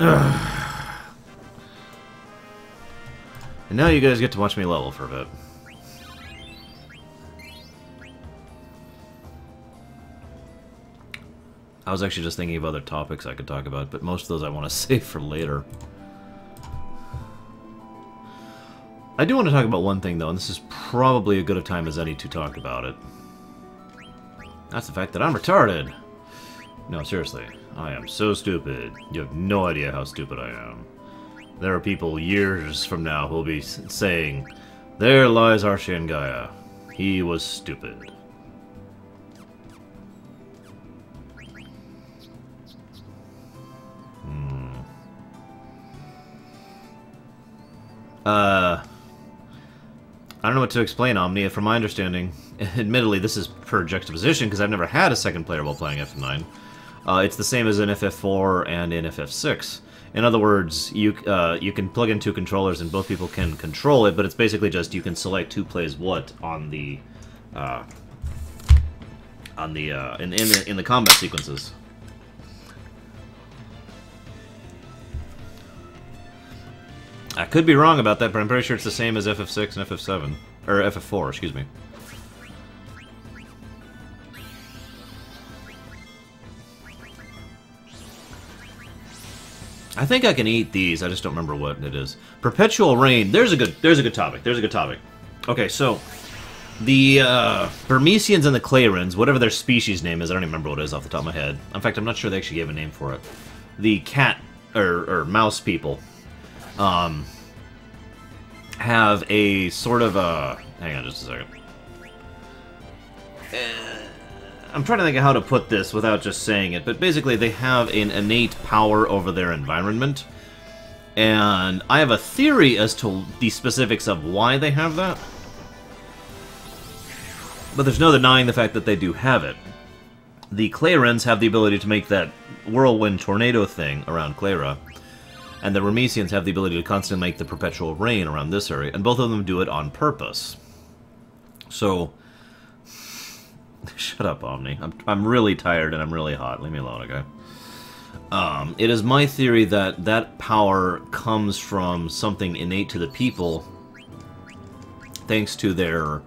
And now you guys get to watch me level for a bit. I was actually just thinking of other topics I could talk about, but most of those I want to save for later. I do want to talk about one thing, though, and this is probably as good a time as any to talk about it. That's the fact that I'm retarded. No, seriously. I am so stupid. You have no idea how stupid I am. There are people years from now who will be saying, "There lies our Gaia. He was stupid." I don't know what to explain, Omni. From my understanding, admittedly, this is per juxtaposition, because I've never had a second player while playing FF9. It's the same as in FF4 and in FF6. In other words, you can plug in two controllers and both people can control it, but it's basically just you can select who plays what on the in the combat sequences. I could be wrong about that, but I'm pretty sure it's the same as FF6 and FF7. Or FF4, excuse me. I think I can eat these, I just don't remember what it is. Perpetual Rain, there's a good topic. Okay, so the Burmesians and the Clarins, whatever their species name is, I don't even remember what it is off the top of my head. In fact, I'm not sure they actually gave a name for it. The cat or mouse people have a sort of a... Hang on just a second. I'm trying to think of how to put this without just saying it, but basically they have an innate power over their environment. And I have a theory as to the specifics of why they have that. But there's no denying the fact that they do have it. The Clarins have the ability to make that whirlwind tornado thing around Clara. And the Remesians have the ability to constantly make the perpetual rain around this area, and both of them do it on purpose. So, shut up, Omni. I'm really tired and I'm really hot. Leave me alone, okay? It is my theory that that power comes from something innate to the people, thanks to their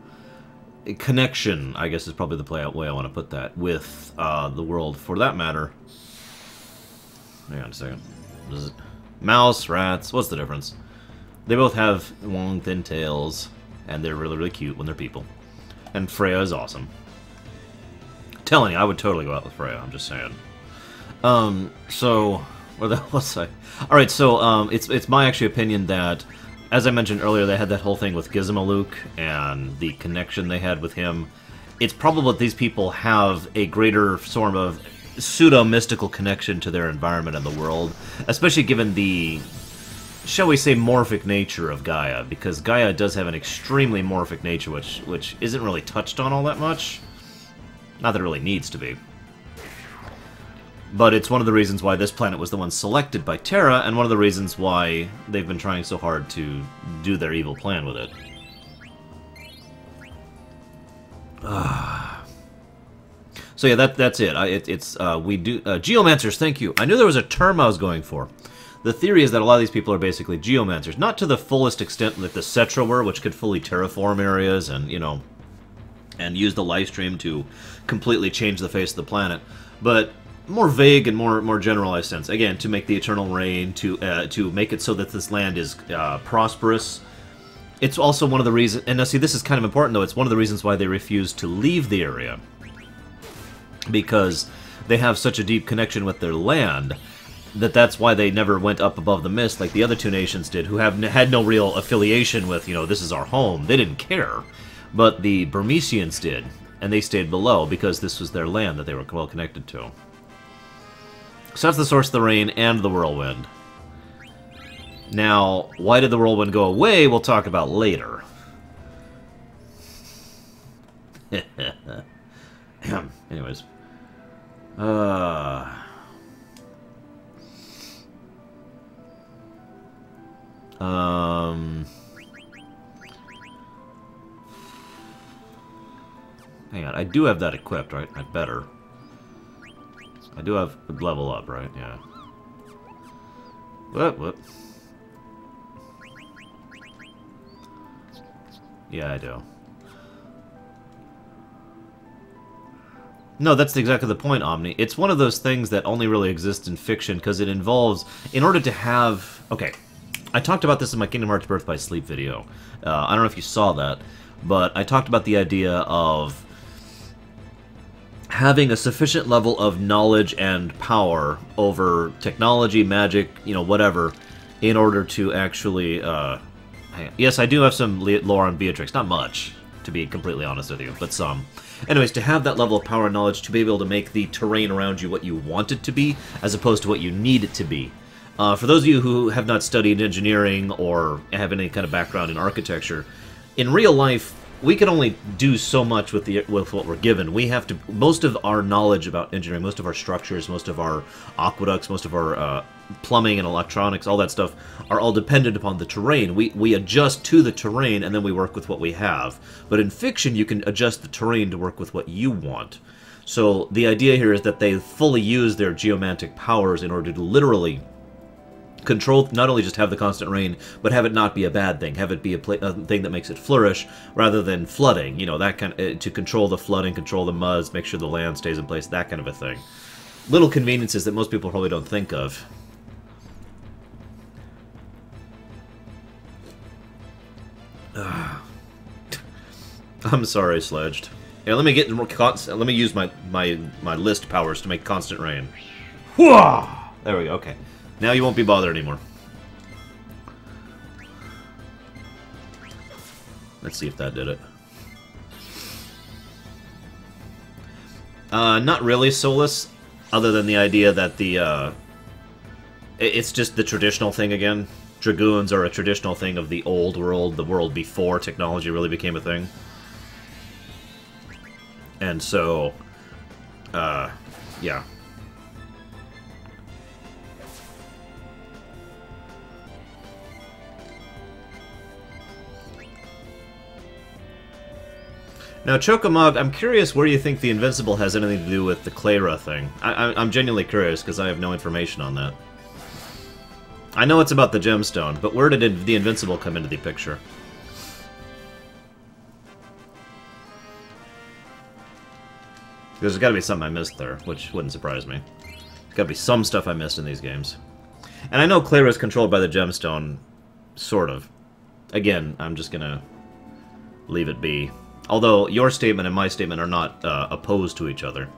connection, I guess is probably the way I want to put that, with the world. For that matter, hang on a second. Is it mouse, rats, what's the difference? They both have long, thin tails, and they're really, really cute when they're people. And Freya is awesome. Telling you, I would totally go out with Freya, I'm just saying. So, what the hell was I? Alright, so, it's my actually opinion that, as I mentioned earlier, they had that whole thing with Gizmaluke, and the connection they had with him. It's probable that these people have a greater sort of pseudo-mystical connection to their environment and the world, especially given the, shall we say, morphic nature of Gaia, because Gaia does have an extremely morphic nature, which isn't really touched on all that much. Not that it really needs to be. But it's one of the reasons why this planet was the one selected by Terra, and one of the reasons why they've been trying so hard to do their evil plan with it. So yeah, that's it. We do geomancers. Thank you. I knew there was a term I was going for. The theory is that a lot of these people are basically geomancers, not to the fullest extent like the Cetra were, which could fully terraform areas and and use the live stream to completely change the face of the planet, but more vague and more generalized sense. Again, to make the eternal rain, to make it so that this land is prosperous. It's also one of the reasons, and now see, this is kind of important though. It's one of the reasons why they refuse to leave the area. Because they have such a deep connection with their land, that's why they never went up above the mist like the other two nations did, who had no real affiliation with, this is our home. They didn't care. But the Burmesians did, and they stayed below because this was their land that they were well connected to. So that's the source of the rain and the whirlwind. Now, why did the whirlwind go away, we'll talk about later. Anyways. Hang on, I do have that equipped, right? I better. I do have level up, right? Yeah. What? Yeah, I do. No, that's exactly the point, Omni. It's one of those things that only really exists in fiction because it involves, in order to have... Okay, I talked about this in my Kingdom Hearts Birth by Sleep video. I don't know if you saw that, but I talked about the idea of having a sufficient level of knowledge and power over technology, magic, you know, whatever, in order to actually... hang on. Yes, I do have some lore on Beatrix. Not much, to be completely honest with you, but some. Anyways, to have that level of power and knowledge to be able to make the terrain around you what you want it to be, as opposed to what you need it to be. For those of you who have not studied engineering or have any kind of background in architecture, in real life, we can only do so much with what we're given. We have to... Most of our knowledge about engineering, most of our structures, most of our aqueducts, most of our plumbing and electronics, all that stuff, are all dependent upon the terrain. We adjust to the terrain, and then we work with what we have. But in fiction, you can adjust the terrain to work with what you want. So the idea here is that they fully use their geomantic powers in order to literally control, not only just have the constant rain, but have it not be a bad thing, have it be a thing that makes it flourish, rather than flooding, you know, that kind of, to control the flooding, control the muds, make sure the land stays in place, that kind of a thing. Little conveniences that most people probably don't think of. I'm sorry, Sledged. Yeah, let me get let me use my list powers to make constant rain. Whoa! There we go. Okay. Now you won't be bothered anymore. Let's see if that did it. Not really soulless, other than the idea that the, it's just the traditional thing again. Dragoons are a traditional thing of the old world, the world before technology really became a thing. And so, yeah. Now, Chocomog, I'm curious where you think the Invincible has anything to do with the Clara thing. I'm genuinely curious, because I have no information on that. I know it's about the gemstone, but where did the Invincible come into the picture? There's got to be something I missed there, which wouldn't surprise me. There's got to be some stuff I missed in these games. And I know Clara is controlled by the gemstone, sort of. Again, I'm just gonna leave it be. Although your statement and my statement are not opposed to each other.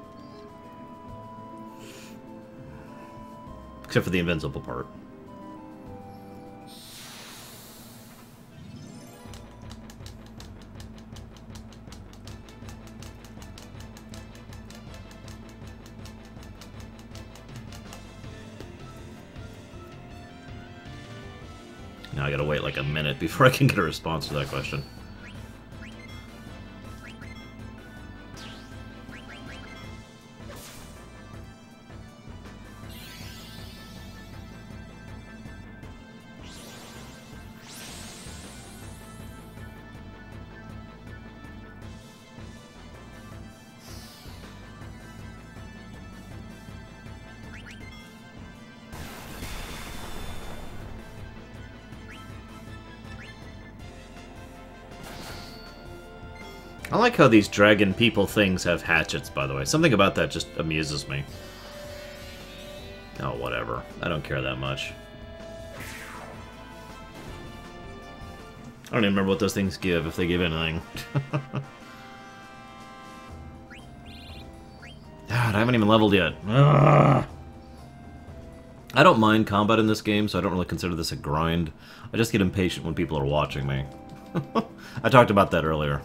Except for the invincible part. Now I gotta wait like a minute before I can get a response to that question. I like how these dragon people things have hatchets, by the way. Something about that just amuses me. Oh, whatever. I don't care that much. I don't even remember what those things give, if they give anything. God, I haven't even leveled yet. Ugh. I don't mind combat in this game, so I don't really consider this a grind. I just get impatient when people are watching me. I talked about that earlier.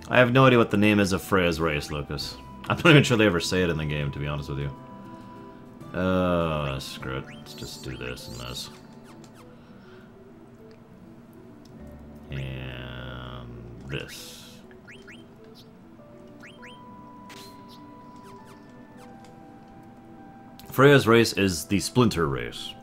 I have no idea what the name is of Freya's race, Lucas. I'm not even sure they ever say it in the game, to be honest with you. screw it. Let's just do this and this. And this. Freya's race is the Splinter race.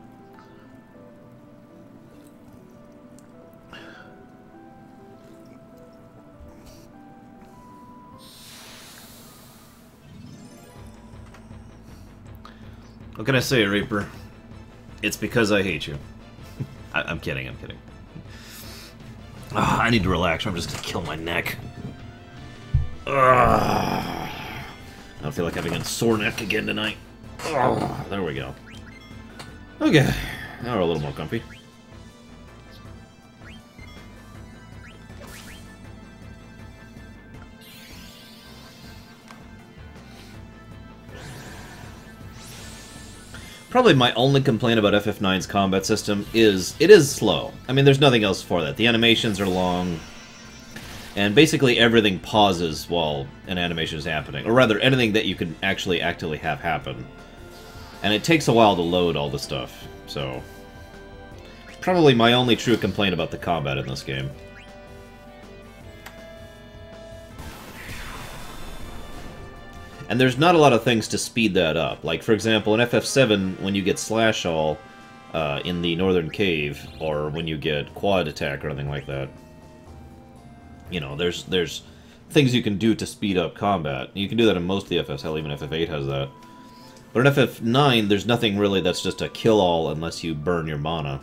What can I say, Reaper? It's because I hate you. I'm kidding, I'm kidding. I need to relax or I'm just gonna kill my neck. I don't feel like having a sore neck again tonight. There we go. Okay, now we're a little more comfy. Probably my only complaint about FF9's combat system is it is slow. I mean, there's nothing else for that. The animations are long, and basically everything pauses while an animation is happening. Or rather, anything that you can actually actively have happen. And it takes a while to load all the stuff, so... Probably my only true complaint about the combat in this game. And there's not a lot of things to speed that up. Like, for example, in FF7, when you get Slash All in the Northern Cave, or when you get Quad Attack or anything like that, you know, there's things you can do to speed up combat. You can do that in most of the FFs, hell, even FF8 has that. But in FF9, there's nothing really that's just a kill-all unless you burn your mana.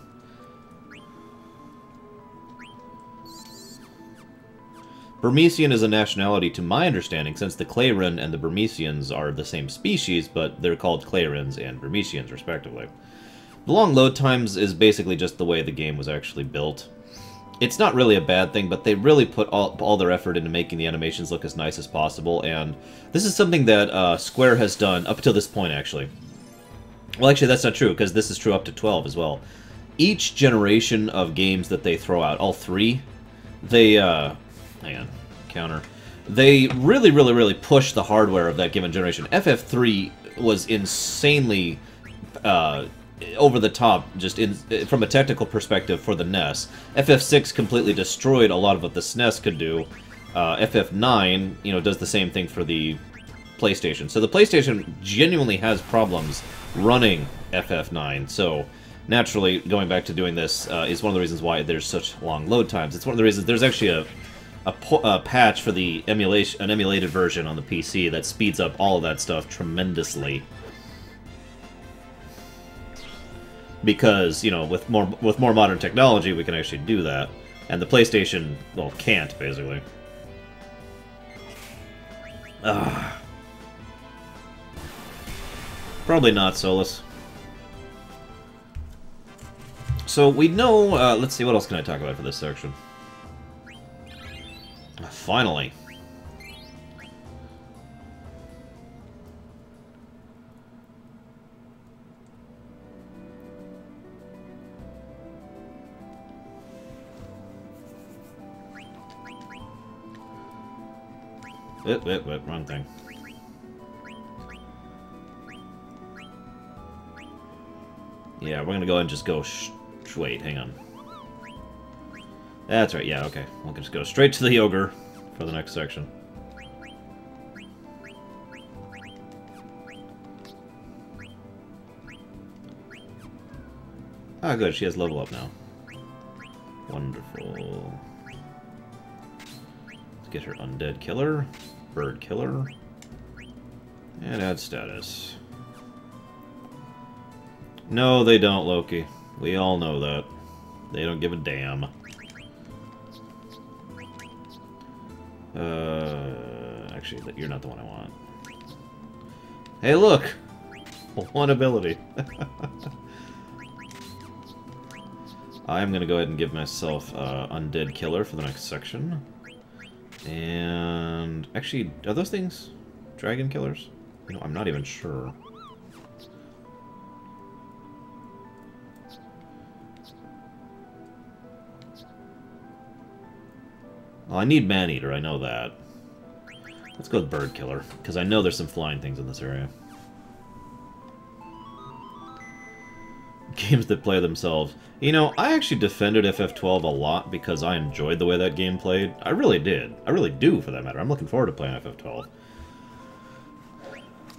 Burmesian is a nationality, to my understanding, since the Clayrun and the Burmesians are the same species, but they're called Clayruns and Burmesians, respectively. The long load times is basically just the way the game was actually built. It's not really a bad thing, but they really put all their effort into making the animations look as nice as possible, and this is something that Square has done up to this point, actually. Well, actually, that's not true, because this is true up to 12 as well. Each generation of games that they throw out, all three, they, hang on, counter. They really push the hardware of that given generation. FF3 was insanely over the top, just from a technical perspective for the NES. FF6 completely destroyed a lot of what the SNES could do. FF9, you know, does the same thing for the PlayStation. So the PlayStation genuinely has problems running FF9. So naturally, going back to doing this is one of the reasons why there's such long load times. It's one of the reasons there's actually a patch for the an emulated version on the PC that speeds up all of that stuff tremendously. Because, you know, with more modern technology, we can actually do that, and the PlayStation, well, can't basically. Probably not, Solus. So we know. Let's see, what else can I talk about for this section? Finally. Wrong thing. Yeah, we're gonna go ahead and just go wait, hang on. That's right, yeah, okay. We'll just go straight to the ogre for the next section. Ah, good, she has level up now. Wonderful. Let's get her undead killer, bird killer, and add status. No, they don't, Loki. We all know that. They don't give a damn. Actually, you're not the one I want. Hey, look! One ability. I'm gonna go ahead and give myself Undead Killer for the next section. And... actually, are those things Dragon Killers? You know, I'm not even sure. Well, I need Maneater, I know that. Let's go with Bird Killer, because I know there's some flying things in this area. Games that play themselves. You know, I actually defended FF12 a lot because I enjoyed the way that game played. I really did. I really do, for that matter. I'm looking forward to playing FF12.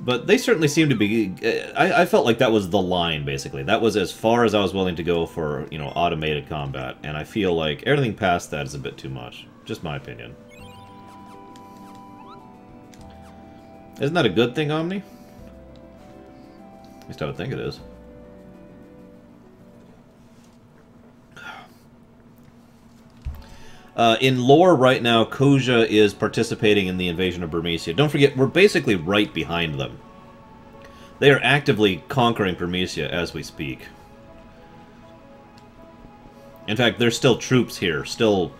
But they certainly seem to be... I felt like that was the line, basically. That was as far as I was willing to go for, you know, automated combat. And I feel like everything past that is a bit too much. Just my opinion. Isn't that a good thing, Omni? At least I would think it is. In lore right now, Koja is participating in the invasion of Burmecia. Don't forget, we're basically right behind them. They are actively conquering Burmecia as we speak. In fact, there's still troops here. Still,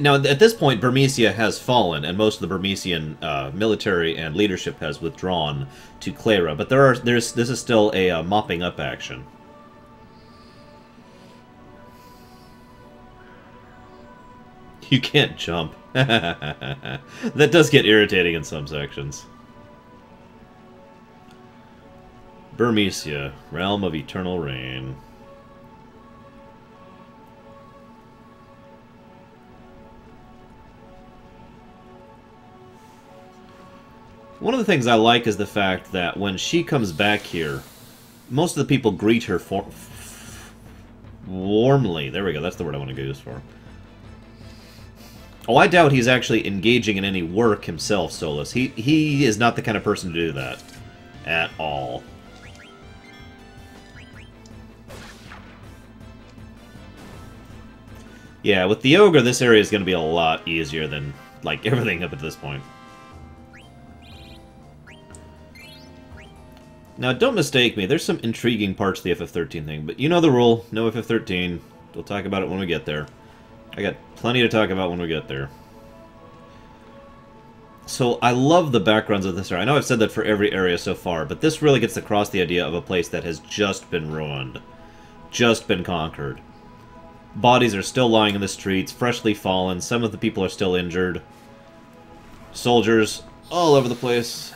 now, at this point, Burmecia has fallen, and most of the Burmecian military and leadership has withdrawn to Clara. But this is still a mopping up action. You can't jump. That does get irritating in some sections. Burmecia, Realm of Eternal Rain. One of the things I like is the fact that when she comes back here, most of the people greet her warmly. There we go, that's the word I want to use for. Oh, I doubt he's actually engaging in any work himself, Solus. He is not the kind of person to do that. At all. Yeah, with the Ogre, this area is going to be a lot easier than, like, everything up at this point. Now, don't mistake me. There's some intriguing parts to the FF13 thing, but you know the rule. No FF13. We'll talk about it when we get there. I got plenty to talk about when we get there. So, I love the backgrounds of this area. I know I've said that for every area so far, but this really gets across the idea of a place that has just been ruined. Just been conquered. Bodies are still lying in the streets, freshly fallen. Some of the people are still injured. Soldiers all over the place.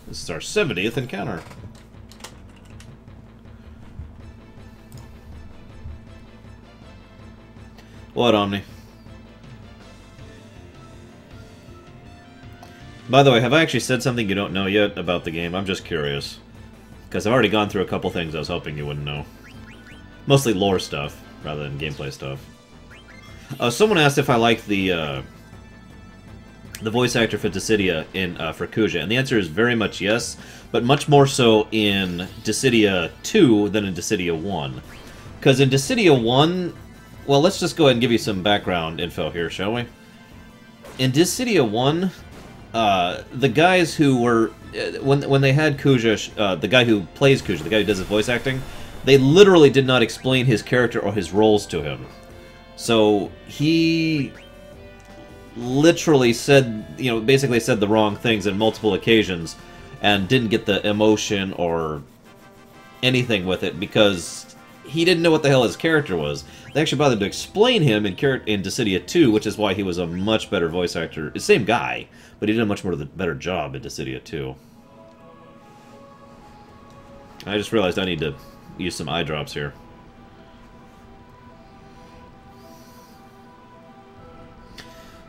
This is our 70th encounter. What, Omni? By the way, have I actually said something you don't know yet about the game? I'm just curious. Because I've already gone through a couple things I was hoping you wouldn't know. Mostly lore stuff, rather than gameplay stuff. Someone asked if I liked the voice actor for Dissidia for Kuja, and the answer is very much yes, but much more so in Dissidia 2 than in Dissidia 1. Because in Dissidia 1... Well, let's just go ahead and give you some background info here, shall we? In Dissidia 1, the guys who were... When they had Kuja, the guy who plays Kuja, the guy who does his voice acting, they literally did not explain his character or his roles to him. So, he literally said, you know, basically said the wrong things on multiple occasions and didn't get the emotion or anything with it because he didn't know what the hell his character was. They actually bothered to explain him in Dissidia 2, which is why he was a much better voice actor. The same guy, but he did a much more better job in Dissidia 2. I just realized I need to use some eye drops here.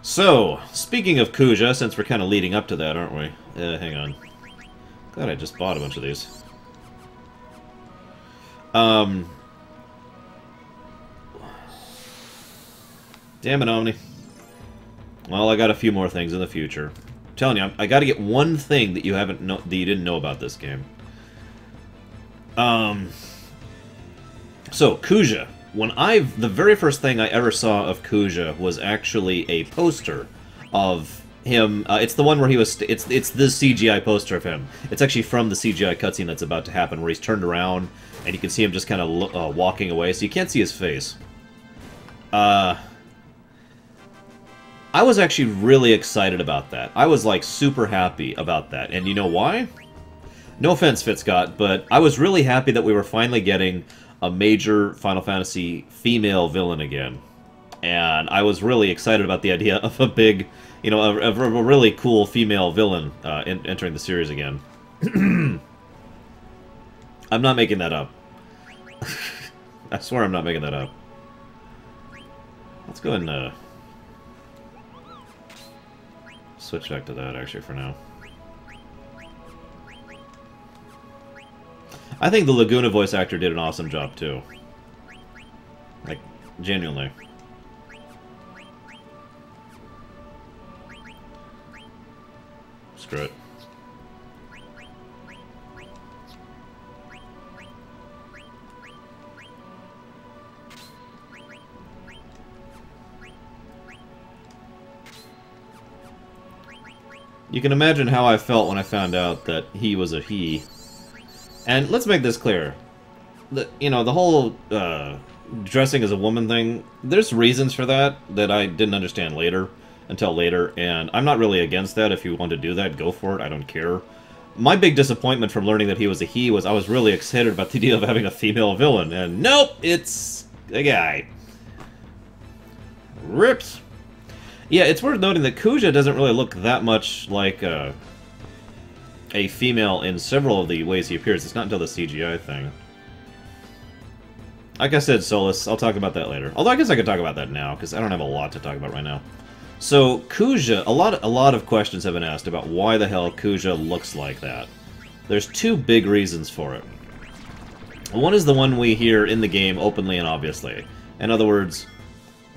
So, speaking of Kuja, since we're kind of leading up to that, aren't we? Hang on. Glad I just bought a bunch of these. Damn it, Omni. Well, I got a few more things in the future. I'm telling you, I got to get one thing that you didn't know about this game. So Kuja. The very first thing I ever saw of Kuja was actually a poster of him. It's the one where he was. It's the CGI poster of him. It's actually from the CGI cutscene that's about to happen, where he's turned around and you can see him just kind of walking away, so you can't see his face. I was actually really excited about that. I was, like, super happy about that. And you know why? No offense, Fitzcott, but I was really happy that we were finally getting a major Final Fantasy female villain again. And I was really excited about the idea of a big, you know, a really cool female villain entering the series again. I'm not making that up. I swear I'm not making that up. Let's go ahead and switch back to that, actually, for now. I think the Laguna voice actor did an awesome job, too. Like, genuinely. Screw it. You can imagine how I felt when I found out that he was a he. And let's make this clear. You know, the whole dressing as a woman thing, there's reasons for that I didn't understand until later, and I'm not really against that. If you want to do that, go for it, I don't care. My big disappointment from learning that he was a he was I was really excited about the idea of having a female villain, and nope, it's a guy. Rips. Yeah, it's worth noting that Kuja doesn't really look that much like a female in several of the ways he appears. It's not until the CGI thing. Like I said, Solus, I'll talk about that later. Although I guess I could talk about that now, because I don't have a lot to talk about right now. So, Kuja, a lot of questions have been asked about why the hell Kuja looks like that. There's two big reasons for it. One is the one we hear in the game openly and obviously. In other words...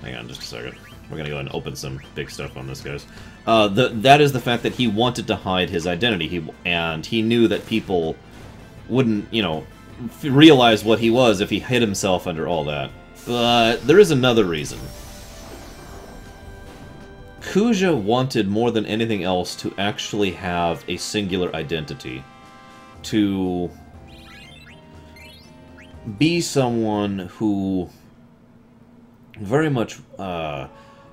Hang on just a second. We're gonna go ahead and open some big stuff on this, guys. That is the fact that he wanted to hide his identity, and he knew that people wouldn't, you know, realize what he was if he hid himself under all that. But there is another reason. Kuja wanted more than anything else to actually have a singular identity. To be someone who very much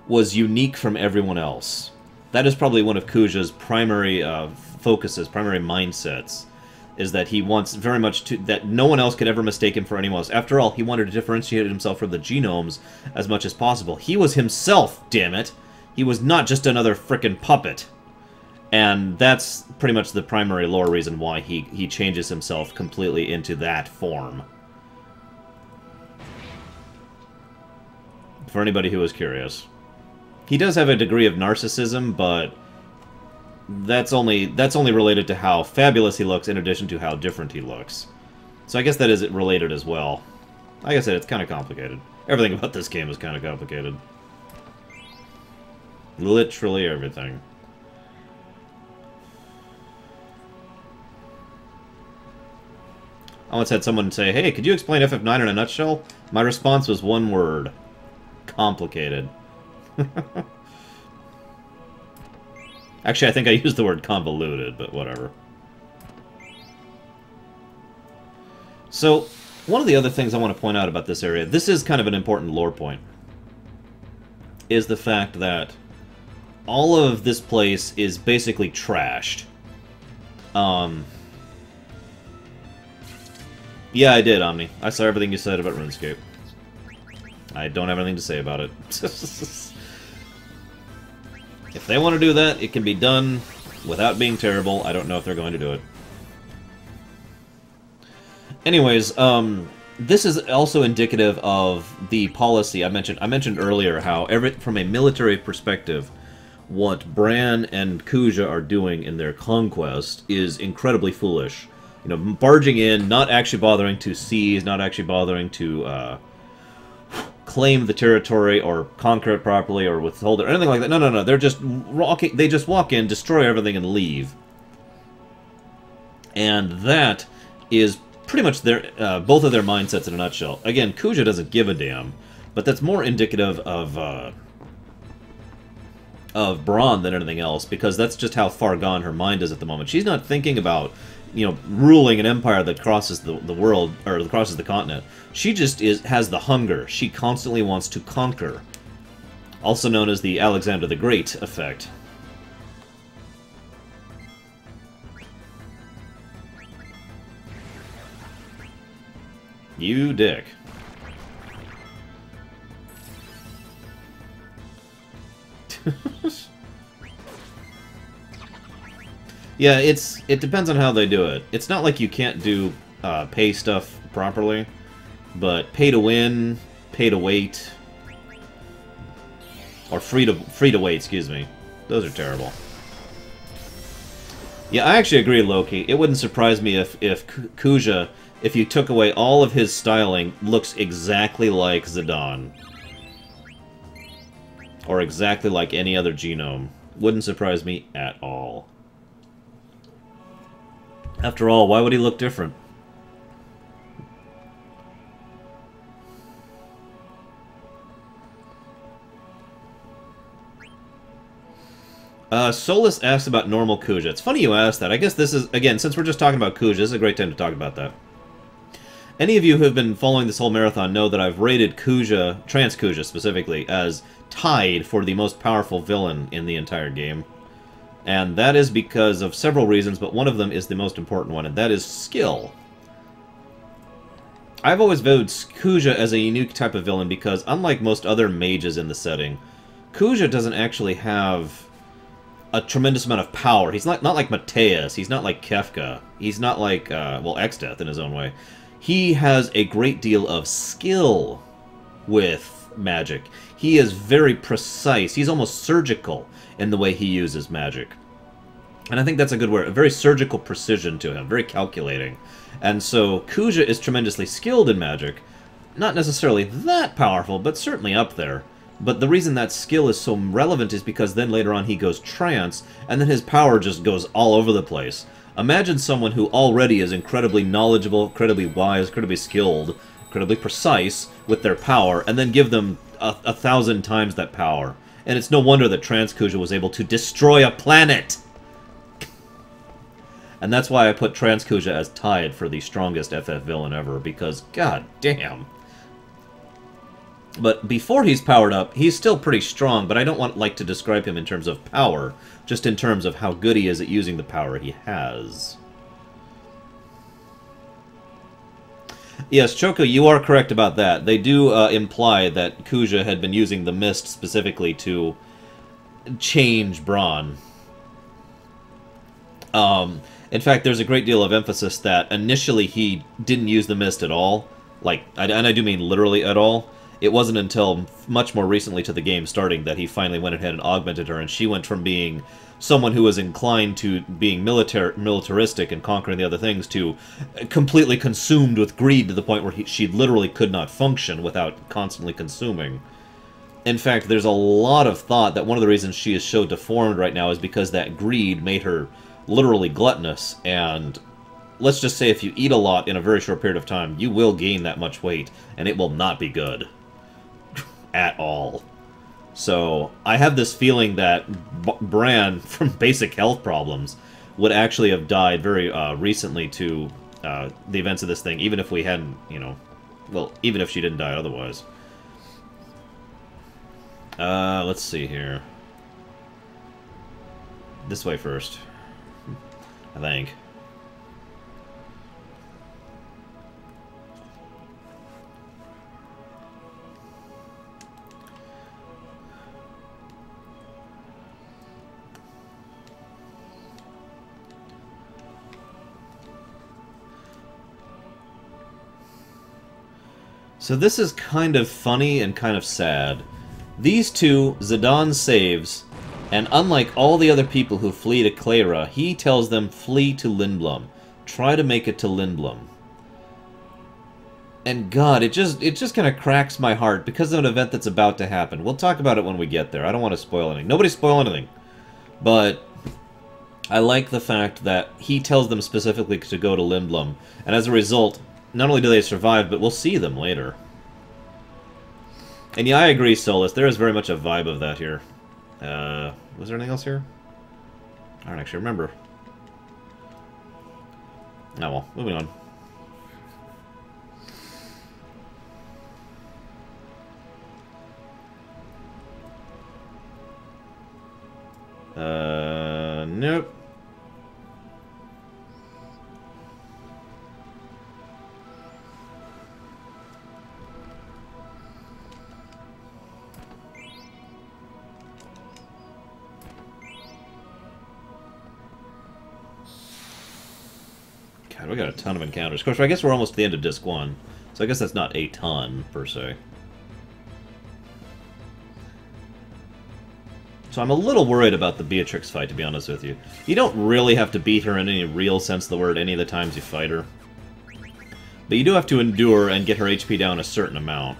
was unique from everyone else. That is probably one of Kuja's primary focuses, primary mindsets, is that he wants very much that no one else could ever mistake him for anyone else. After all, he wanted to differentiate himself from the genomes as much as possible. He was himself, damn it! He was not just another frickin' puppet. And that's pretty much the primary lore reason why he changes himself completely into that form. For anybody who is curious. He does have a degree of narcissism, but that's only related to how fabulous he looks in addition to how different he looks. So I guess that is related as well. Like I said, it's kind of complicated. Everything about this game is kind of complicated. Literally everything. I once had someone say, "Hey, could you explain FF9 in a nutshell?" My response was one word. Complicated. Actually, I think I used the word convoluted, but whatever. So, one of the other things I want to point out about this area, this is kind of an important lore point, is the fact that all of this place is basically trashed. Yeah, I did, Omni. I saw everything you said about RuneScape. I don't have anything to say about it. If they want to do that, it can be done without being terrible. I don't know if they're going to do it. Anyways, this is also indicative of the policy I mentioned. I mentioned earlier how, from a military perspective, what Bran and Kuja are doing in their conquest is incredibly foolish. You know, barging in, not actually bothering to seize, not actually bothering to claim the territory or conquer it properly or withhold it or anything like that. No, no, no. They're just walking. They just walk in, destroy everything, and leave. And that is pretty much their both of their mindsets in a nutshell. Again, Kuja doesn't give a damn, but that's more indicative of Braun than anything else, because that's just how far gone her mind is at the moment. She's not thinking about, you know, ruling an empire that crosses the world, or crosses the continent. She just has the hunger. She constantly wants to conquer. Also known as the Alexander the Great effect. You dick. Yeah, it depends on how they do it. It's not like you can't do pay stuff properly. But pay to win, pay to wait, or free to wait, excuse me. Those are terrible. Yeah, I actually agree, Loki. It wouldn't surprise me if Kuja, if you took away all of his styling, looks exactly like Zidane. Or exactly like any other genome. Wouldn't surprise me at all. After all, why would he look different? Solus asked about normal Kuja. It's funny you asked that. I guess this is, again, since we're just talking about Kuja, this is a great time to talk about that. Any of you who have been following this whole marathon know that I've rated Kuja, Trans Kuja specifically, as tied for the most powerful villain in the entire game. And that is because of several reasons, but one of them is the most important one, and that is skill. I've always viewed Kuja as a unique type of villain because, unlike most other mages in the setting, Kuja doesn't actually have a tremendous amount of power. He's not like Mateus, he's not like Kefka, he's not like, well, Exdeath in his own way. He has a great deal of skill with magic. He is very precise. He's almost surgical in the way he uses magic. And I think that's a good word. A very surgical precision to him. Very calculating. And so Kuja is tremendously skilled in magic. Not necessarily that powerful, but certainly up there. But the reason that skill is so relevant is because then later on he goes trance, and then his power just goes all over the place. Imagine someone who already is incredibly knowledgeable, incredibly wise, incredibly skilled, incredibly precise with their power, and then give them a 1,000 times that power. And it's no wonder that Trans Kuja was able to destroy a planet! And that's why I put Trans Kuja as tied for the strongest FF villain ever, because god damn. But before he's powered up, he's still pretty strong, but I don't like to describe him in terms of power, just in terms of how good he is at using the power he has. Yes, Choco, you are correct about that. They do imply that Kuja had been using the mist specifically to change Braun. In fact, there's a great deal of emphasis that initially he didn't use the mist at all. Like, and I do mean literally at all. It wasn't until much more recently to the game starting that he finally went ahead and augmented her, and she went from being someone who was inclined to being militaristic and conquering the other things to completely consumed with greed to the point where she literally could not function without constantly consuming. In fact, there's a lot of thought that one of the reasons she is so deformed right now is because that greed made her literally gluttonous, and let's just say if you eat a lot in a very short period of time, you will gain that much weight, and it will not be good. At all. So, I have this feeling that Bran, from basic health problems, would actually have died very recently to the events of this thing, even if we hadn't, you know, well, even if she didn't die otherwise. Let's see here. This way first, I think. So this is kind of funny and kind of sad. These two, Zidane saves, and unlike all the other people who flee to Clara, he tells them flee to Lindblum. Try to make it to Lindblum. And god, it just kind of cracks my heart because of an event that's about to happen. We'll talk about it when we get there. I don't want to spoil anything. Nobody spoil anything. But I like the fact that he tells them specifically to go to Lindblum, and as a result, not only do they survive, but we'll see them later. And yeah, I agree, Solus. There is very much a vibe of that here. Was there anything else here? I don't actually remember. Oh well, moving on. Nope. God, we got a ton of encounters. Of course, I guess we're almost to the end of Disc 1, So I guess that's not a ton, per se. So I'm a little worried about the Beatrix fight, to be honest with you. You don't really have to beat her in any real sense of the word any of the times you fight her. But you do have to endure and get her HP down a certain amount.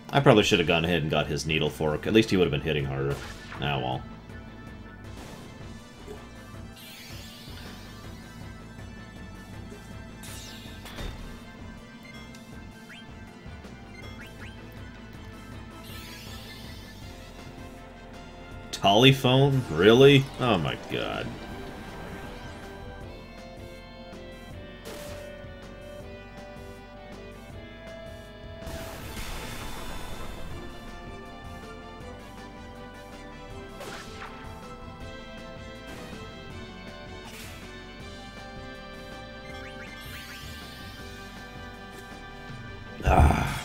I probably should have gone ahead and got his Needle Fork. At least he would have been hitting harder. Ah, well. Polyphone? Really? Oh my god. Ah.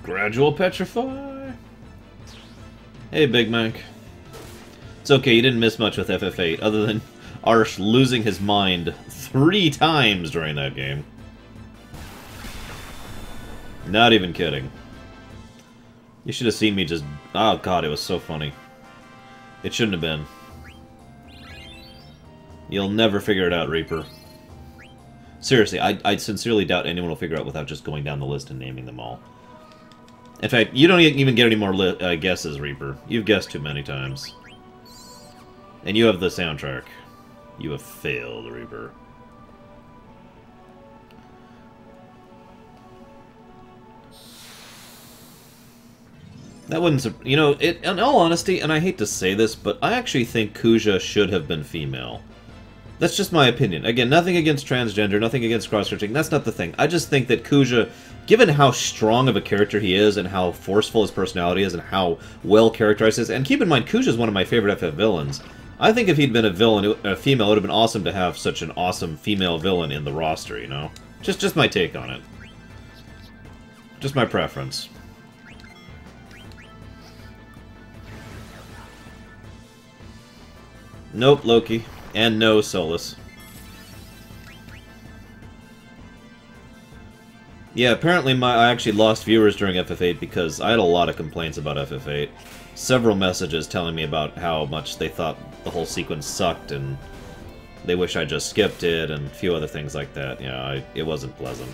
Gradual Petrify? Hey, Big Mac. It's okay, you didn't miss much with FF8, other than Arsh losing his mind 3 times during that game. Not even kidding. You should have seen me just... Oh god, it was so funny. It shouldn't have been. You'll never figure it out, Reaper. Seriously, I sincerely doubt anyone will figure it out without just going down the list and naming them all. In fact, you don't even get any more guesses, Reaper. You've guessed too many times. And you have the soundtrack. You have failed, Reaper. That wouldn't... You know, in all honesty, and I hate to say this, but I actually think Kuja should have been female. That's just my opinion. Again, nothing against transgender, nothing against cross-stitching. That's not the thing. I just think that Kuja, given how strong of a character he is, and how forceful his personality is, and how well characterized he is, and keep in mind, Kuja is one of my favorite FF villains. I think if he'd been a female, it would have been awesome to have such an awesome female villain in the roster, you know? Just my take on it. Just my preference. Nope, Loki. And no, Solus. Yeah, apparently I actually lost viewers during FF8 because I had a lot of complaints about FF8. Several messages telling me about how much they thought the whole sequence sucked and they wish I just skipped it and a few other things like that. Yeah, it wasn't pleasant.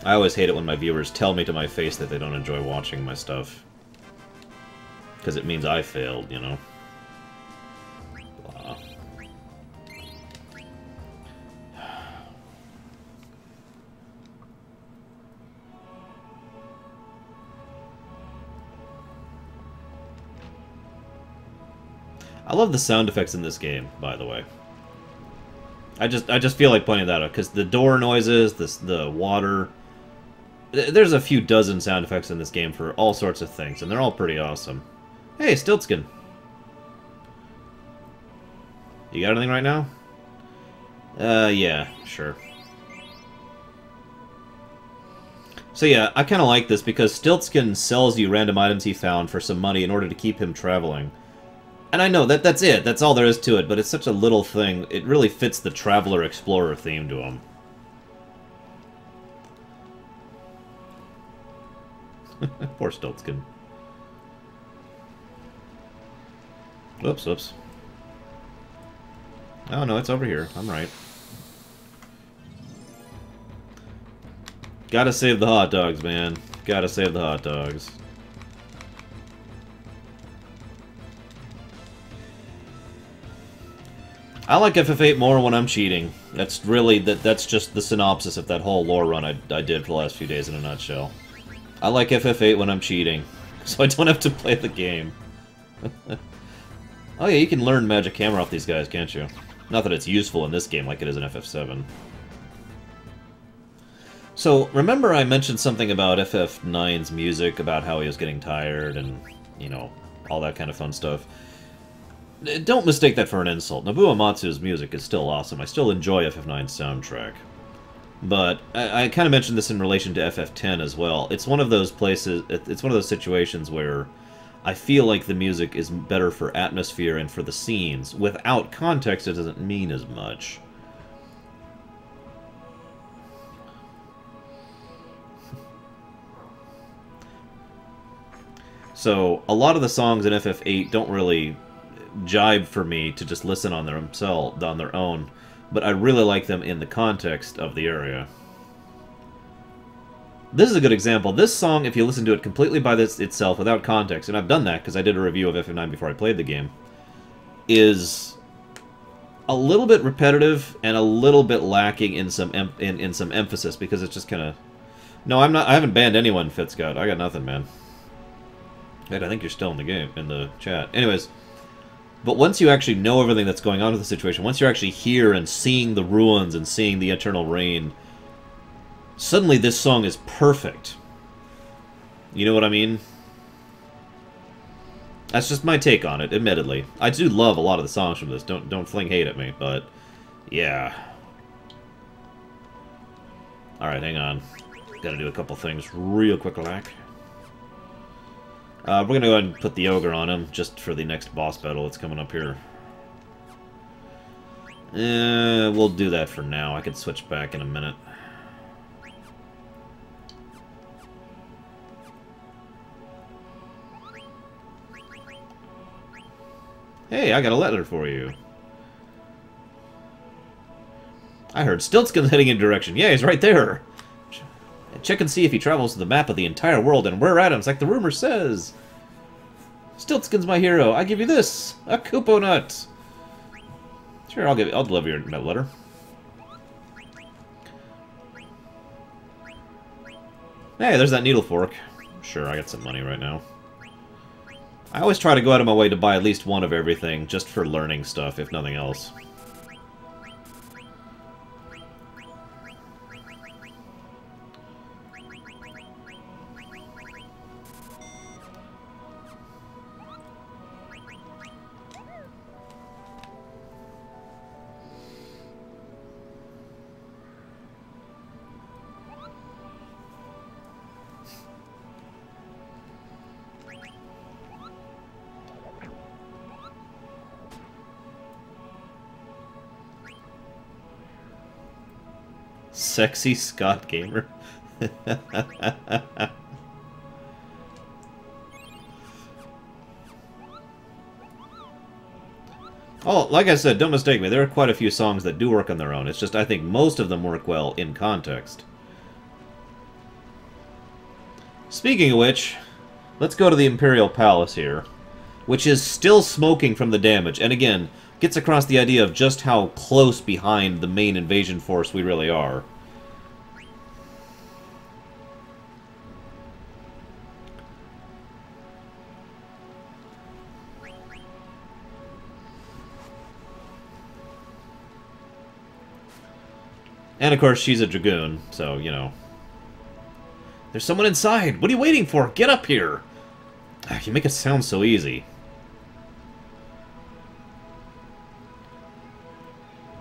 I always hate it when my viewers tell me to my face that they don't enjoy watching my stuff. Because it means I failed, you know? I love the sound effects in this game, by the way. I just feel like pointing that out, because the door noises, the water... There's a few dozen sound effects in this game for all sorts of things, and they're all pretty awesome. Hey, Stiltskin! You got anything right now? Yeah, sure. So yeah, I kind of like this, because Stiltskin sells you random items he found for some money in order to keep him traveling. And I know, that's it. That's all there is to it, but it's such a little thing. It really fits the Traveler-Explorer theme to him. Poor Stiltskin. Whoops, whoops. Oh, no, it's over here. I'm right. Gotta save the hot dogs, man. Gotta save the hot dogs. I like FF8 more when I'm cheating. That's really, that's just the synopsis of that whole lore run I did for the last few days in a nutshell. I like FF8 when I'm cheating, so I don't have to play the game. Oh yeah, you can learn magic hammer off these guys, can't you? Not that it's useful in this game like it is in FF7. So, remember I mentioned something about FF9's music, about how he was getting tired and, you know, all that kind of fun stuff. Don't mistake that for an insult. Nobuo Uematsu's music is still awesome. I still enjoy FF9's soundtrack. But I kind of mentioned this in relation to FF10 as well. It's one of those places, it's one of those situations where I feel like the music is better for atmosphere and for the scenes. Without context, it doesn't mean as much. So, a lot of the songs in FF8 don't really jibe for me to just listen on their own, but I really like them in the context of the area. This is a good example. This song, if you listen to it completely by itself, without context, and I've done that because I did a review of FF9 before I played the game, is a little bit repetitive and a little bit lacking in some some emphasis, because it's just kind of... No, I'm not. I haven't banned anyone, Fitzcott. I got nothing, man. Wait, I think you're still in the game, in the chat. Anyways, but once you actually know everything that's going on with the situation, once you're actually here and seeing the ruins and seeing the Eternal Rain, suddenly this song is perfect. You know what I mean? That's just my take on it, admittedly. I do love a lot of the songs from this. Don't fling hate at me, but yeah. Alright, hang on. Gotta do a couple things real quick, like. We're going to go ahead and put the Ogre on him, just for the next boss battle that's coming up here. We'll do that for now. I can switch back in a minute. Hey, I got a letter for you. I heard Stiltskin's heading in a direction. Yeah, he's right there. Check and see if he travels to the map of the entire world and where items, like the rumor says. Stiltskin's my hero. I give you this, a Koopo nut. Sure, I'll deliver your letter. Hey, there's that needle fork. Sure, I got some money right now. I always try to go out of my way to buy at least one of everything, just for learning stuff, if nothing else. Sexy Scott Gamer. Oh, like I said, don't mistake me. There are quite a few songs that do work on their own. It's just I think most of them work well in context. Speaking of which, let's go to the Imperial Palace here, which is still smoking from the damage. And again, gets across the idea of just how close behind the main invasion force we really are. And of course, she's a Dragoon, so, you know. There's someone inside! What are you waiting for? Get up here! You make it sound so easy.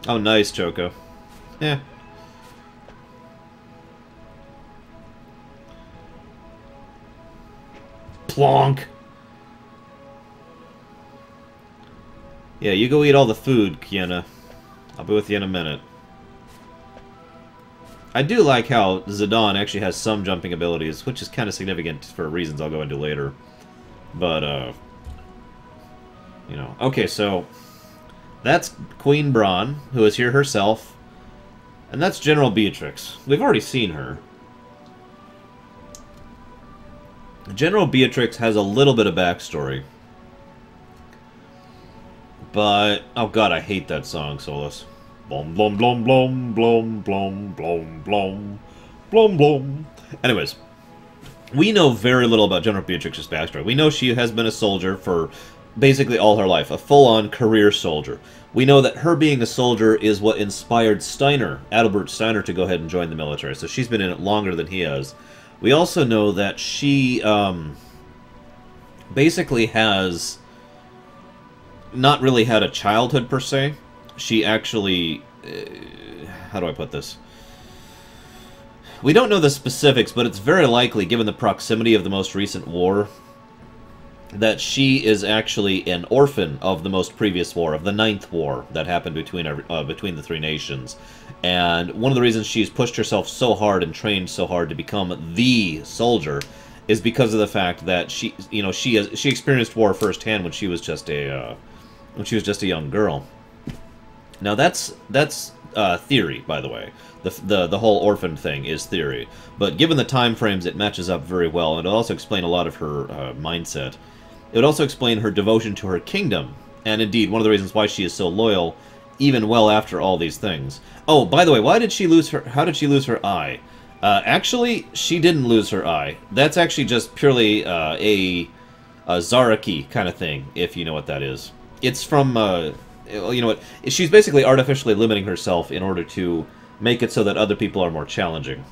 Oh, nice, Choco. Yeah. Plonk! Yeah, you go eat all the food, Kiena. I'll be with you in a minute. I do like how Zidane actually has some jumping abilities, which is kind of significant for reasons I'll go into later. But, you know. Okay, so that's Queen Braun, who is here herself. And that's General Beatrix. We've already seen her. General Beatrix has a little bit of backstory. But, oh god, I hate that song, Solus. Blom, blom, blom, blom, blom, blom, blom, blom, blom, blom. Anyways, we know very little about General Beatrix's backstory. We know she has been a soldier for basically all her life, a full-on career soldier. We know that her being a soldier is what inspired Steiner, Adalbert Steiner, to go ahead and join the military. So she's been in it longer than he has. We also know that she basically has not really had a childhood per se. She actually... how do I put this? We don't know the specifics, but it's very likely, given the proximity of the most recent war, that she is actually an orphan of the most previous war, of the 9th war that happened between the three nations. And one of the reasons she's pushed herself so hard and trained so hard to become the soldier is because of the fact that she experienced war firsthand when she was just a young girl. Now that's theory, by the way. The whole orphan thing is theory, but given the time frames, it matches up very well, and it'll also explain a lot of her mindset. It would also explain her devotion to her kingdom, and indeed one of the reasons why she is so loyal, even well after all these things. Oh, by the way, how did she lose her eye? Actually, she didn't lose her eye. That's actually just purely a Zaraki kind of thing, if you know what that is. It's from, you know what, she's basically artificially limiting herself in order to make it so that other people are more challenging.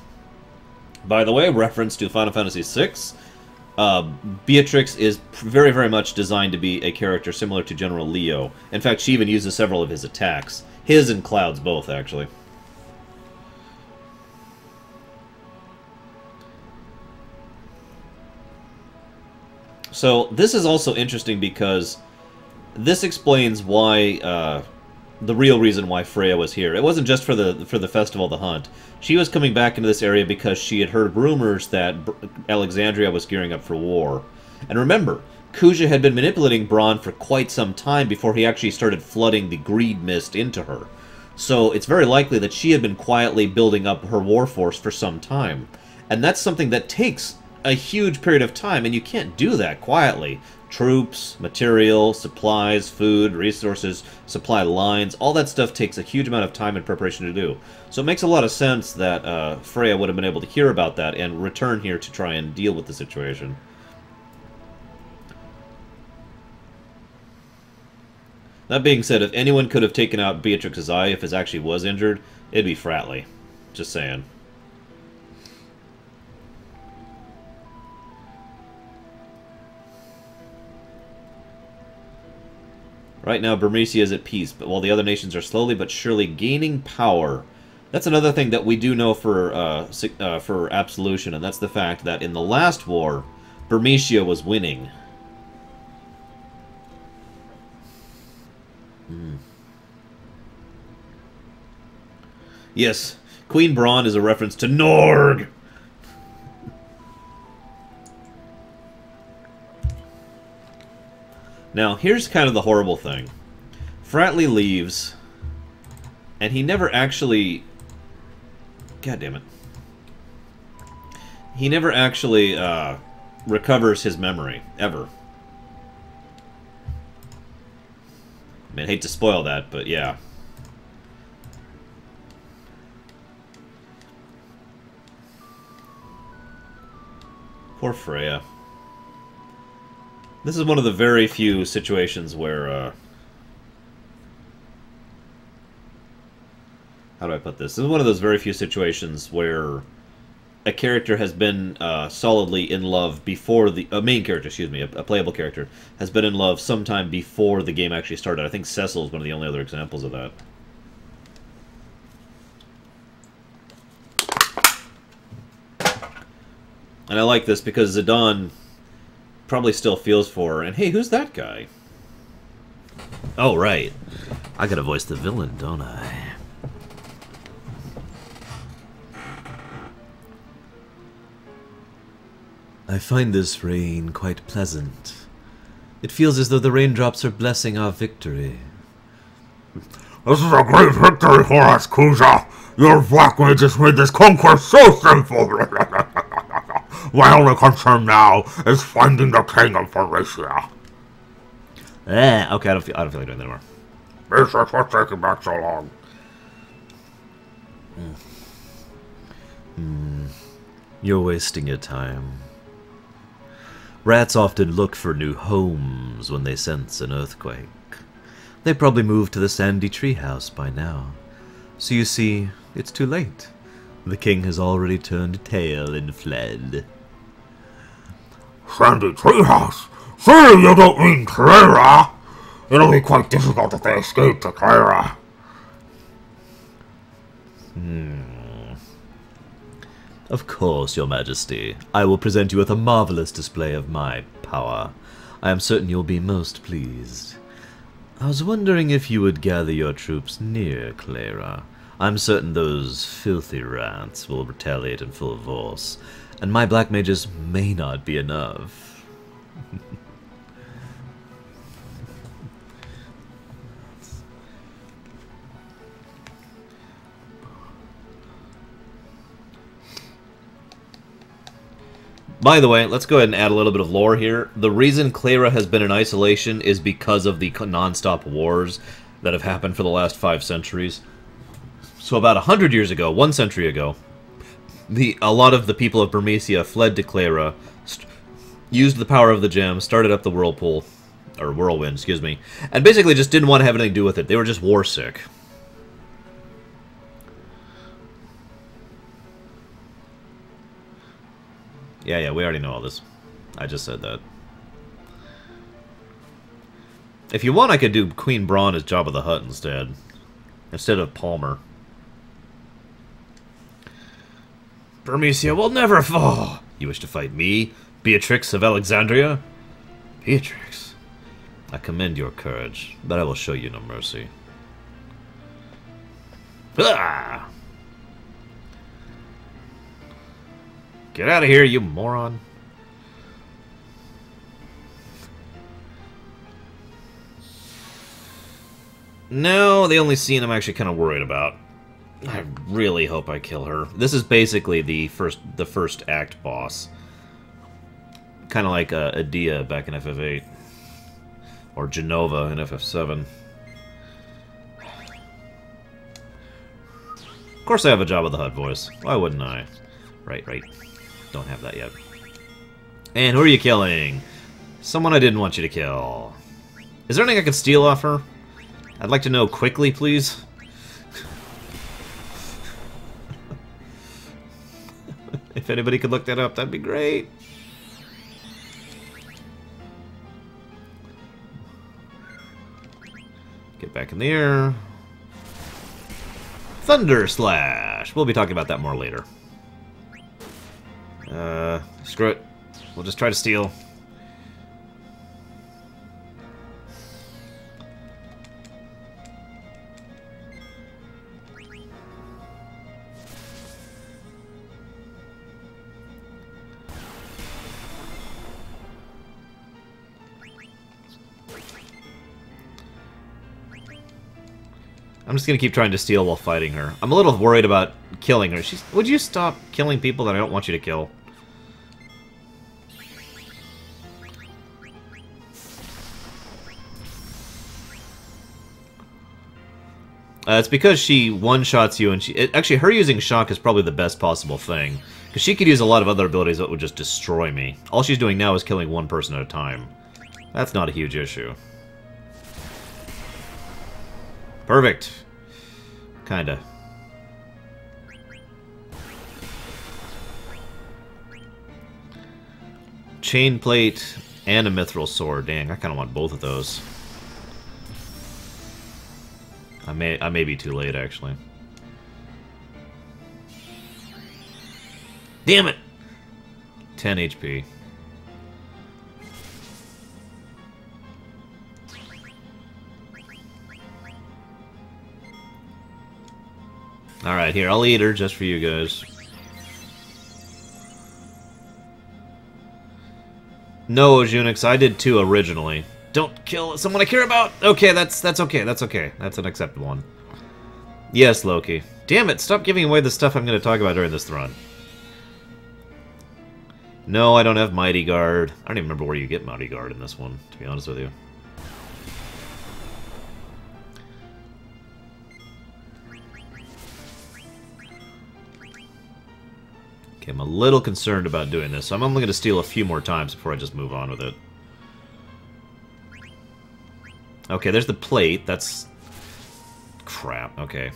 By the way, reference to Final Fantasy VI, Beatrix is very, very much designed to be a character similar to General Leo. In fact, she even uses several of his attacks. His and Cloud's both, actually. So, this is also interesting because this explains why, the real reason why Freya was here. It wasn't just for the Festival of the Hunt. She was coming back into this area because she had heard rumors that Alexandria was gearing up for war. And remember, Kuja had been manipulating Braun for quite some time before he actually started flooding the greed mist into her. So it's very likely that she had been quietly building up her war force for some time. And that's something that takes a huge period of time, and you can't do that quietly. Troops, material, supplies, food, resources, supply lines, all that stuff takes a huge amount of time and preparation to do. So it makes a lot of sense that Freya would have been able to hear about that and return here to try and deal with the situation. That being said, if anyone could have taken out Beatrix's eye if it actually was injured, it'd be Fratley. Just saying. Right now, Burmecia is at peace, but while the other nations are slowly but surely gaining power. That's another thing that we do know for Absolution, and that's the fact that in the last war, Burmecia was winning. Yes, Queen Braun is a reference to Norg! Now, here's kind of the horrible thing. Fratley leaves, and he never actually... God damn it. He never actually recovers his memory, ever. I mean, I hate to spoil that, but yeah. Poor Freya. This is one of the very few situations where, how do I put this? This is one of those very few situations where a character has been solidly in love before the... A main character, excuse me, a playable character, has been in love sometime before the game actually started. I think Cecil is one of the only other examples of that. And I like this because Zidane probably still feels for her. And hey, who's that guy? Oh, right. I gotta voice the villain, don't I? I find this rain quite pleasant. It feels as though the raindrops are blessing our victory. This is a great victory for us, Kuja. Your black mages made this conquest so simple. My only concern now is finding the king of Phoenicia. Okay, I don't feel like doing that anymore. This is what's taking back so long. You're wasting your time. Rats often look for new homes when they sense an earthquake. They probably moved to the sandy treehouse by now. So you see, it's too late. The king has already turned tail and fled. Sandy treehouse? Surely you don't mean Clara? It'll be quite difficult if they escape to Clara. Of course, your majesty. I will present you with a marvelous display of my power. I am certain you'll be most pleased. I was wondering if you would gather your troops near Clara. I'm certain those filthy rats will retaliate in full force, and my black mages may not be enough. By the way, let's go ahead and add a little bit of lore here. The reason Clara has been in isolation is because of the non-stop wars that have happened for the last 5 centuries. So about 100 years ago, 1 century ago, a lot of the people of Burmecia fled to Clara, used the power of the gem, started up the whirlpool, or whirlwind, excuse me, and basically just didn't want to have anything to do with it. They were just war sick. Yeah, we already know all this. I just said that. If you want, I could do Queen Braun as Jabba the Hutt instead of Palmer. Burmecia will never fall. You wish to fight me, Beatrix of Alexandria? Beatrix, I commend your courage, but I will show you no mercy. Ah! Get out of here, you moron. No, the only scene I'm actually kind of worried about. I really hope I kill her. This is basically the first act boss. Kind of like Adia back in FF8. Or Genova in FF7. Of course I have a Jabba the Hutt voice. Why wouldn't I? Right. Don't have that yet. And who are you killing? Someone I didn't want you to kill. Is there anything I can steal off her? I'd like to know quickly, please. If anybody could look that up, that'd be great. Get back in the air. Thunder Slash! We'll be talking about that more later. Screw it. We'll just try to steal. I'm just gonna keep trying to steal while fighting her. I'm a little worried about killing her. Would you stop killing people that I don't want you to kill? It's because she one-shots you, and actually, her using shock is probably the best possible thing. Because she could use a lot of other abilities that would just destroy me. All she's doing now is killing one person at a time. That's not a huge issue. Perfect. Kinda. Chain plate and a mithril sword. Dang, I kind of want both of those. I may be too late, actually. Damn it! 10 HP. Alright, here, I'll eat her just for you guys. No, Junix, I did too originally. Don't kill someone I care about! Okay, that's okay, that's okay. That's an acceptable one. Yes, Loki. Damn it, stop giving away the stuff I'm going to talk about during this run. No, I don't have Mighty Guard. I don't even remember where you get Mighty Guard in this one, to be honest with you. Okay, I'm a little concerned about doing this, so I'm only going to steal a few more times before I just move on with it. Okay, there's the plate. That's... crap. Okay.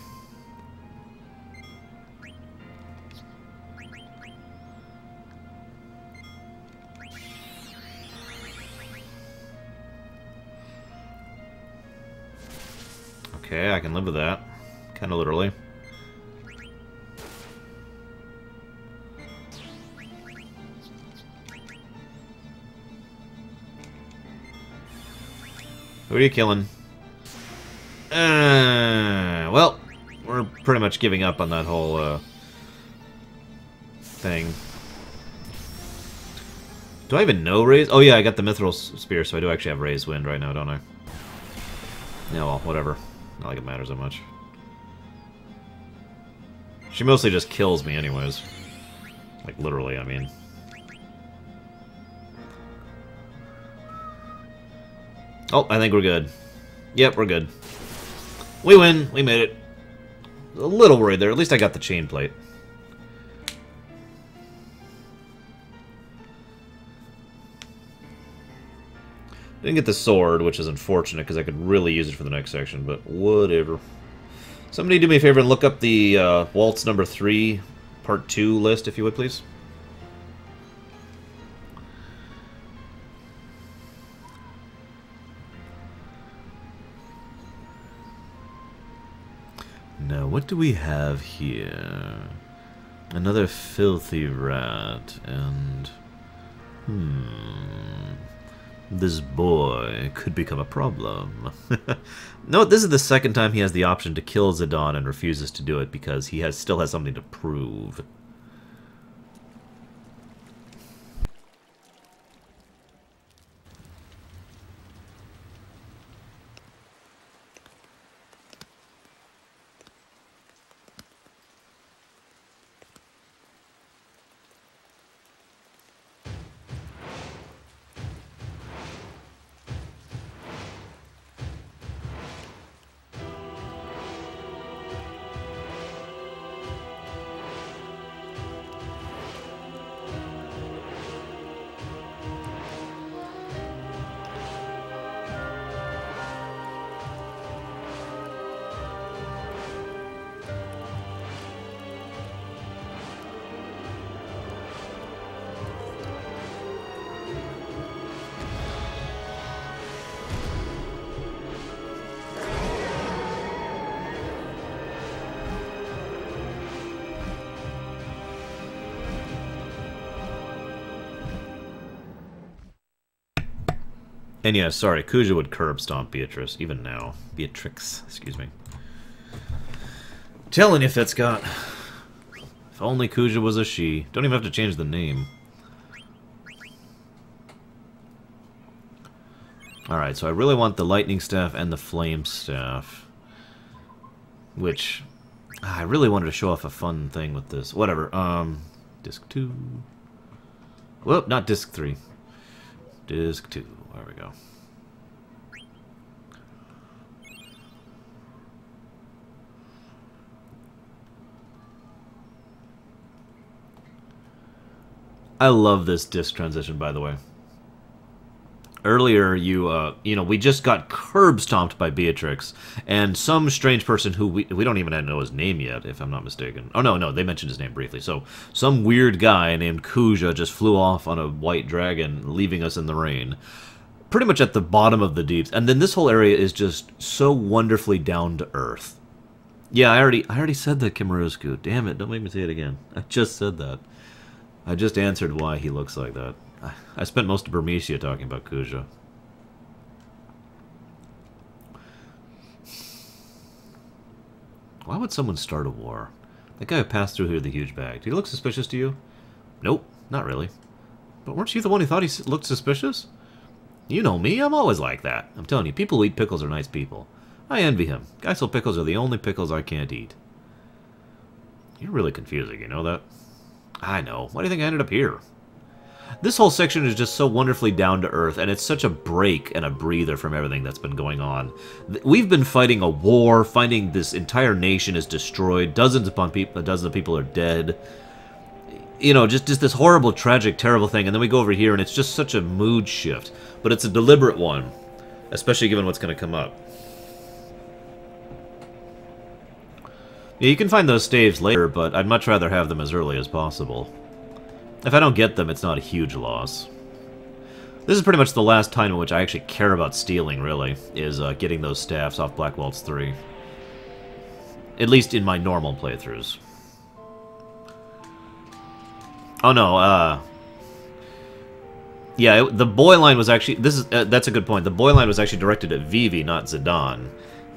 Okay, I can live with that. Kind of literally. Who are you killing? Well, we're pretty much giving up on that whole thing. Do I even know Raise? Oh yeah, I got the Mithril Spear, so I do actually have Raise Wind right now, don't I? Yeah, well, whatever. Not like it matters that much. She mostly just kills me anyways. Like, literally, I mean. Oh, I think we're good. Yep, we're good. We win. We made it. A little worried there. At least I got the chain plate. Didn't get the sword, which is unfortunate because I could really use it for the next section, but whatever. Somebody do me a favor and look up the Waltz number 3, part 2 list, if you would, please. Now, what do we have here? Another filthy rat, and... This boy could become a problem. Note, this is the second time he has the option to kill Zidane and refuses to do it because he still has something to prove. And yeah, sorry, Kuja would curb stomp Beatrice, even now. Beatrix, excuse me. Telling you, Fitzcott. If only Kuja was a she. Don't even have to change the name. Alright, so I really want the Lightning Staff and the Flame Staff. Which... I really wanted to show off a fun thing with this. Whatever, Disc 2... Whoop, not Disc 3. Disc 2. There we go. I love this disc transition, by the way. Earlier, you know, we just got curb stomped by Beatrix, and some strange person who we don't even know his name yet, if I'm not mistaken. Oh, no, they mentioned his name briefly. So, some weird guy named Kuja just flew off on a white dragon, leaving us in the rain. Pretty much at the bottom of the deeps. And then this whole area is just so wonderfully down to earth. Yeah, I already said that, Kimarusku. Damn it, don't make me say it again. I just said that. I just answered why he looks like that. I spent most of Burmecia talking about Kuja. Why would someone start a war? That guy who passed through here with the huge bag. Did he look suspicious to you? Nope, not really. But weren't you the one who thought he looked suspicious? You know me, I'm always like that. I'm telling you, people who eat pickles are nice people. I envy him. Geisel pickles are the only pickles I can't eat. You're really confusing, you know that? I know. Why do you think I ended up here? This whole section is just so wonderfully down to earth, and it's such a break and a breather from everything that's been going on. We've been fighting a war, finding this entire nation is destroyed, dozens of people are dead. You know, just this horrible, tragic, terrible thing, and then we go over here, and it's just such a mood shift. But it's a deliberate one, especially given what's going to come up. Yeah, you can find those staves later, but I'd much rather have them as early as possible. If I don't get them, it's not a huge loss. This is pretty much the last time in which I actually care about stealing, really, is getting those staffs off Black Waltz 3. At least in my normal playthroughs. Oh no, Yeah, the boy line was actually... that's a good point. The boy line was actually directed at Vivi, not Zidane.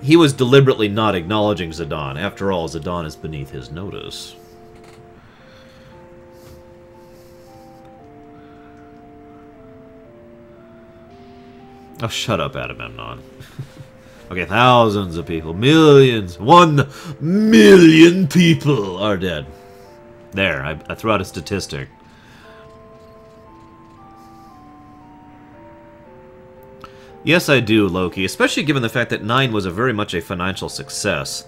He was deliberately not acknowledging Zidane. After all, Zidane is beneath his notice. Oh, shut up, Agamemnon. Okay, thousands of people. Millions. 1,000,000 people are dead. There, I threw out a statistic. Yes, I do, Loki, especially given the fact that 9 was very much a financial success.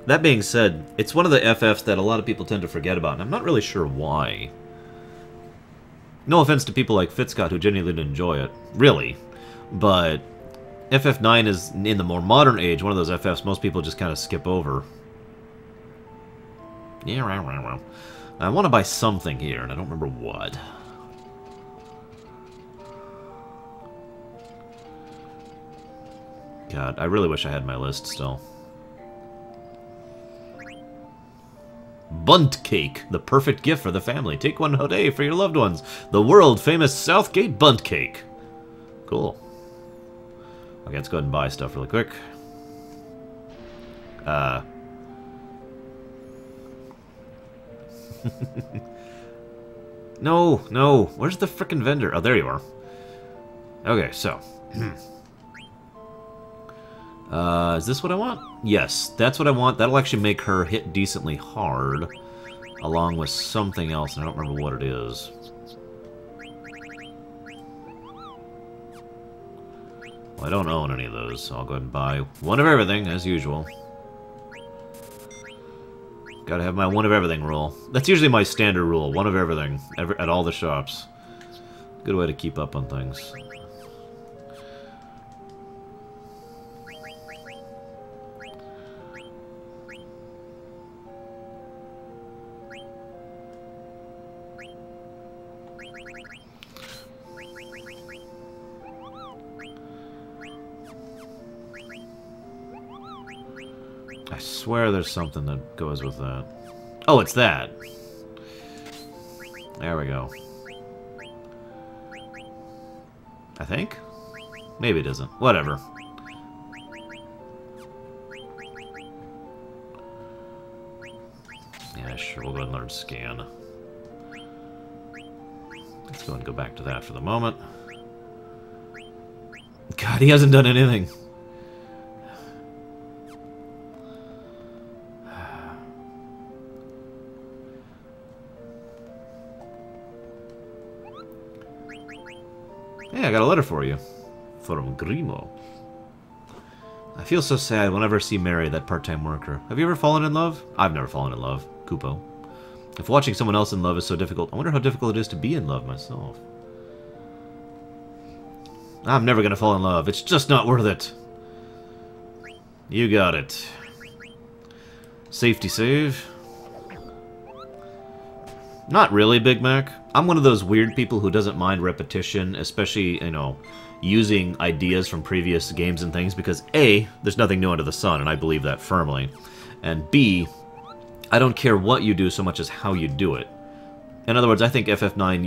That being said, it's one of the FFs that a lot of people tend to forget about, and I'm not really sure why. No offense to people like Fitzcott who genuinely enjoy it, really, but FF9 is, in the more modern age, one of those FFs most people just kind of skip over. Yeah, I want to buy something here, and I don't remember what. God, I really wish I had my list still. Bunt cake, the perfect gift for the family. Take one today for your loved ones. The world-famous Southgate bunt cake. Cool. Okay, let's go ahead and buy stuff really quick. No, no. Where's the frickin' vendor? Oh, there you are. Okay, so. Is this what I want? Yes, that's what I want. That'll actually make her hit decently hard, along with something else, and I don't remember what it is. Well, I don't own any of those, so I'll go ahead and buy one of everything, as usual. Gotta have my one of everything rule. That's usually my standard rule, one of everything, at all the shops. Good way to keep up on things. I swear there's something that goes with that. Oh, it's that. There we go. I think? Maybe it isn't. Whatever. Yeah, sure. We'll go ahead and learn scan. Let's go and go back to that for the moment. God, he hasn't done anything. Hey, I got a letter for you. From Grimo. I feel so sad whenever I see Mary, that part-time worker. Have you ever fallen in love? I've never fallen in love. Kupo. If watching someone else in love is so difficult, I wonder how difficult it is to be in love myself. I'm never gonna fall in love. It's just not worth it. You got it. Safety save. Not really, Big Mac. I'm one of those weird people who doesn't mind repetition, especially, you know, using ideas from previous games and things, because A, there's nothing new under the sun, and I believe that firmly, and B, I don't care what you do so much as how you do it. In other words, I think FF9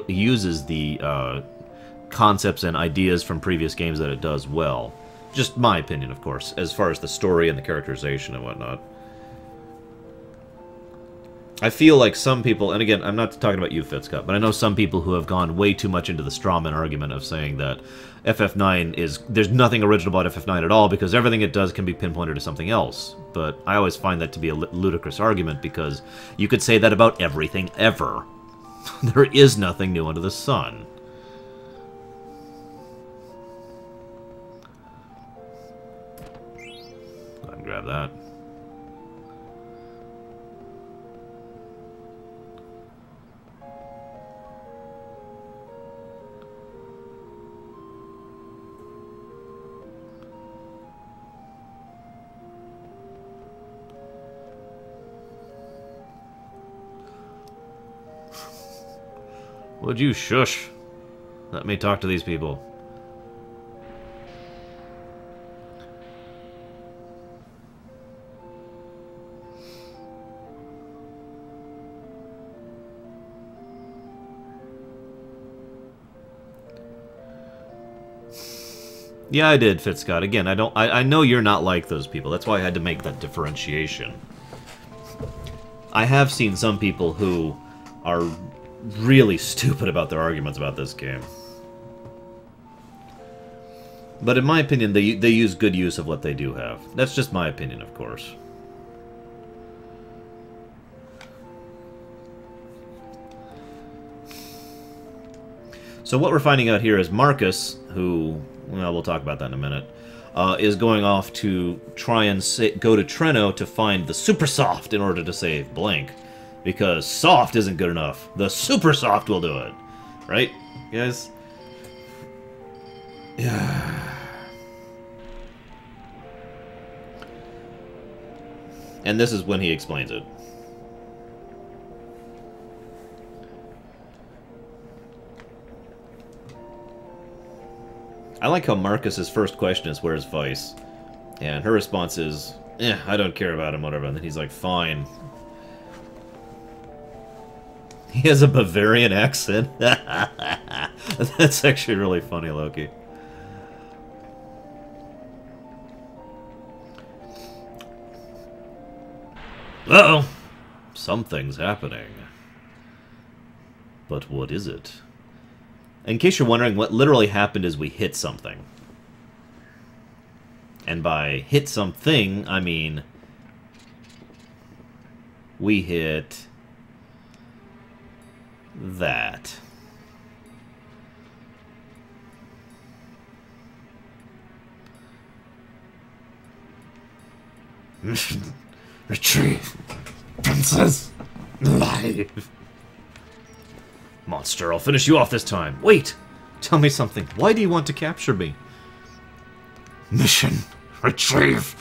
uses the concepts and ideas from previous games that it does well. Just my opinion, of course, as far as the story and the characterization and whatnot. I feel like some people, and again, I'm not talking about you, Fitzcup, but I know some people who have gone way too much into the strawman argument of saying that FF9 is... There's nothing original about FF9 at all, because everything it does can be pinpointed to something else. But I always find that to be a ludicrous argument, because you could say that about everything ever. There is nothing new under the sun. Go ahead and grab that. Would you shush? Let me talk to these people. Yeah, I did, Fitzcott. Again, I know you're not like those people. That's why I had to make that differentiation. I have seen some people who are really stupid about their arguments about this game. But in my opinion, they use good use of what they do have. That's just my opinion, of course. So what we're finding out here is Marcus, who, well, we'll talk about that in a minute, is going off to try and go to Treno to find the Super Soft in order to save Blank. Because soft isn't good enough. The Super Soft will do it. Right, guys? Yeah. And this is when he explains it. I like how Marcus's first question is, where's Vice? And her response is, I don't care about him, whatever. And then he's like, fine. He has a Bavarian accent. That's actually really funny, Loki. Uh-oh. Something's happening. But what is it? In case you're wondering, what literally happened is we hit something. And by hit something, I mean we hit that. Mission retrieve Princess alive. Monster, I'll finish you off this time. Wait! Tell me something. Why do you want to capture me? Mission retrieve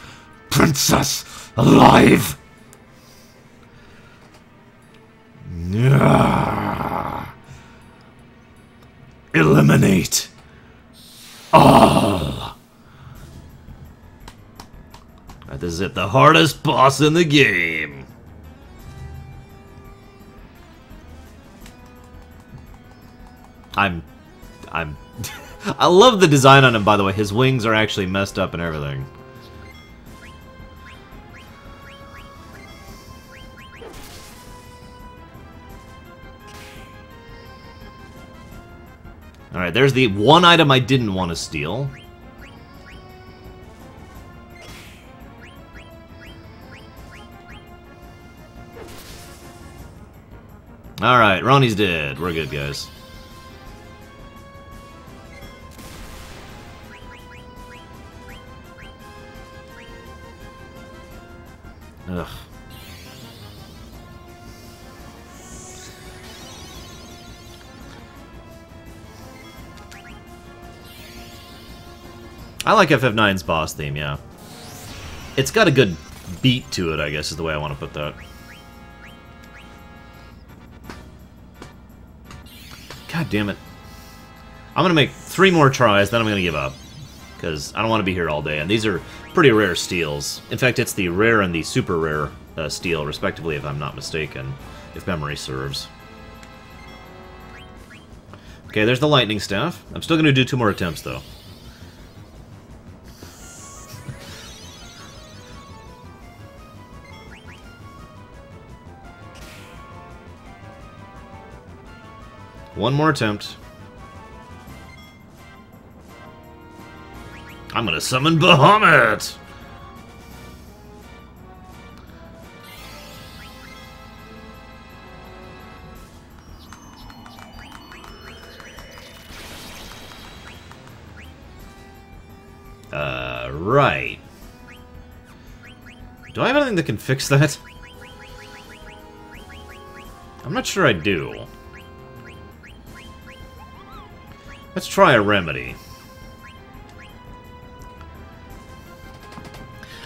Princess alive. Eliminate all. This is it, the hardest boss in the game. I love the design on him, by the way. His wings are actually messed up and everything. Alright, there's the one item I didn't want to steal. Alright, Ronnie's dead. We're good, guys. Ugh. I like FF9's boss theme, yeah. It's got a good beat to it, I guess is the way I want to put that. God damn it. I'm gonna make 3 more tries, then I'm gonna give up. Because I don't want to be here all day, and these are pretty rare steals. In fact, it's the rare and the super rare steal, respectively, if I'm not mistaken, if memory serves. Okay, there's the lightning staff. I'm still gonna do 2 more attempts, though. One more attempt. I'm gonna summon Bahamut! Right. Do I have anything that can fix that? I'm not sure I do. Let's try a remedy.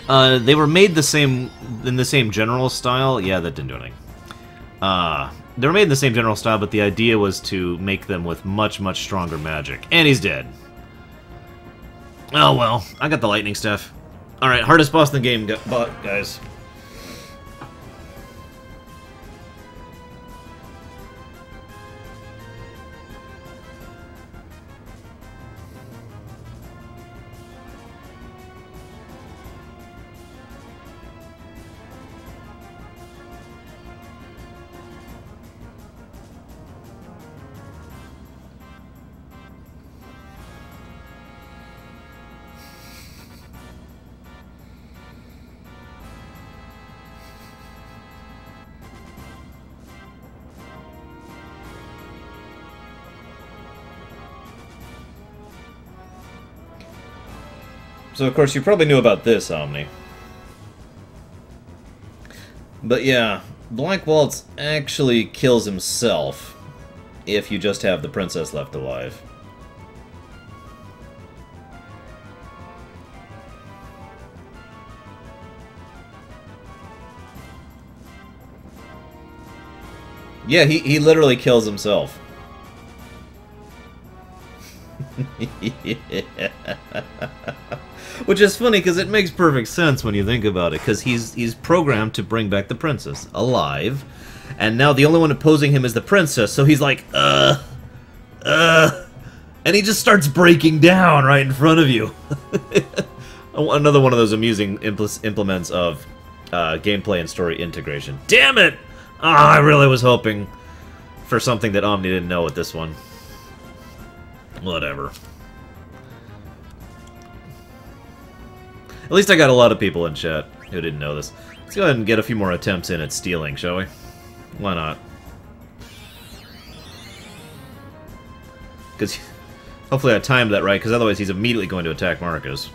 They were made the same in the same general style. Yeah, that didn't do anything. They were made in the same general style, but the idea was to make them with much, much stronger magic. And he's dead. Oh well, I got the lightning stuff. Alright, hardest boss in the game, guys. So, of course, you probably knew about this, Omni. But yeah, Black Waltz actually kills himself if you just have the princess left alive. Yeah, he literally kills himself. Which is funny, because it makes perfect sense when you think about it, because he's programmed to bring back the princess alive, and now the only one opposing him is the princess, so he's like, and he just starts breaking down right in front of you. Another one of those amusing implements of gameplay and story integration. Damn it! I really was hoping for something that Omni didn't know with this one. Whatever. At least I got a lot of people in chat who didn't know this. Let's go ahead and get a few more attempts in at stealing, shall we? Why not? Because hopefully I timed that right, because otherwise he's immediately going to attack Marcus.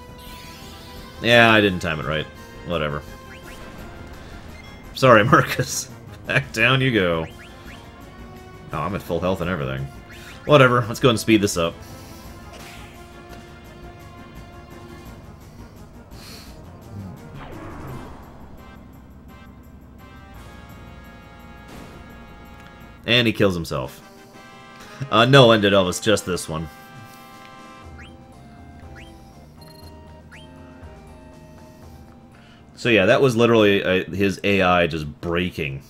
Yeah, I didn't time it right. Whatever. Sorry, Marcus. Back down you go. Oh, I'm at full health and everything. Whatever, let's go ahead and speed this up. And he kills himself. No ended Elvis, just this one. So yeah, that was literally his AI just breaking.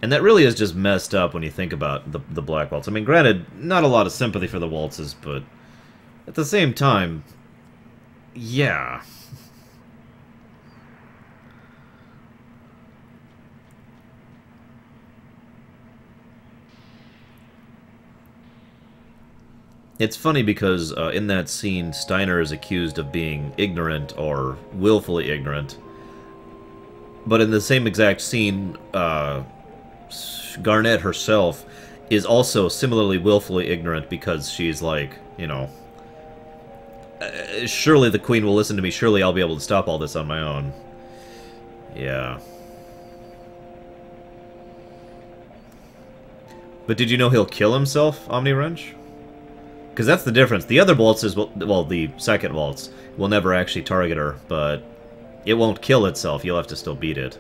And that really is just messed up when you think about the Black Waltz. I mean, granted, not a lot of sympathy for the waltzes, but at the same time, yeah. It's funny because in that scene, Steiner is accused of being ignorant or willfully ignorant. But in the same exact scene, Garnet herself is also similarly willfully ignorant because she's like, you know, surely the Queen will listen to me, surely I'll be able to stop all this on my own. Yeah. But did you know he'll kill himself, Omni Wrench? Because that's the difference. The other waltzes, well, the second waltz will never actually target her, but it won't kill itself. You'll have to still beat it.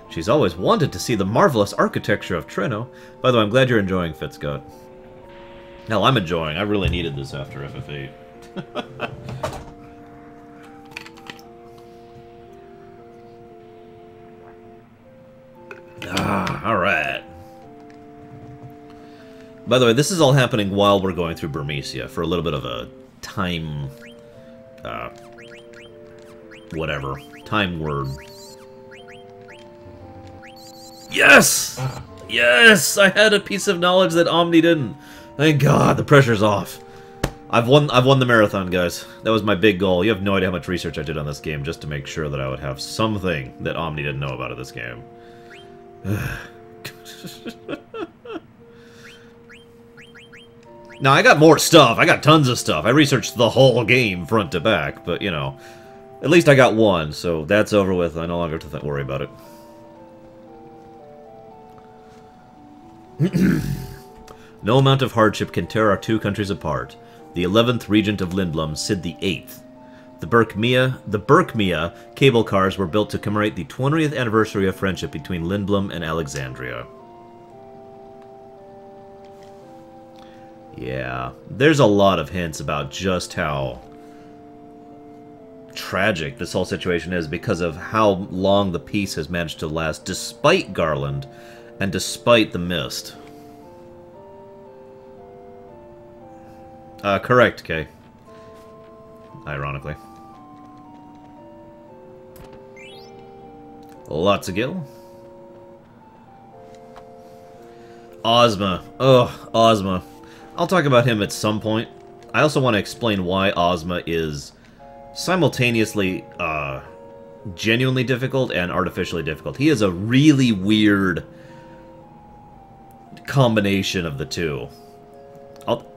She's always wanted to see the marvelous architecture of Treno. By the way, I'm glad you're enjoying, Fitzgut. Hell, I'm enjoying. I really needed this after FF8. Alright. By the way, this is all happening while we're going through Burmecia for a little bit of a time... whatever. Time word. Yes! Yes! I had a piece of knowledge that Omni didn't. Thank God, the pressure's off. I've won the marathon, guys. That was my big goal. You have no idea how much research I did on this game just to make sure that I would have something that Omni didn't know about in this game. Now, I got more stuff. I got tons of stuff. I researched the whole game front to back, but, you know, at least I got one, so that's over with. I no longer have to worry about it. No amount of hardship can tear our two countries apart. The 11th Regent of Lindblum, Sid the 8th. The Berkmia cable cars were built to commemorate the 20th anniversary of friendship between Lindblum and Alexandria. Yeah, there's a lot of hints about just how tragic this whole situation is because of how long the peace has managed to last despite Garland and despite the mist. Correct, Kay. Ironically. Lots of gil. Ozma. Ugh, Ozma. I'll talk about him at some point. I also want to explain why Ozma is simultaneously, genuinely difficult and artificially difficult. He is a really weird combination of the two.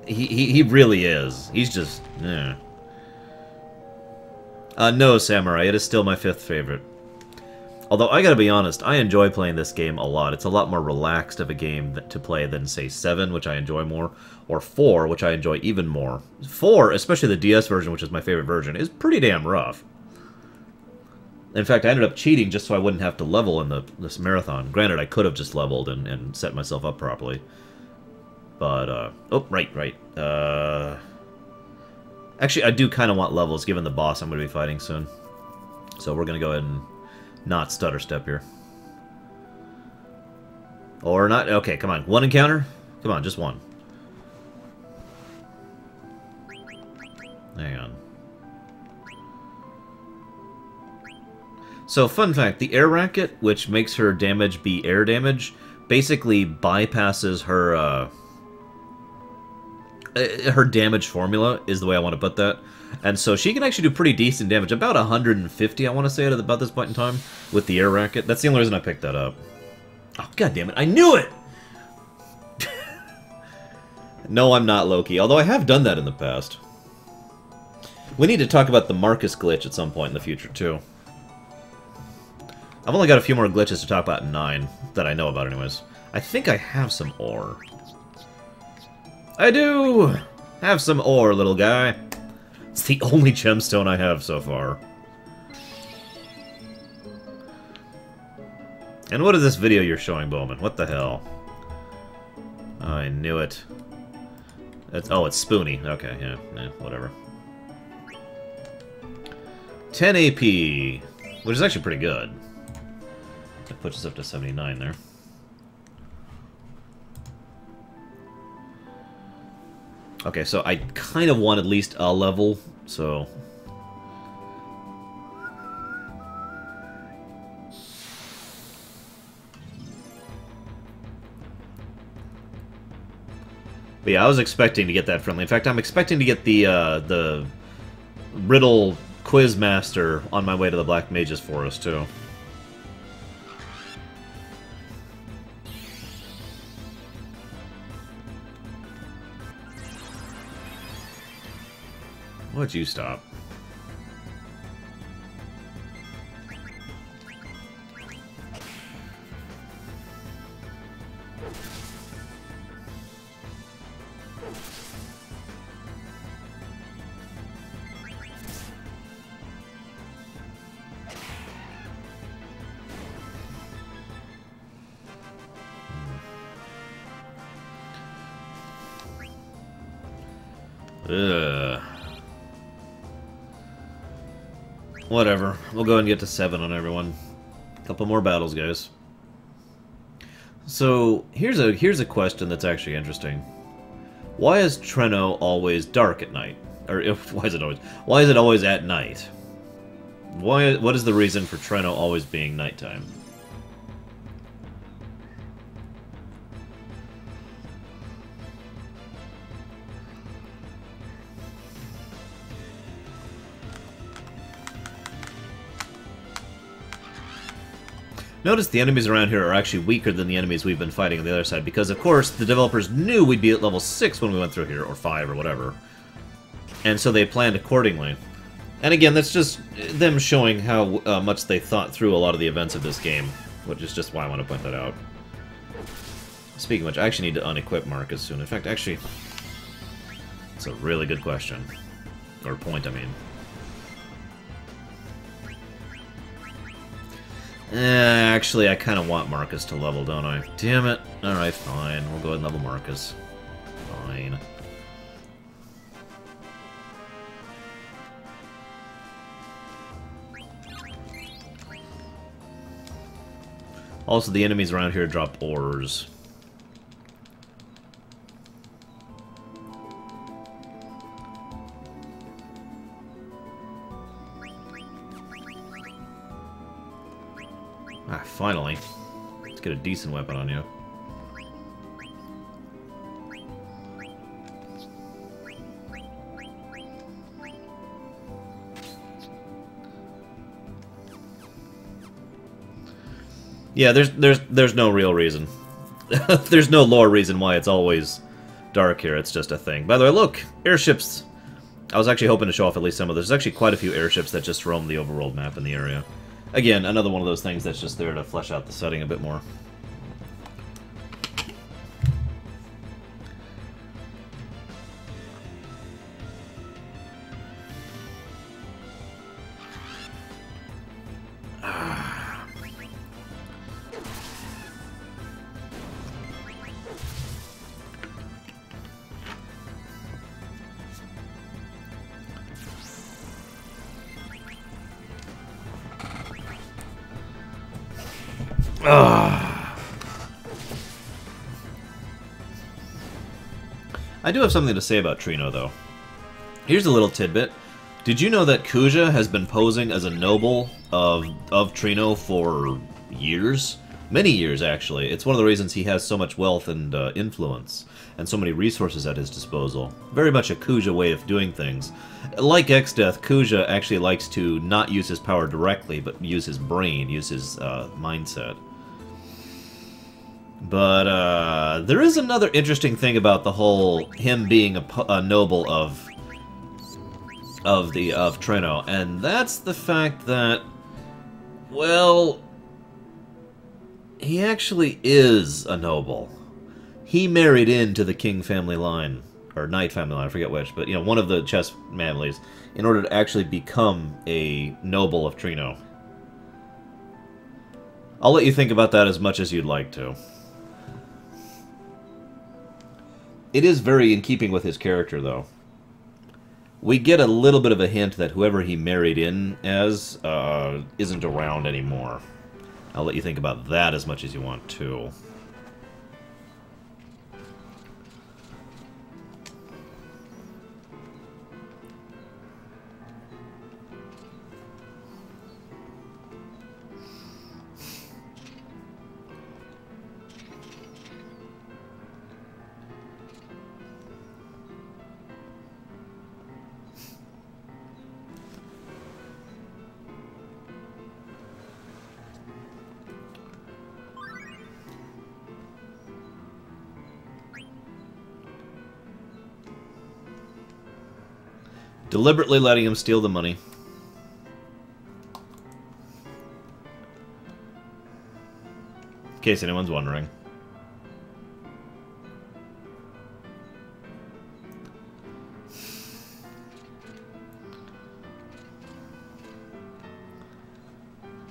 He really is. He's just... no, Samurai. It is still my 5th favorite. Although, I gotta be honest, I enjoy playing this game a lot. It's a lot more relaxed of a game to play than, say, 7, which I enjoy more, or 4, which I enjoy even more. 4, especially the DS version, which is my favorite version, is pretty damn rough. In fact, I ended up cheating just so I wouldn't have to level in this marathon. Granted, I could have just leveled and set myself up properly. But, oh, right. Actually, I do kind of want levels, given the boss I'm going to be fighting soon. So we're going to go ahead and not stutter step here. Or not. Okay, come on. 1 encounter? Come on, just 1. Hang on. So, fun fact, the air racket, which makes her damage be air damage, basically bypasses her, her damage formula, is the way I want to put that. And so she can actually do pretty decent damage. About 150, I want to say, at about this point in time, with the air racket. That's the only reason I picked that up. Oh, god damn it, I knew it! No, I'm not Loki, although I have done that in the past. We need to talk about the Marcus glitch at some point in the future, too. I've only got a few more glitches to talk about in 9, that I know about anyways. I think I have some ore. I do! Have some ore, little guy. It's the only gemstone I have so far. And what is this video you're showing, Bowman? What the hell? Oh, I knew it. Oh, it's Spoony. Okay, yeah, whatever. 10 AP, which is actually pretty good. That puts us up to 79 there. Okay, so I kind of want at least a level, so... But yeah, I was expecting to get that friendly. In fact, I'm expecting to get the Riddle Quizmaster on my way to the Black Mage's Forest, too. Why'd you stop? Ugh. Whatever. We'll go and get to 7 on everyone. Couple more battles, guys. So, here's a question that's actually interesting. Why is Treno always dark at night? Or why is it always at night? What is the reason for Treno always being nighttime? Notice the enemies around here are actually weaker than the enemies we've been fighting on the other side, because, of course, the developers knew we'd be at level 6 when we went through here, or 5, or whatever. And so they planned accordingly. And again, that's just them showing how much they thought through a lot of the events of this game, which is just why I want to point that out. Speaking of which, I actually need to unequip Marcus soon. In fact, actually, it's a really good question. Or point, I mean. Actually, I kind of want Marcus to level, don't I? Damn it. Alright, fine. We'll go ahead and level Marcus. Fine. Also, the enemies around here drop ores. Ah, finally. Let's get a decent weapon on you. Yeah, there's no real reason. There's no lore reason why it's always dark here. It's just a thing. By the way, look, airships. I was actually hoping to show off at least some of those. There's actually quite a few airships that just roam the overworld map in the area. Again, another one of those things that's just there to flesh out the setting a bit more. I do have something to say about Trino, though. Here's a little tidbit. Did you know that Kuja has been posing as a noble of Trino for years? Many years, actually. It's one of the reasons he has so much wealth and influence, and so many resources at his disposal. Very much a Kuja way of doing things. Like Exdeath, Kuja actually likes to not use his power directly, but use his brain, use his mindset. But there is another interesting thing about the whole him being a noble of Trino, and that's the fact that, well, he actually is a noble. He married into the King family line, or Knight family line, I forget which, but you know, one of the chess families, in order to actually become a noble of Trino. I'll let you think about that as much as you'd like to. It is very in keeping with his character, though. We get a little bit of a hint that whoever he married in as isn't around anymore. I'll let you think about that as much as you want to. Deliberately letting him steal the money. In case anyone's wondering.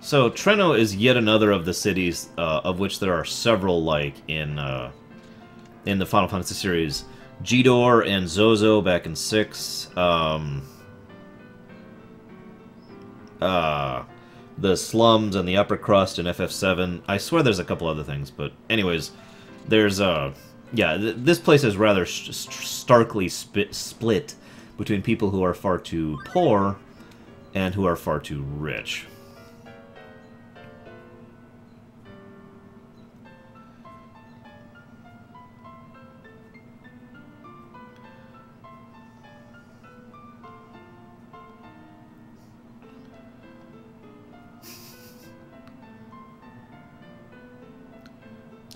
So, Treno is yet another of the cities, of which there are several, like, in the Final Fantasy series. Jidor and Zozo back in 6. The slums and the upper crust in FF7. I swear there's a couple other things, but anyways, there's yeah, this place is rather starkly split between people who are far too poor and who are far too rich.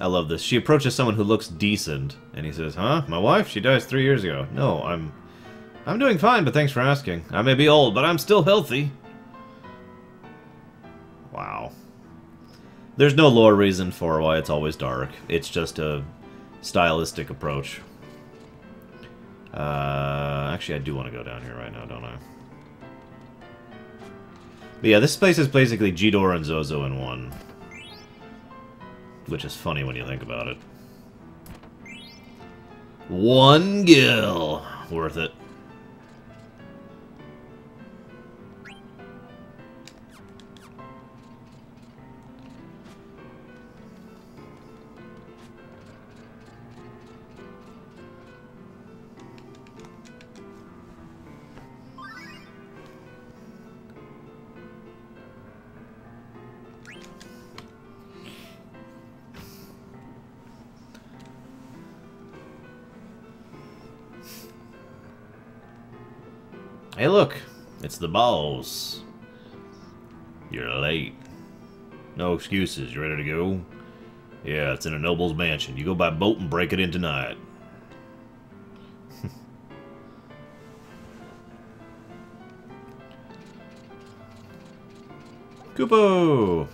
I love this. She approaches someone who looks decent, and he says, "Huh? My wife? She died 3 years ago." "No, I'm doing fine, but thanks for asking. I may be old, but I'm still healthy." Wow. There's no lore reason for why it's always dark. It's just a stylistic approach. Actually, I do want to go down here right now, don't I? But yeah, this place is basically Jidor and Zozo in one. Which is funny when you think about it. 1 gil. Worth it. Hey, look, it's the boss. You're late. No excuses. You ready to go? Yeah, it's in a noble's mansion. You go by boat and break it in tonight. Kupo!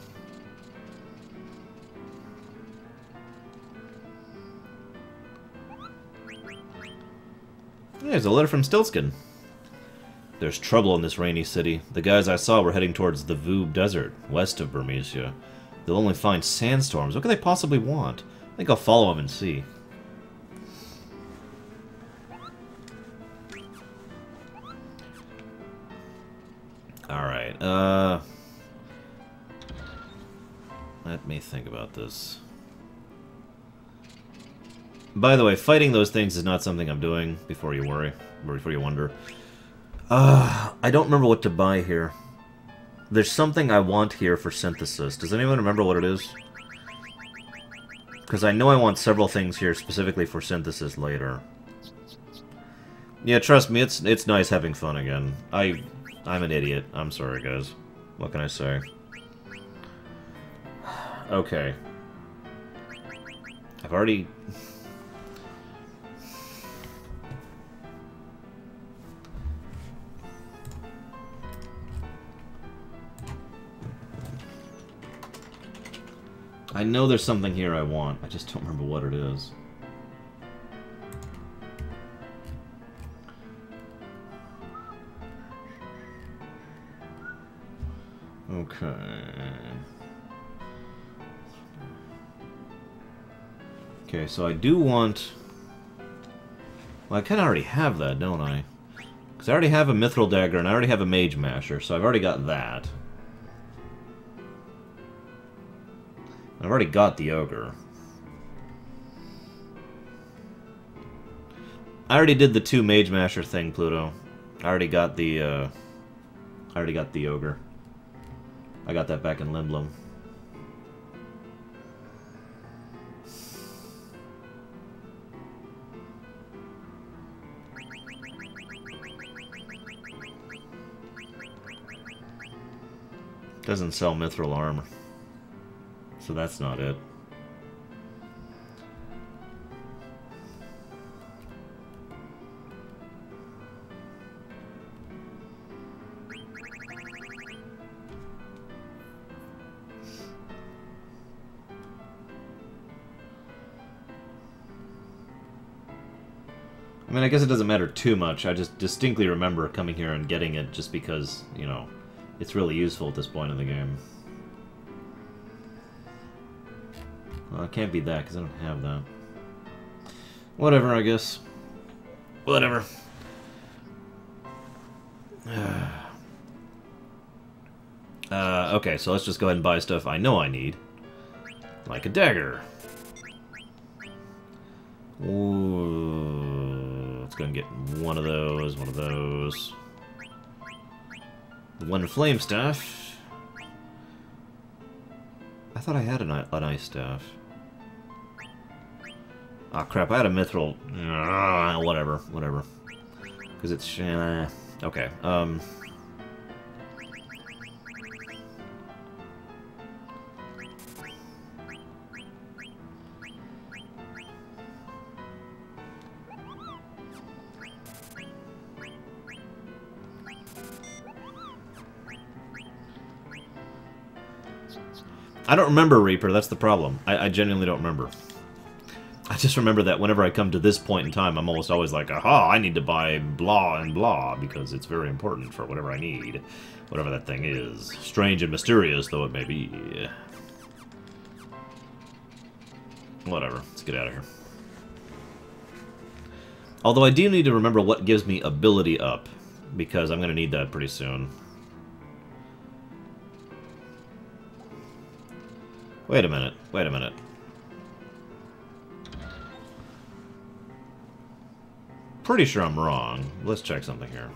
There's a letter from Stiltskin. There's trouble in this rainy city. The guys I saw were heading towards the Voob Desert, west of Burmecia. They'll only find sandstorms. What could they possibly want? I think I'll follow them and see. Alright, let me think about this. By the way, fighting those things is not something I'm doing, before you worry, or before you wonder. I don't remember what to buy here. There's something I want here for synthesis. Does anyone remember what it is? Because I know I want several things here specifically for synthesis later. Yeah, trust me, it's nice having fun again. I'm an idiot. I'm sorry, guys. What can I say? Okay. I've already... I know there's something here I want. I just don't remember what it is. Okay. Okay, so I do want... Well, I kind of already have that, don't I? Because I already have a Mithril Dagger and I already have a Mage Masher, so I've already got that. I've already got the Ogre. I already did the 2 Mage Masher thing, Pluto. I already got the Ogre. I got that back in Limblum. Doesn't sell Mithril armor. So that's not it. I mean, I guess it doesn't matter too much. I just distinctly remember coming here and getting it just because, you know, it's really useful at this point in the game. Well, it can't be that, because I don't have that. Whatever, I guess. Whatever. Okay, so let's just go ahead and buy stuff I know I need. Like a dagger. Ooh, it's gonna get one of those, one of those. One flame staff. I thought I had an ice staff. Ah, crap, I had a mithril. Whatever. Because it's... okay, I don't remember Reaper, that's the problem. I genuinely don't remember. I just remember that whenever I come to this point in time, I'm almost always like, aha, I need to buy blah and blah, because it's very important for whatever I need. Whatever that thing is. Strange and mysterious, though it may be. Whatever, let's get out of here. Although I do need to remember what gives me ability up, because I'm going to need that pretty soon. Wait a minute. Pretty sure I'm wrong. Let's check something here.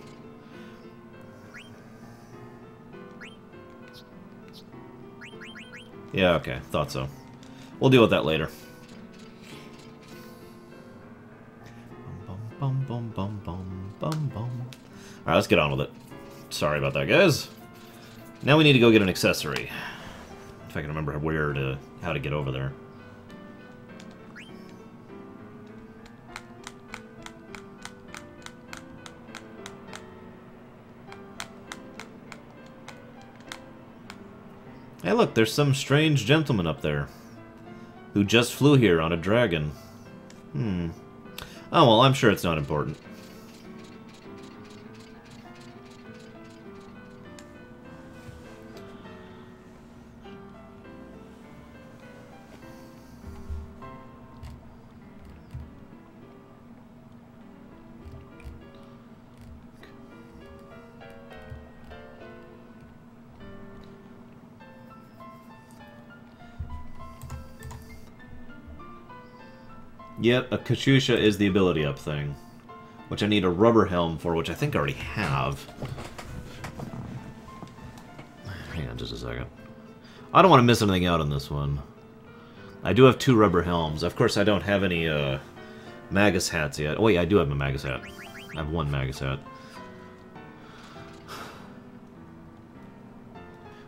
Yeah, okay. Thought so. We'll deal with that later. Alright, let's get on with it. Sorry about that, guys. Now we need to go get an accessory. If I can remember how to get over there. Hey look, there's some strange gentleman up there. Who just flew here on a dragon. Oh well, I'm sure it's not important. Yep, a Katusha is the ability up thing. Which I need a rubber helm for, which I think I already have. Hang on just a second. I don't want to miss anything out on this one. I do have 2 rubber helms. Of course, I don't have any Magus hats yet. Oh wait, I do have a Magus hat. I have 1 Magus hat.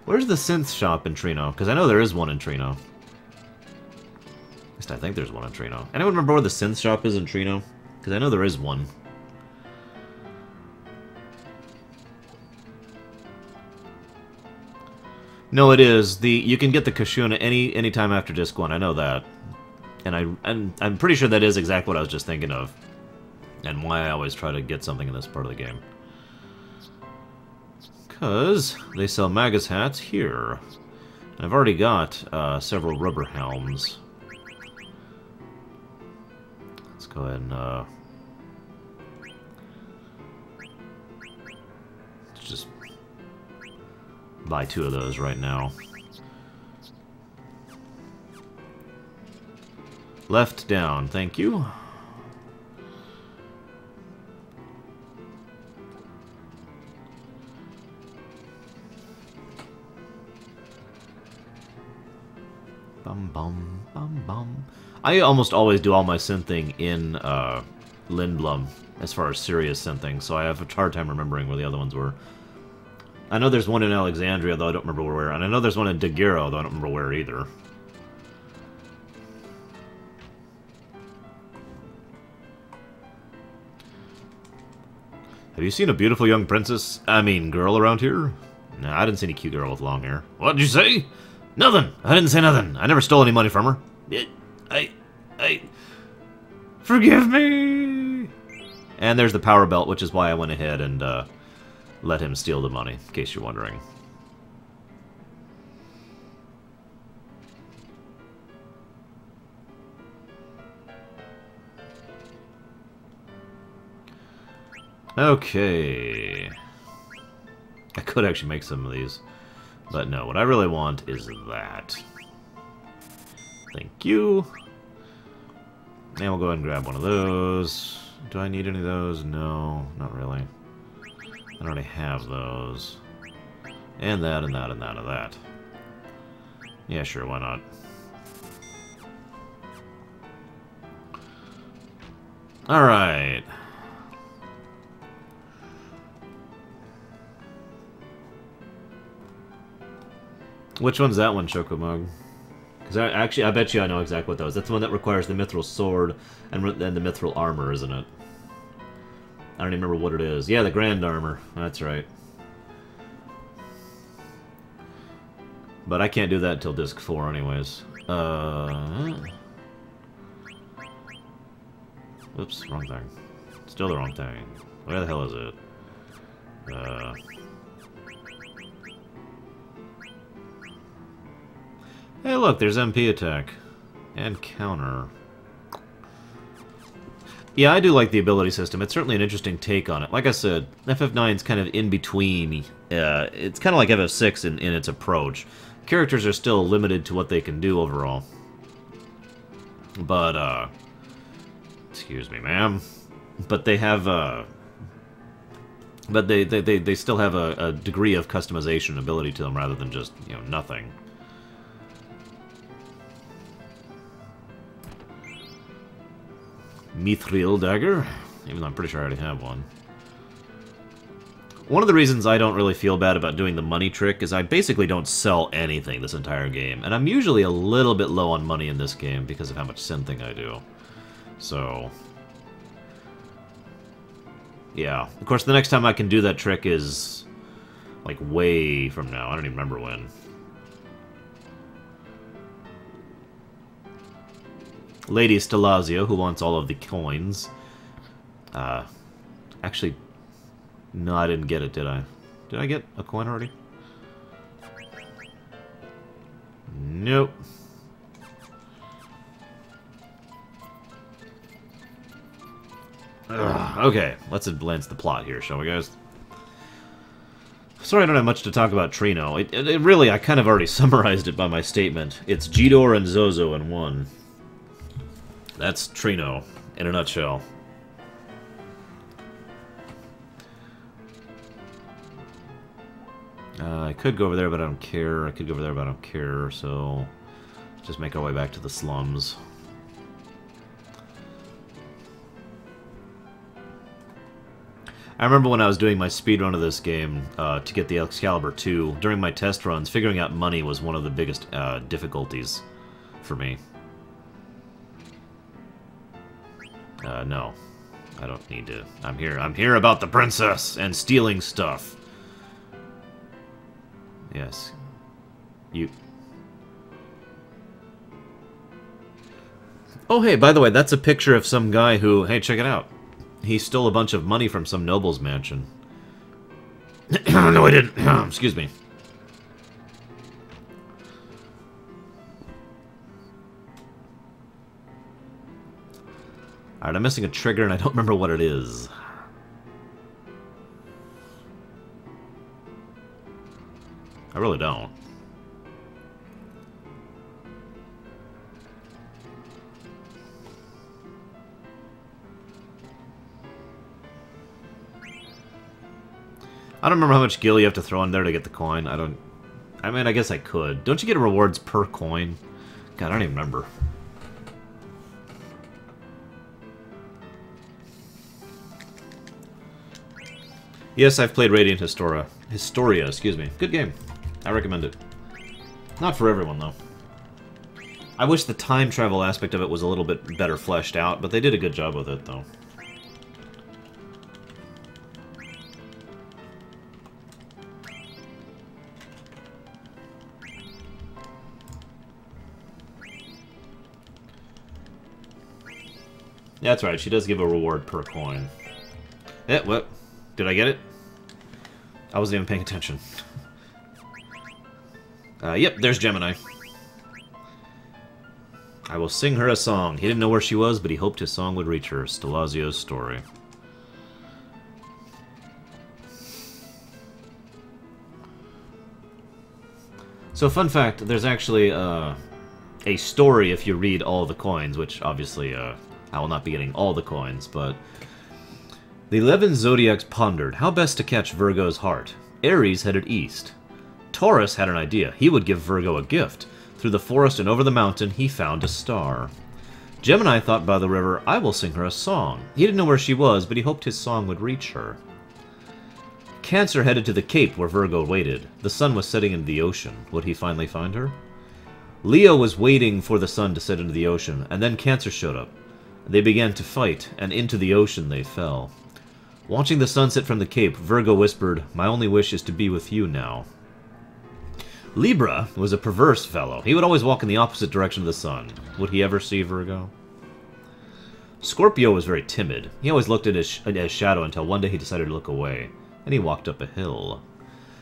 Where's the synth shop in Trino? Because I know there is one in Trino. At least I think there's one in Trino. Anyone remember where the synth shop is in Trino? Because I know there is one. No, it is. You can get the Kashuna any time after Disc 1. I know that. And I'm pretty sure that is exactly what I was just thinking of. And why I always try to get something in this part of the game. Because they sell Magus hats here. I've already got several rubber helms. Let's go ahead and let's just buy 2 of those right now. Left down, thank you. Bum bum bum bum. I almost always do all my synthing in Lindblum, as far as serious synthing, so I have a hard time remembering where the other ones were. I know there's one in Alexandria, though I don't remember where, and I know there's one in Dagiro, though I don't remember where either. Have you seen a beautiful young princess, girl around here? No, I didn't see any cute girl with long hair. What did you say? Nothing! I didn't say nothing. I never stole any money from her. Forgive me! And there's the power belt, which is why I went ahead and let him steal the money, in case you're wondering. Okay. I could actually make some of these. But no, what I really want is that. Thank you. And we'll go ahead and grab one of those. Do I need any of those? No, not really. I already have those. And that, and that, and that, and that. Yeah, sure, why not? Alright. Which one's that one, Chocomug? Because I bet you I know exactly what that was. That's the one that requires the mithril sword and the mithril armor, isn't it? I don't even remember what it is. Yeah, the grand armor. That's right. But I can't do that until disc 4 anyways. Oops, wrong thing. Still the wrong thing. Where the hell is it? Hey look, there's MP attack. And counter. Yeah, I do like the ability system. It's certainly an interesting take on it. Like I said, FF9's kind of in between. It's kind of like FF6 in its approach. Characters are still limited to what they can do overall. But, excuse me, ma'am. But they have, but they still have a degree of customization ability to them rather than just, you know, nothing. Mithril dagger, even though I'm pretty sure I already have one. One of the reasons I don't really feel bad about doing the money trick is I basically don't sell anything this entire game. And I'm usually a little bit low on money in this game because of how much synthing I do. So... yeah. Of course, the next time I can do that trick is... like, way from now. I don't even remember when. Lady Stelazio, who wants all of the coins. Actually... no, I didn't get it, did I? Did I get a coin already? Nope. Okay, let's advance the plot here, shall we, guys? Sorry I don't have much to talk about Trino. It really, I kind of already summarized it by my statement. It's Jidor and Zozo in one. That's Trino, in a nutshell. I could go over there, but I don't care. I could go over there, but I don't care, so... just make our way back to the slums. I remember when I was doing my speedrun of this game to get the Excalibur 2, during my test runs, figuring out money was one of the biggest difficulties for me. No. I don't need to... I'm here about the princess and stealing stuff. Yes. You... oh, hey, by the way, that's a picture of some guy who... hey, check it out. He stole a bunch of money from some noble's mansion. No, I didn't. Excuse me. Alright, I'm missing a trigger and I don't remember what it is. I really don't. I don't remember how much gil you have to throw in there to get the coin. I mean, I guess I could. Don't you get rewards per coin? God, I don't even remember. Yes, I've played Radiant Historia, excuse me. Good game. I recommend it. Not for everyone, though. I wish the time travel aspect of it was a little bit better fleshed out, but they did a good job with it, though. Yeah, that's right. She does give a reward per coin. Eh, what? Did I get it? I wasn't even paying attention. Yep, there's Gemini. I will sing her a song. He didn't know where she was, but he hoped his song would reach her. Stelazio's story. So, fun fact, there's actually a story if you read all the coins, which obviously I will not be getting all the coins, but... the 11 zodiacs pondered how best to catch Virgo's heart. Aries headed east. Taurus had an idea. He would give Virgo a gift. Through the forest and over the mountain, he found a star. Gemini thought by the river, I will sing her a song. He didn't know where she was, but he hoped his song would reach her. Cancer headed to the Cape where Virgo waited. The sun was setting into the ocean. Would he finally find her? Leo was waiting for the sun to set into the ocean, and then Cancer showed up. They began to fight, and into the ocean they fell. Watching the sunset from the Cape, Virgo whispered, my only wish is to be with you now. Libra was a perverse fellow. He would always walk in the opposite direction of the sun. Would he ever see Virgo? Scorpio was very timid. He always looked at his shadow until one day he decided to look away, and he walked up a hill.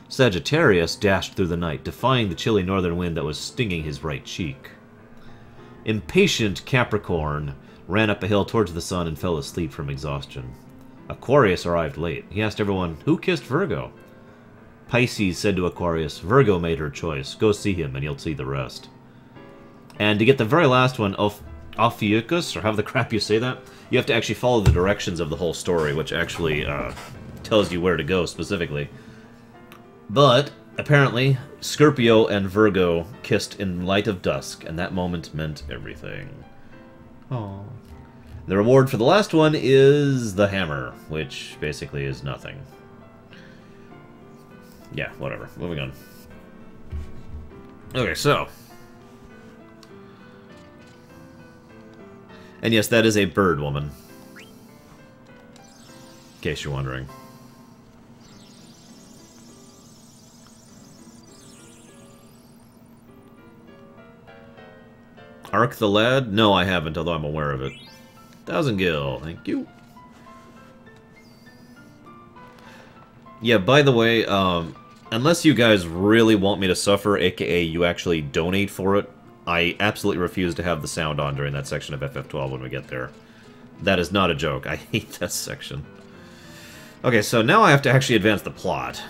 Sagittarius dashed through the night, defying the chilly northern wind that was stinging his right cheek. Impatient Capricorn ran up a hill towards the sun and fell asleep from exhaustion. Aquarius arrived late. He asked everyone, who kissed Virgo? Pisces said to Aquarius, Virgo made her choice. Go see him and you'll see the rest. And to get the very last one, Ophiuchus, or however the crap you say that, you have to actually follow the directions of the whole story, which actually tells you where to go specifically. But, apparently, Scorpio and Virgo kissed in light of dusk, and that moment meant everything. Aww. The reward for the last one is the hammer, which basically is nothing. Yeah, whatever. Moving on. Okay, so. And yes, that is a bird woman. In case you're wondering. Arc the Lad? No, I haven't, although I'm aware of it. 1,000 gil, thank you. Yeah, by the way, unless you guys really want me to suffer, aka you actually donate for it, I absolutely refuse to have the sound on during that section of FF12 when we get there. That is not a joke. I hate that section. Okay, so now I have to actually advance the plot.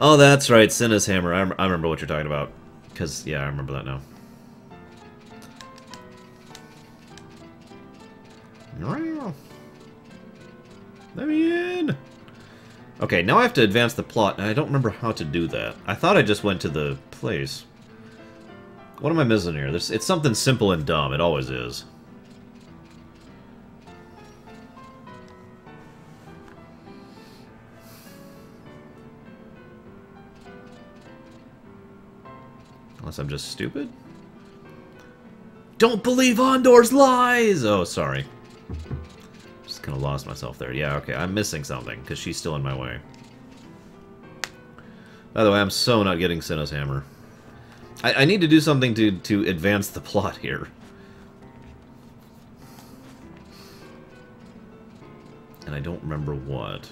Oh, that's right, Cinna's Hammer. I remember what you're talking about. Because, yeah, I remember that now. Let me in! Okay, now I have to advance the plot, and I don't remember how to do that. I thought I just went to the place. What am I missing here? It's something simple and dumb. It always is. Unless I'm just stupid? Don't believe Ondor's lies! Oh, sorry. Just kind of lost myself there. Yeah, okay, I'm missing something, because she's still in my way. By the way, I'm so not getting Cinna's Hammer. I need to do something to advance the plot here. And I don't remember what.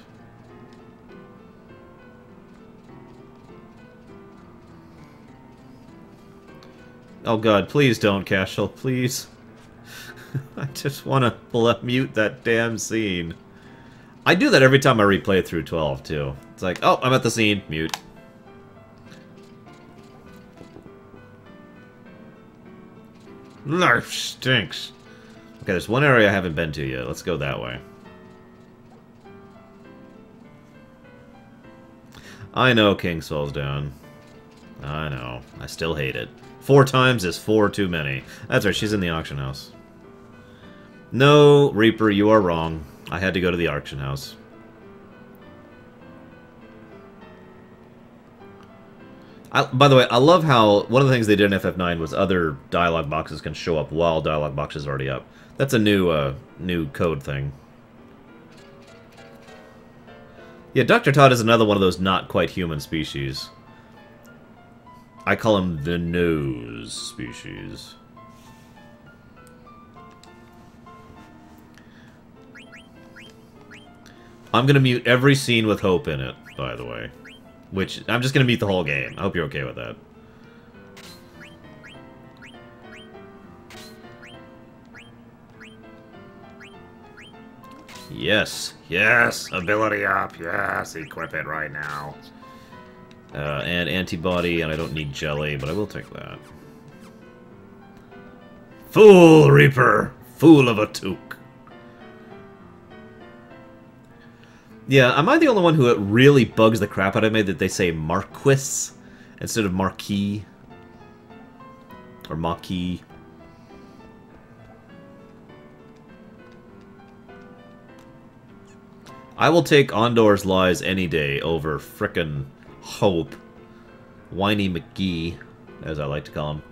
Oh god, please don't, Cashel, please. I just want to mute that damn scene. I do that every time I replay through 12, too. It's like, oh, I'm at the scene, mute. Life stinks. Okay, there's one area I haven't been to yet. Let's go that way. I know King's Falls down. I know. I still hate it. 4 times is 4 too many. That's right, she's in the auction house. No, Reaper, you are wrong. I had to go to the auction house. By the way, I love how one of the things they did in FF9 was other dialogue boxes can show up while dialogue box is already up. That's a new code thing. Yeah, Dr. Todd is another one of those not quite human species. I call him the nose species. I'm gonna mute every scene with Hope in it, by the way. Which, I'm just gonna mute the whole game. I hope you're okay with that. Yes, yes, ability up, yes, equip it right now. And antibody, and I don't need jelly, but I will take that. Fool, Reaper! Fool of a toque. Yeah, am I the only one who it really bugs the crap out of me that they say Marquis instead of Marquis? Or Marquis? I will take Ondor's lies any day over frickin' Hope. Whiny McGee, as I like to call him.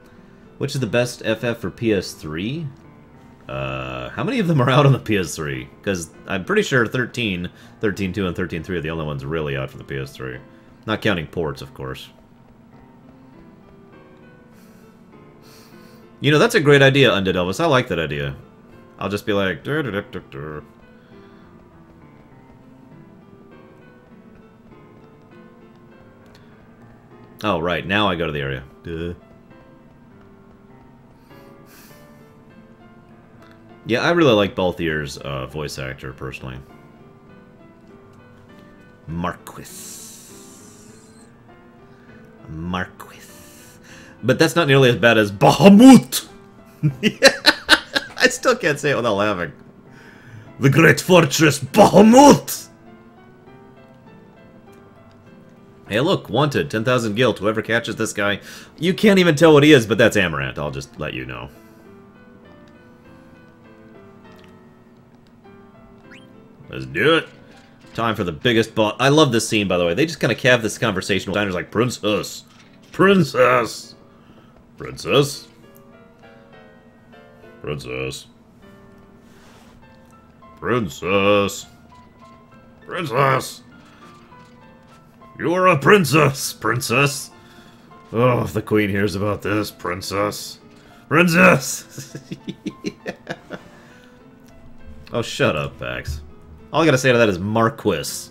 Which is the best FF for PS3? How many of them are out on the PS3? Because I'm pretty sure 13, 13.2, and 13.3 are the only ones really out for the PS3. Not counting ports, of course. You know, that's a great idea, Undead Elvis. I like that idea. I'll just be like... Dur, dur, dur, dur, dur. Oh, right. Now I go to the area. Duh. Yeah, I really like Balthier's voice actor, personally. Marquis. Marquis. But that's not nearly as bad as Bahamut! I still can't say it without laughing. The Great Fortress Bahamut! Hey, look, wanted, 10,000 guilt. Whoever catches this guy... You can't even tell what he is, but that's Amaranth. I'll just let you know. Let's do it. Time for the biggest boss. I love this scene, by the way. They just kind of have this conversation. Diner's like, Princess! Princess! Princess? Princess? Princess? Princess! You are a princess, princess! Oh, if the queen hears about this, princess. Princess! Yeah. Oh, shut up, Pax. All I gotta say to that is Marquis.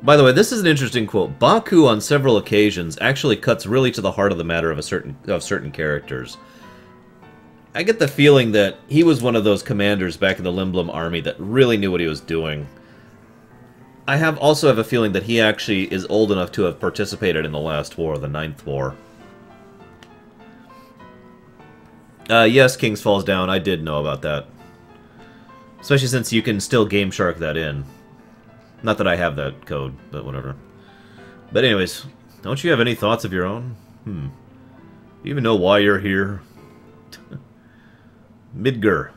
By the way, this is an interesting quote. Baku, on several occasions, actually cuts really to the heart of the matter of certain characters. I get the feeling that he was one of those commanders back in the Limblum army that really knew what he was doing. I also have a feeling that he actually is old enough to have participated in the last war, the Ninth War. Yes, Kings Falls Down. I did know about that. Especially since you can still Game Shark that in. Not that I have that code, but whatever. But anyways, don't you have any thoughts of your own? Do you even know why you're here? Midgar.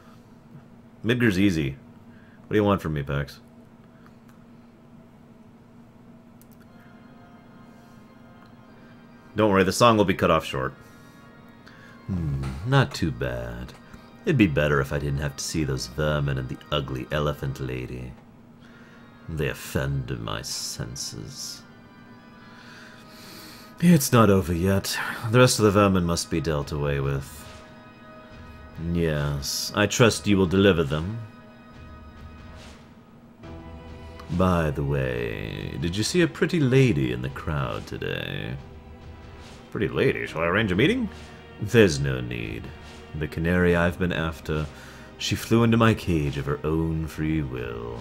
Midgar's easy. What do you want from me, Pax? Don't worry, the song will be cut off short. Not too bad. It'd be better if I didn't have to see those vermin and the ugly elephant lady. They offend my senses. It's not over yet. The rest of the vermin must be dealt away with. Yes, I trust you will deliver them. By the way, did you see a pretty lady in the crowd today? Pretty lady? Shall I arrange a meeting? There's no need. The canary I've been after, she flew into my cage of her own free will.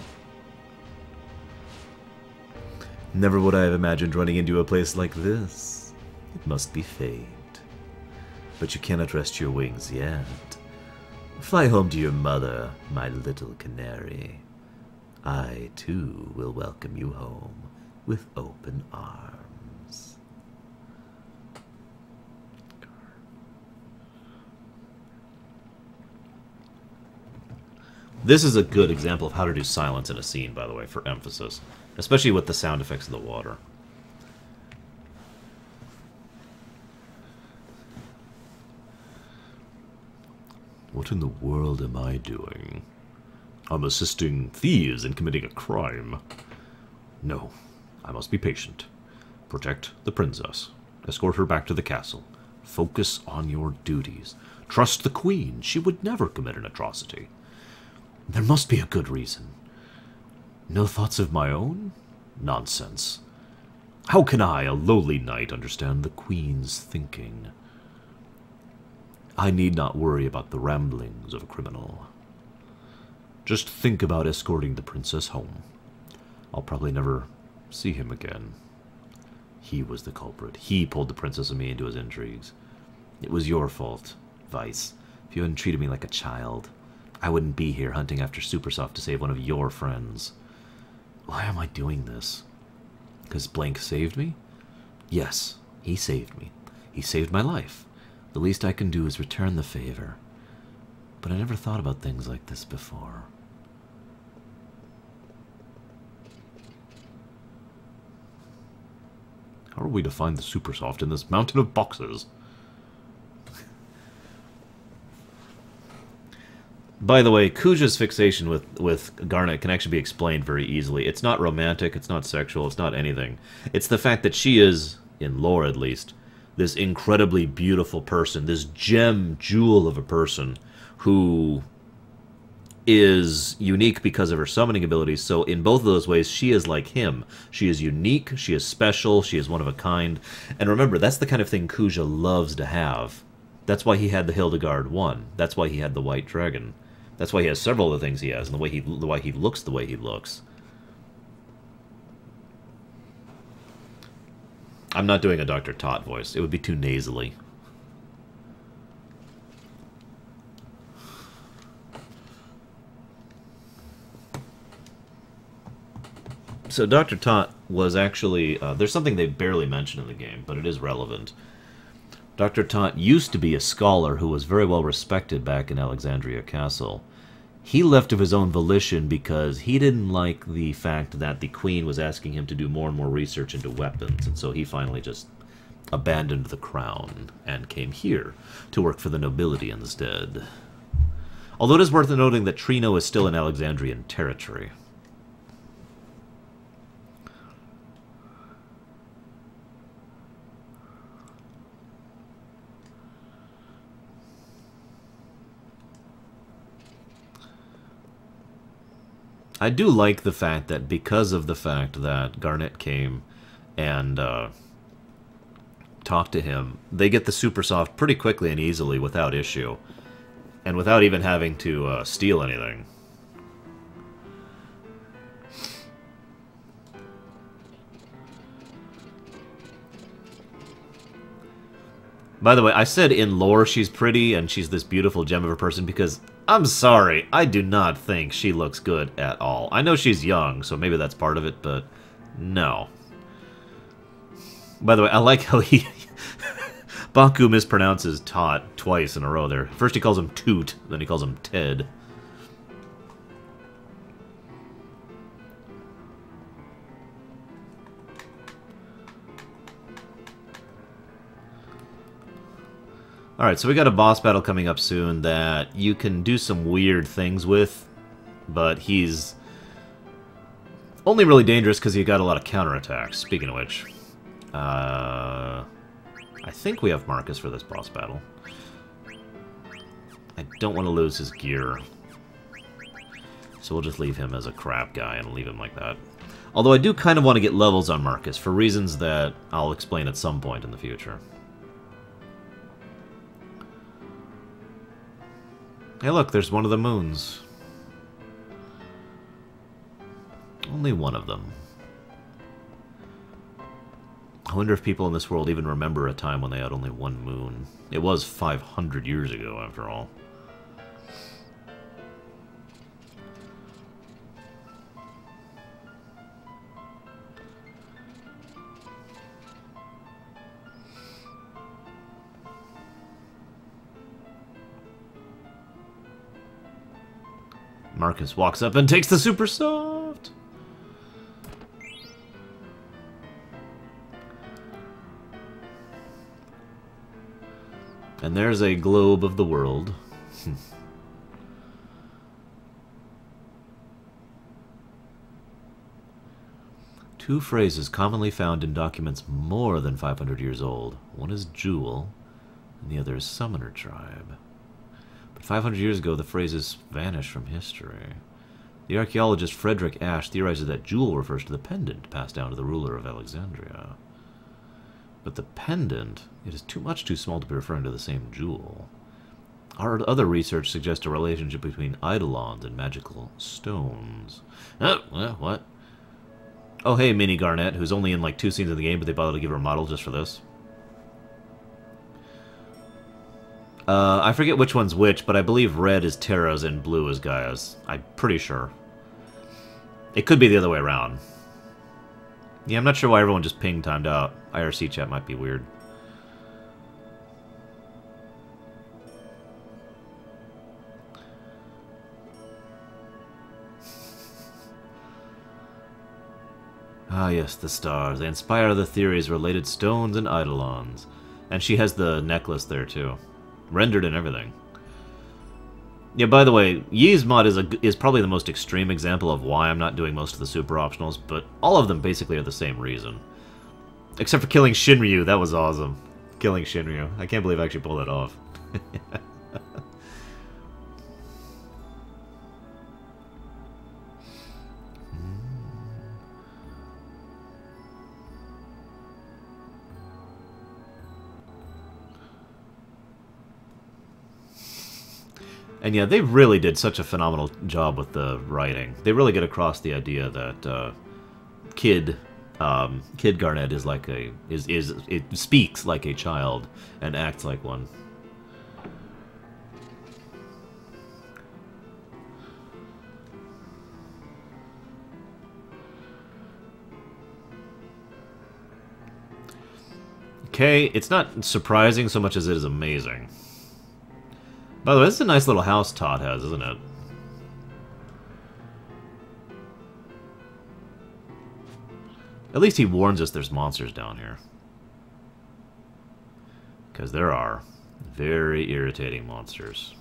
Never would I have imagined running into a place like this. It must be fate. But you cannot rest your wings yet. Fly home to your mother, my little canary. I, too, will welcome you home with open arms. This is a good example of how to do silence in a scene, by the way, for emphasis. Especially with the sound effects of the water. What in the world am I doing? I'm assisting thieves in committing a crime. No, I must be patient. Protect the princess. Escort her back to the castle. Focus on your duties. Trust the queen. She would never commit an atrocity. There must be a good reason. No thoughts of my own? Nonsense. How can I, a lowly knight, understand the queen's thinking? I need not worry about the ramblings of a criminal. Just think about escorting the princess home. I'll probably never see him again. He was the culprit. He pulled the princess and me into his intrigues. It was your fault, Vice. If you hadn't treated me like a child, I wouldn't be here hunting after Supersoft to save one of your friends. Why am I doing this? Because Blank saved me? Yes, he saved me. He saved my life. The least I can do is return the favor. But I never thought about things like this before. How are we to find the Supersoft in this mountain of boxes? By the way, Kuja's fixation with Garnet can actually be explained very easily. It's not romantic, it's not sexual, it's not anything. It's the fact that she is, in lore at least, this incredibly beautiful person, this gem jewel of a person who is unique because of her summoning abilities. So in both of those ways, she is like him. She is unique, she is special, she is one of a kind. And remember, that's the kind of thing Kuja loves to have. That's why he had the Hildegard 1. That's why he had the White Dragon. That's why he has several of the things he has, and the way he looks the way he looks. I'm not doing a Dr. Tot voice. It would be too nasally. So Dr. Tot was actually... there's something they barely mention in the game, but it is relevant. Dr. Tot used to be a scholar who was very well respected back in Alexandria Castle. he left of his own volition because he didn't like the fact that the Queen was asking him to do more and more research into weapons, and so he finally just abandoned the crown and came here to work for the nobility instead. Although it is worth noting that Trino is still in Alexandrian territory. I do like the fact that because of the fact that Garnet came and talked to him, they get the Super Soft pretty quickly and easily without issue. And without even having to steal anything. By the way, I said in lore she's pretty and she's this beautiful gem of a person because, I'm sorry, I do not think she looks good at all. I know she's young, so maybe that's part of it, but no. By the way, I like how he... Baku mispronounces Tot twice in a row there. First he calls him Toot, then he calls him Ted. Alright, so we got a boss battle coming up soon that you can do some weird things with, but he's only really dangerous because you got a lot of counterattacks, speaking of which. I think we have Marcus for this boss battle. I don't want to lose his gear. So we'll just leave him as a crap guy and leave him like that. Although I do kind of want to get levels on Marcus for reasons that I'll explain at some point in the future. Hey look, there's one of the moons. Only one of them. I wonder if people in this world even remember a time when they had only one moon. It was 500 years ago, after all. Marcus walks up and takes the Super Soft! And there's a globe of the world. Two phrases commonly found in documents more than 500 years old. One is Jewel, and the other is Summoner Tribe. But 500 years ago, the phrases vanished from history. The archaeologist Frederick Ashe theorizes that Jewel refers to the pendant passed down to the ruler of Alexandria. But the pendant, it is too small to be referring to the same jewel. Our other research suggests a relationship between eidolons and magical stones. Oh, well, what? Oh, hey, Mini Garnet, who's only in like 2 scenes of the game, but they bothered to give her a model just for this. I forget which one's which, but I believe red is Terra's and blue is Gaia's. I'm pretty sure. It could be the other way around. Yeah, I'm not sure why everyone just ping timed out. IRC chat might be weird. Ah, yes, the stars. They inspire the theories, related stones, and eidolons. And she has the necklace there, too. Rendered and everything. Yeah, by the way, Yi's mod is probably the most extreme example of why I'm not doing most of the super optionals, but all of them basically are the same reason. Except for killing Shinryu, that was awesome. Killing Shinryu. I can't believe I actually pulled that off. And yeah, they really did such a phenomenal job with the writing. They really get across the idea that Kid Garnet is like it speaks like a child and acts like one. Okay, it's not surprising so much as it is amazing. By the way, this is a nice little house Todd has, isn't it? At least he warns us there's monsters down here. Because there are very irritating monsters.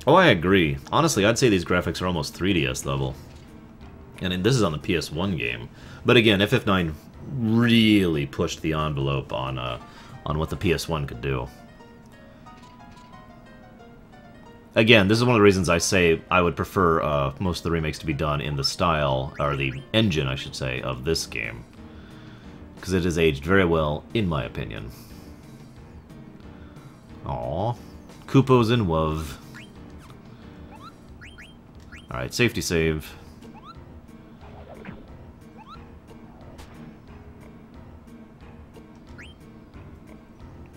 Oh, I agree. Honestly, I'd say these graphics are almost 3DS level. And this is on the PS1 game. But again, FF9 really pushed the envelope on what the PS1 could do. Again, this is one of the reasons I say I would prefer most of the remakes to be done in the style, or the engine, I should say, of this game. Because it has aged very well, in my opinion. Aww. Koopo's in WoW. Alright, safety save.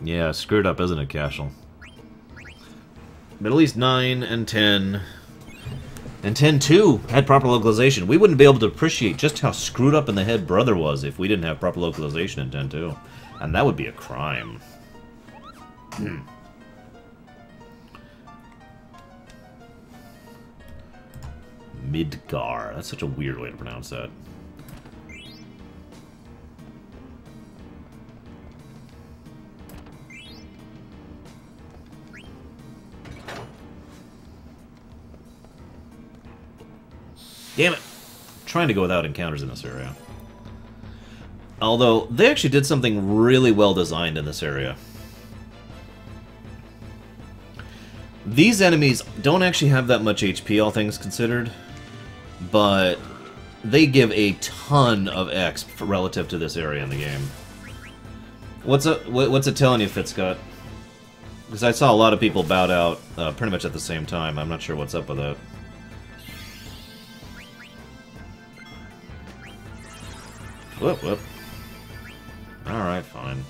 Yeah, screwed up, isn't it, Cashel? But at least 9 and 10... And 10 too had proper localization. We wouldn't be able to appreciate just how screwed up in the head Brother was if we didn't have proper localization in 10 too. And that would be a crime. Midgar. That's such a weird way to pronounce that. Damn it! I'm trying to go without encounters in this area. Although, they actually did something really well designed in this area. These enemies don't actually have that much HP, all things considered. But they give a ton of XP relative to this area in the game. What's it telling you, Fitzcott? Because I saw a lot of people bowed out pretty much at the same time. I'm not sure what's up with that. Whoop, whoop. Alright, fine.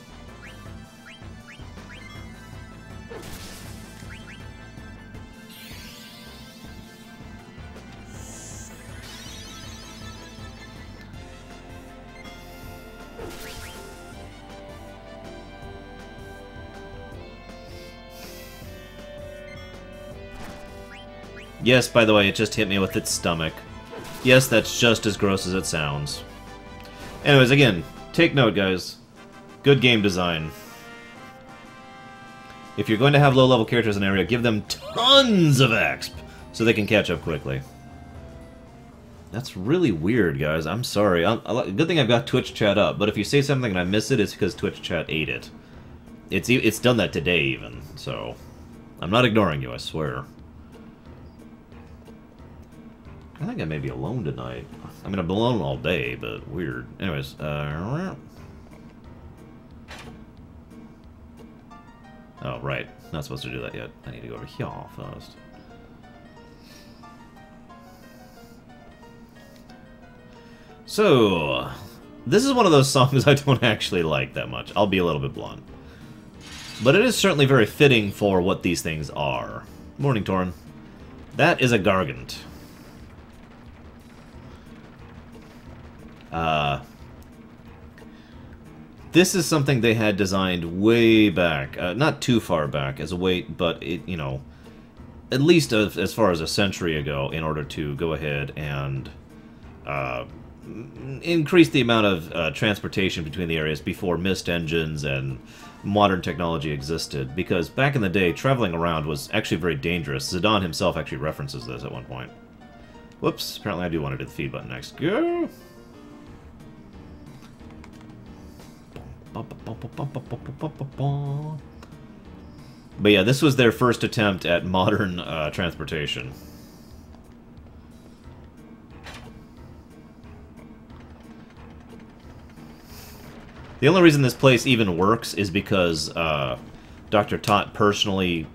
Yes, by the way, it just hit me with its stomach. Yes, that's just as gross as it sounds. Anyways, again, take note, guys. Good game design. If you're going to have low-level characters in an area, give them tons of exp so they can catch up quickly. That's really weird, guys. I'm sorry. Good thing I've got Twitch chat up, but if you say something and I miss it, it's because Twitch chat ate it. It's done that today, even, so... I'm not ignoring you, I swear. I think I may be alone tonight. I mean, I've been alone all day, but weird. Anyways, oh, right. Not supposed to do that yet. I need to go over here first. So, this is one of those songs I don't actually like that much. I'll be a little bit blunt. But it is certainly very fitting for what these things are. Morning, Torn. That is a Gargant. This is something they had designed way back, not too far back as a weight, but it, you know, at least as far as a century ago, in order to go ahead and increase the amount of transportation between the areas before mist engines and modern technology existed. Because back in the day, traveling around was actually very dangerous. Zidane himself actually references this at one point. Whoops, apparently I do want to do the feed button next. Go! But yeah, this was their first attempt at modern transportation. The only reason this place even works is because Dr. Tot personally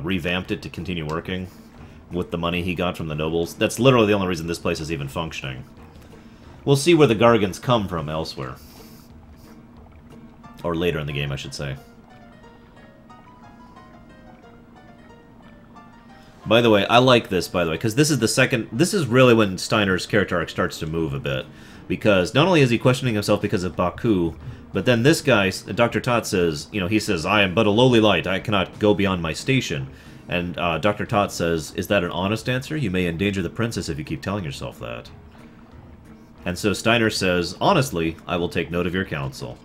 revamped it to continue working with the money he got from the nobles. That's literally the only reason this place is even functioning. We'll see where the Gargants come from elsewhere. Or later in the game, I should say. By the way, I like this, by the way, because this is the second... This is really when Steiner's character arc starts to move a bit. Because not only is he questioning himself because of Baku, but then this guy, Dr. Tot says, you know, he says, I am but a lowly light, I cannot go beyond my station. And Dr. Tot says, is that an honest answer? You may endanger the princess if you keep telling yourself that. And so Steiner says, honestly, I will take note of your counsel.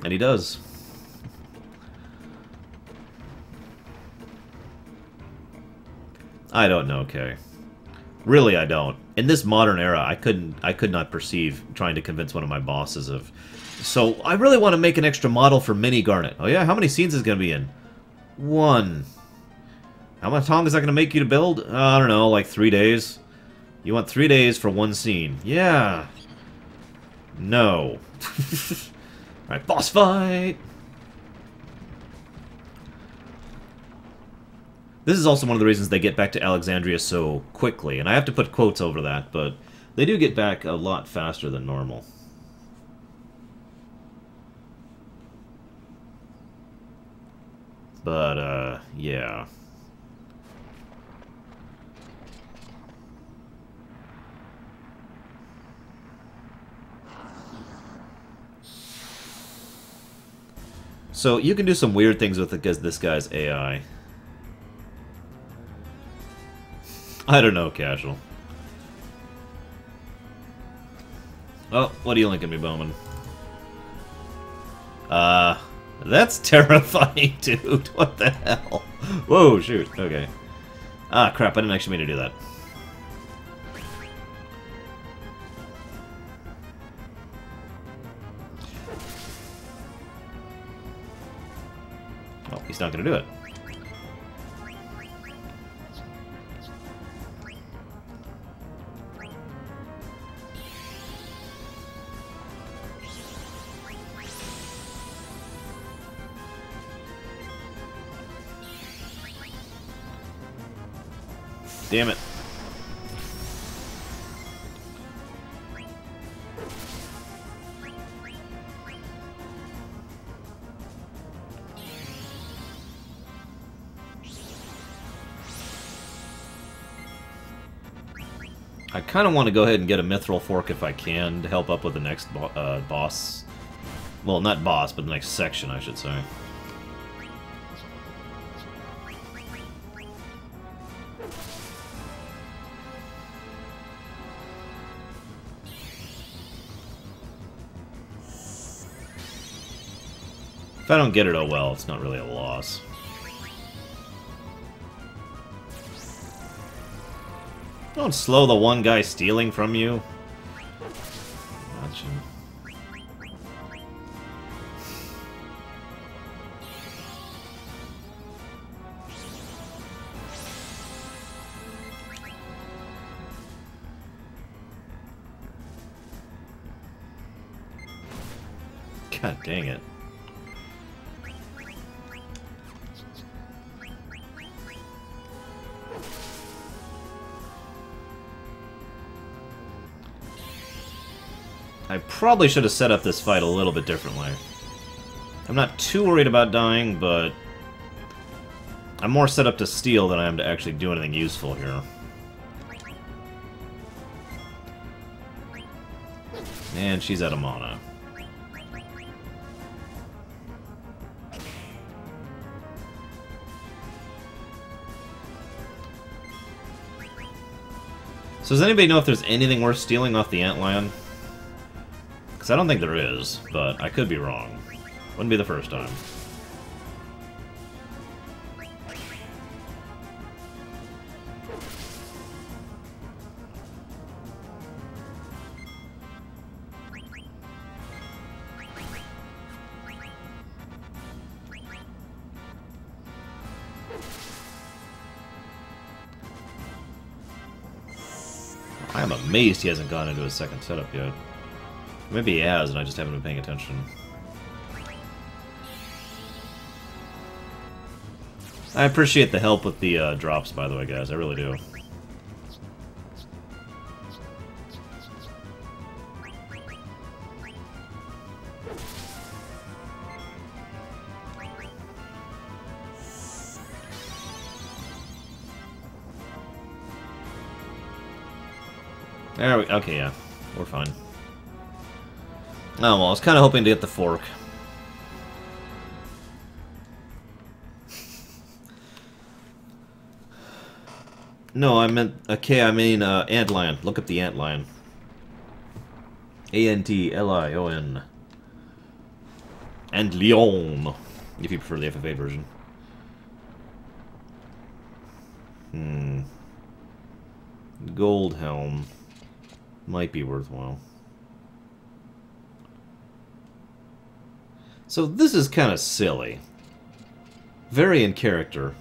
And he does. I don't know, Kay. Really, I don't. In this modern era, I could not perceive trying to convince one of my bosses of... So, I really want to make an extra model for Mini Garnet. Oh yeah? How many scenes is it going to be in? 1. How much long is that going to make you to build? I don't know, like 3 days? You want 3 days for 1 scene. Yeah. No. Alright, boss fight! This is also one of the reasons they get back to Alexandria so quickly, and I have to put quotes over that, but they do get back a lot faster than normal. But, yeah. So, you can do some weird things with this guy's AI. I don't know, Casual. Oh, what are you linking me, Bowman? That's terrifying, dude. What the hell? Whoa, shoot. Okay. Ah, crap, I didn't actually mean to do that. Oh, he's not gonna do it. Damn it. I kind of want to go ahead and get a Mithril Fork if I can to help up with the next boss. Well, not boss, but the next section, I should say. If I don't get it, oh well, it's not really a loss. Don't slow the one guy stealing from you. Gotcha. God dang it. I probably should have set up this fight a little bit differently. I'm not too worried about dying, but I'm more set up to steal than I am to actually do anything useful here. And she's out of mana. So does anybody know if there's anything worth stealing off the Antlion? Because I don't think there is, but I could be wrong. Wouldn't be the first time. I am amazed he hasn't gone into his second setup yet. Maybe he has, and I just haven't been paying attention. I appreciate the help with the drops, by the way, guys. I really do. There we... Okay, yeah. We're fine. Oh, well, I was kind of hoping to get the fork. No, I meant... Okay, I mean antlion. Look up the antlion. A-N-T-L-I-O-N. Antlion, if you prefer the FFA version. Gold helm. Might be worthwhile. So this is kind of silly. Very in character.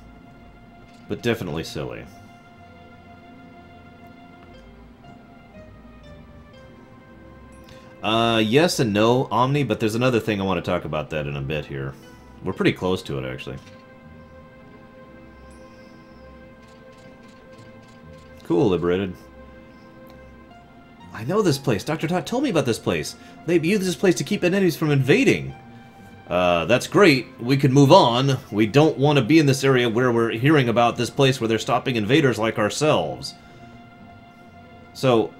But definitely silly. Yes and no, Omni, but there's another thing I want to talk about that in a bit here. We're pretty close to it, actually. Cool, Liberated. I know this place. Dr. Todd told me about this place. They use this place to keep enemies from invading. That's great. We can move on. We don't want to be in this area where we're hearing about this place where they're stopping invaders like ourselves. So,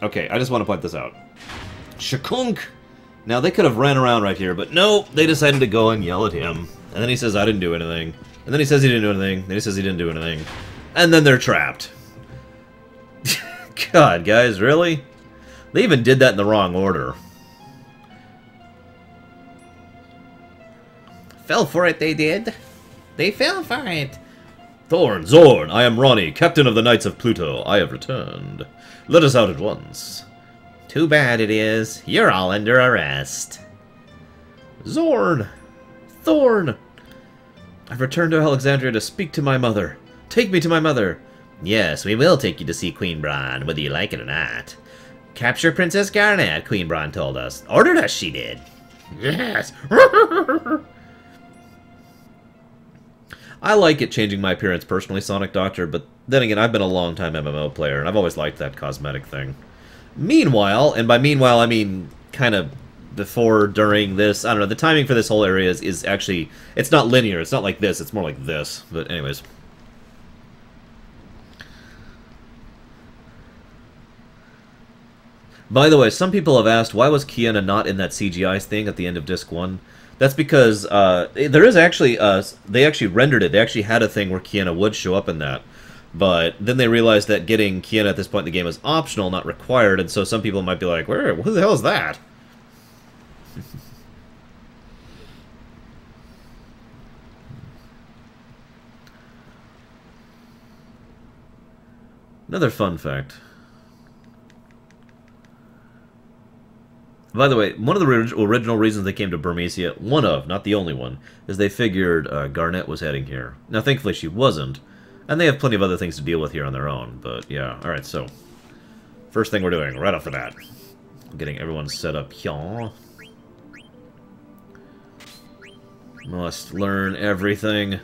okay, I just want to point this out. Shakunk! Now, they could have ran around right here, but no, they decided to go and yell at him. And then he says, I didn't do anything. And then he says he didn't do anything. Then he says he didn't do anything. And then they're trapped. God, guys, really? They even did that in the wrong order. Fell for it, they did. They fell for it. Thorn, Zorn, I am Ronnie, captain of the Knights of Pluto. I have returned. Let us out at once. Too bad it is. You're all under arrest. Zorn! Thorn! I've returned to Alexandria to speak to my mother. Take me to my mother. Yes, we will take you to see Queen Brahne, whether you like it or not. Capture Princess Garnet, Queen Brahne told us. Ordered us, she did. Yes! I like it changing my appearance personally, Sonic Doctor, but then again, I've been a long-time MMO player, and I've always liked that cosmetic thing. Meanwhile, and by meanwhile I mean kind of before, during this, I don't know, the timing for this whole area is actually, it's not linear, it's not like this, it's more like this, but anyways. By the way, some people have asked, why was Kiana not in that CGI thing at the end of Disc 1? That's because there is actually, they actually rendered it, they actually had a thing where Kiana would show up in that. But then they realized that getting Kiana at this point in the game is optional, not required, and so some people might be like, where? Who the hell is that? Another fun fact. By the way, one of the original reasons they came to Burmecia, one of, not the only one, is they figured Garnet was heading here. Now, thankfully she wasn't. And they have plenty of other things to deal with here on their own, but yeah. Alright, so, first thing we're doing, right off the bat, getting everyone set up here. Must learn everything.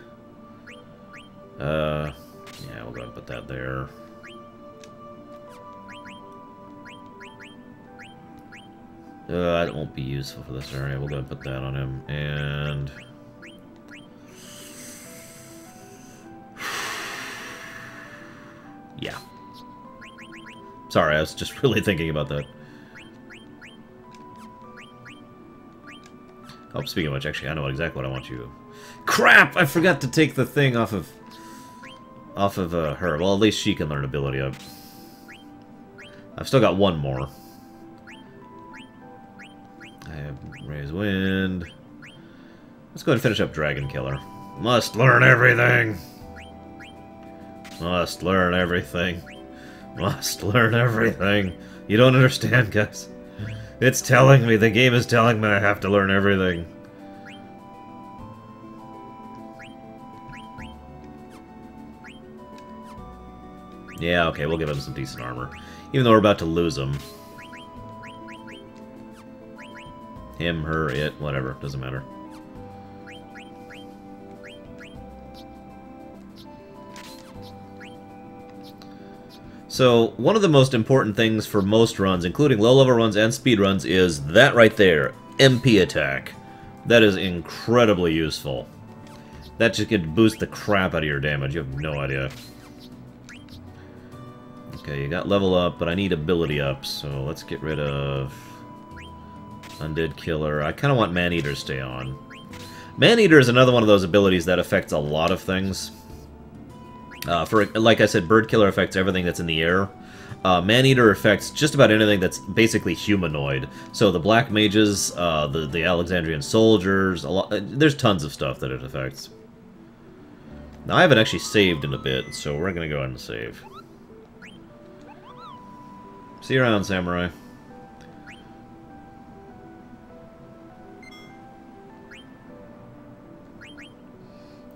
Yeah, we'll go ahead and put that there. That won't be useful for this area, we'll go ahead and put that on him, and... yeah. Sorry, I was just really thinking about that. Oh, speaking of which, actually, I know exactly what I want you. Crap! I forgot to take the thing off of her. Well, at least she can learn ability up. I've still got one more. I have Raise Wind. Let's go ahead and finish up Dragon Killer. Must learn everything! Must learn everything. Must learn everything. You don't understand, guys. It's telling me, the game is telling me I have to learn everything. Yeah, okay, we'll give him some decent armor. Even though we're about to lose him. Him, her, it, whatever, doesn't matter. So, one of the most important things for most runs, including low-level runs and speed runs, is that right there, MP attack. That is incredibly useful. That just could boost the crap out of your damage, you have no idea. Okay, you got level up, but I need ability up, so let's get rid of Undead Killer. I kind of want Man-Eater to stay on. Man-Eater is another one of those abilities that affects a lot of things. Like I said, Bird Killer affects everything that's in the air. Man-Eater affects just about anything that's basically humanoid. So the Black Mages, the Alexandrian Soldiers, there's tons of stuff that it affects. Now, I haven't actually saved in a bit, so we're going to go ahead and save. See you around, Samurai.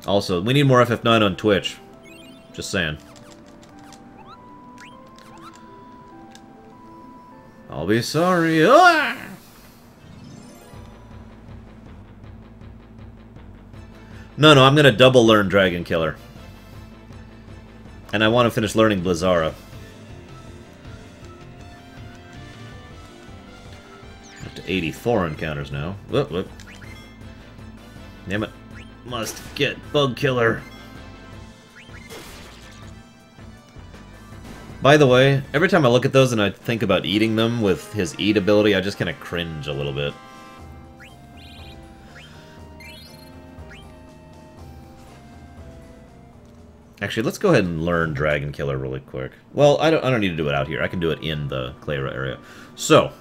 Also, we need more FF9 on Twitch. Just saying. I'll be sorry. Ah! No, I'm gonna double learn Dragon Killer. And I want to finish learning Blizzara. Up to 84 encounters now. Whoop, whoop. Damn it. Must get Bug Killer. By the way, every time I look at those and I think about eating them with his eat ability, I just kind of cringe a little bit. Actually, let's go ahead and learn Dragon Killer really quick. Well, I don't need to do it out here. I can do it in the Clara area. So,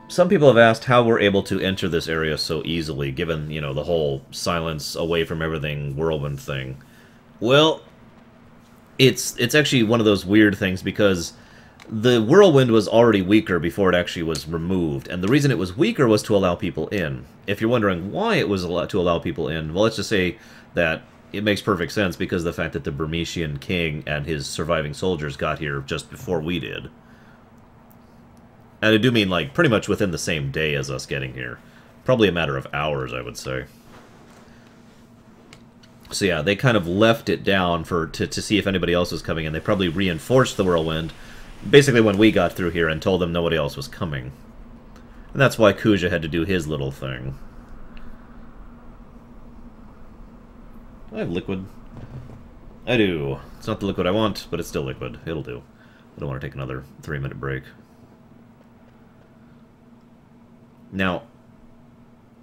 some people have asked how we're able to enter this area so easily, given, you know, the whole silence away from everything whirlwind thing. Well, it's actually one of those weird things because the whirlwind was already weaker before it actually was removed, and the reason it was weaker was to allow people in. If you're wondering why it was to allow people in, well, let's just say that it makes perfect sense because of the fact that the Burmesian king and his surviving soldiers got here just before we did. And I do mean, like, pretty much within the same day as us getting here. Probably a matter of hours, I would say. So yeah, they kind of left it down to see if anybody else was coming in. They probably reinforced the whirlwind, basically when we got through here, and told them nobody else was coming. And that's why Kuja had to do his little thing. I have liquid. I do. It's not the liquid I want, but it's still liquid. It'll do. I don't want to take another 3-minute break. Now,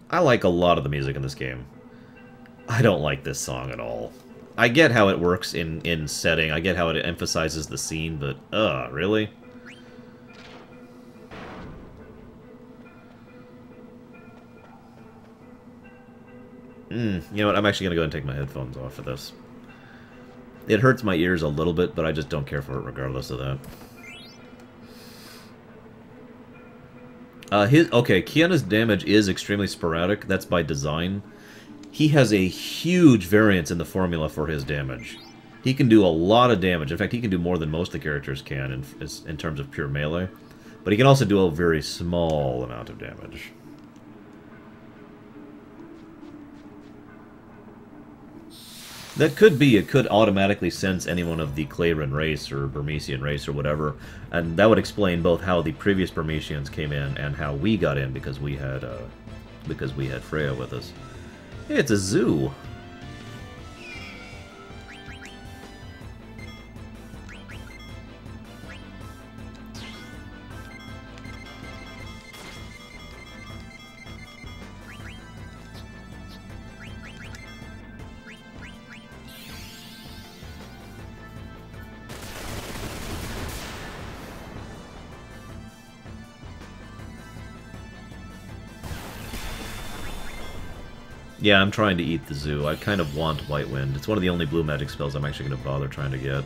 I like a lot of the music in this game. I don't like this song at all. I get how it works in setting, I get how it emphasizes the scene, but, really? You know what, I'm actually gonna go ahead and take my headphones off for this. It hurts my ears a little bit, but I just don't care for it regardless of that. Okay, Kiana's damage is extremely sporadic. That's by design. He has a huge variance in the formula for his damage. He can do a lot of damage. In fact, he can do more than most of the characters can in terms of pure melee. But he can also do a very small amount of damage. That could be, it could automatically sense anyone of the Claren race or Burmesian race or whatever, and that would explain both how the previous Burmesians came in and how we got in because we had Freya with us. Hey, it's a zoo. Yeah, I'm trying to eat the zoo. I kind of want White Wind. It's one of the only blue magic spells I'm actually going to bother trying to get. Of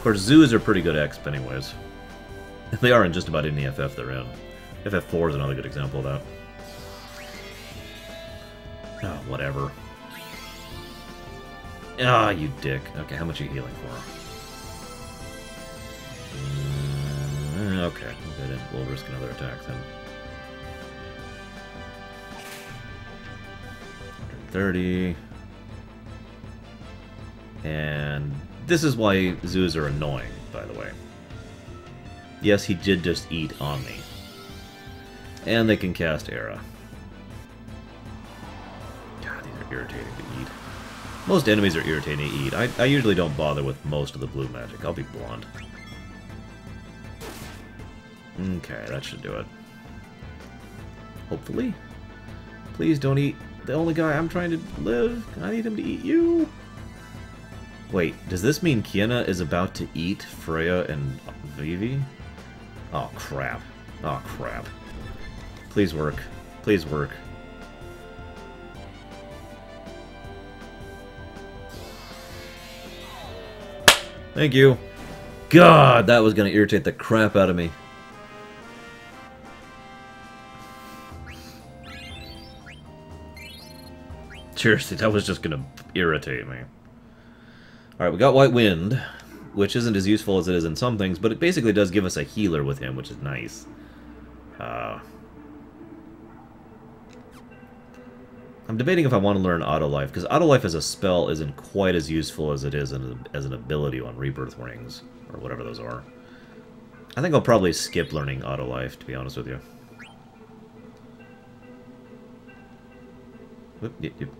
course, zoos are pretty good exp anyways. They are in just about any FF they're in. FF4 is another good example of that. Oh, whatever. Ah, you dick. Okay, how much are you healing for? Okay, we'll risk another attack then. 30. And this is why zoos are annoying, by the way. Yes, he did just eat on me. And they can cast Era. God, these are irritating to eat. Most enemies are irritating to eat. I usually don't bother with most of the blue magic, I'll be blunt. Okay, that should do it. Hopefully. Please don't eat the only guy I'm trying to live. I need him to eat you. Wait, does this mean Kiana is about to eat Freya and Vivi? Oh, crap. Oh, crap. Please work. Please work. Thank you. God, that was going to irritate the crap out of me. Seriously, that was just going to irritate me. Alright, we got White Wind, which isn't as useful as it is in some things, but it basically does give us a healer with him, which is nice. I'm debating if I want to learn Auto Life, because Auto Life as a spell isn't quite as useful as it is as an ability on Rebirth Rings, or whatever those are. I think I'll probably skip learning Auto Life, to be honest with you. Whoop, yep, yep.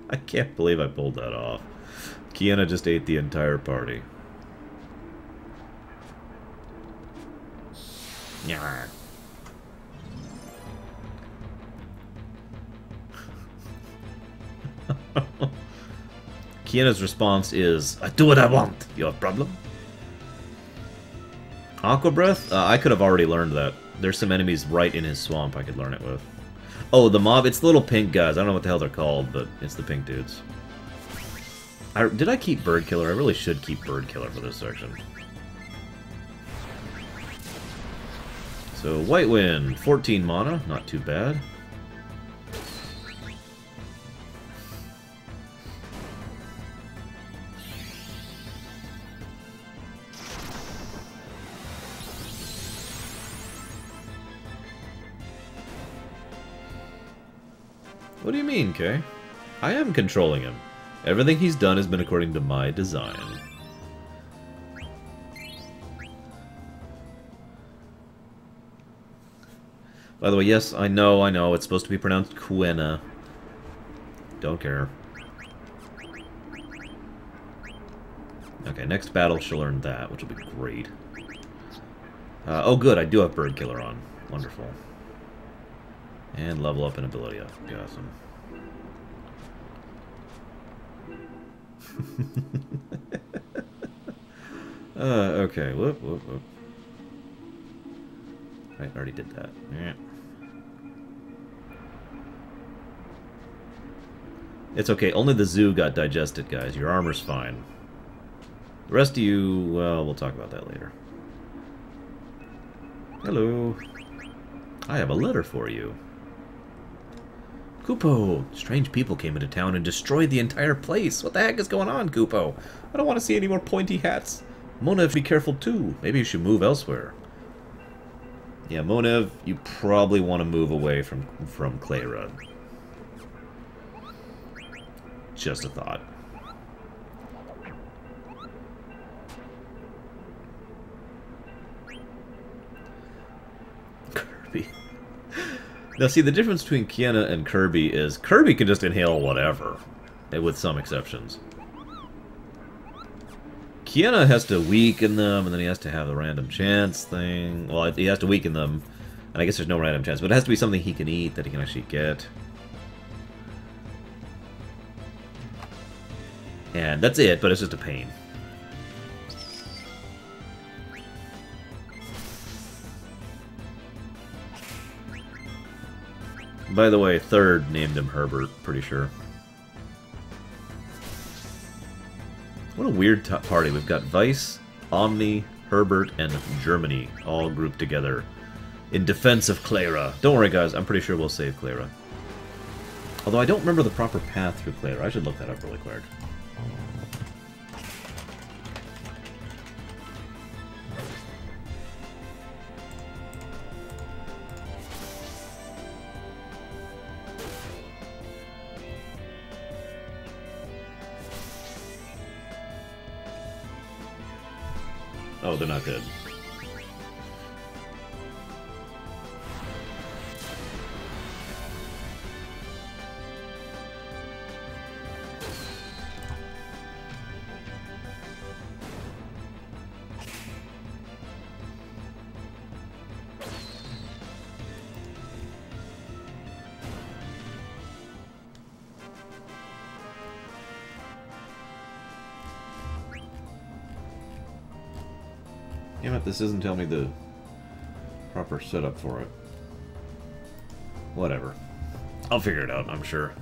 I can't believe I pulled that off. Kiana just ate the entire party. Nyah. Kiana's response is, I do what I want. You have a problem? Aqua Breath? I could have already learned that. There's some enemies right in his swamp I could learn it with. Oh, the mob, it's the little pink guys. I don't know what the hell they're called, but it's the pink dudes. Did I keep Bird Killer? I really should keep Bird Killer for this section. So, White Wind, 14 mana, not too bad. What do you mean, Kay? I am controlling him. Everything he's done has been according to my design. By the way, yes, I know, it's supposed to be pronounced Quena. Don't care. Okay, next battle she'll learn that, which will be great. Oh good, I do have Bird Killer on. Wonderful. And level up an ability up. Awesome. Okay, whoop, whoop, whoop. Right, already did that. Yeah. It's okay, only the zoo got digested, guys. Your armor's fine. The rest of you, well, we'll talk about that later. Hello. I have a letter for you. Kupo! Strange people came into town and destroyed the entire place. What the heck is going on, Kupo? I don't want to see any more pointy hats. Monev, be careful too. Maybe you should move elsewhere. Yeah, Monev, you probably want to move away from Clara. Just a thought. Kirby. Now, see, the difference between Kiana and Kirby is Kirby can just inhale whatever, with some exceptions. Kiana has to weaken them, and then he has to have the random chance thing. Well, he has to weaken them, and I guess there's no random chance, but it has to be something he can eat that he can actually get. And that's it, but it's just a pain. By the way, Third named him Herbert, pretty sure. What a weird party. We've got Vice, Omni, Herbert, and Germany all grouped together in defense of Clara. Don't worry, guys. I'm pretty sure we'll save Clara. Although I don't remember the proper path through Clara. I should look that up really quick. Oh, they're not good. Damn it, this doesn't tell me the proper setup for it. Whatever. I'll figure it out, I'm sure.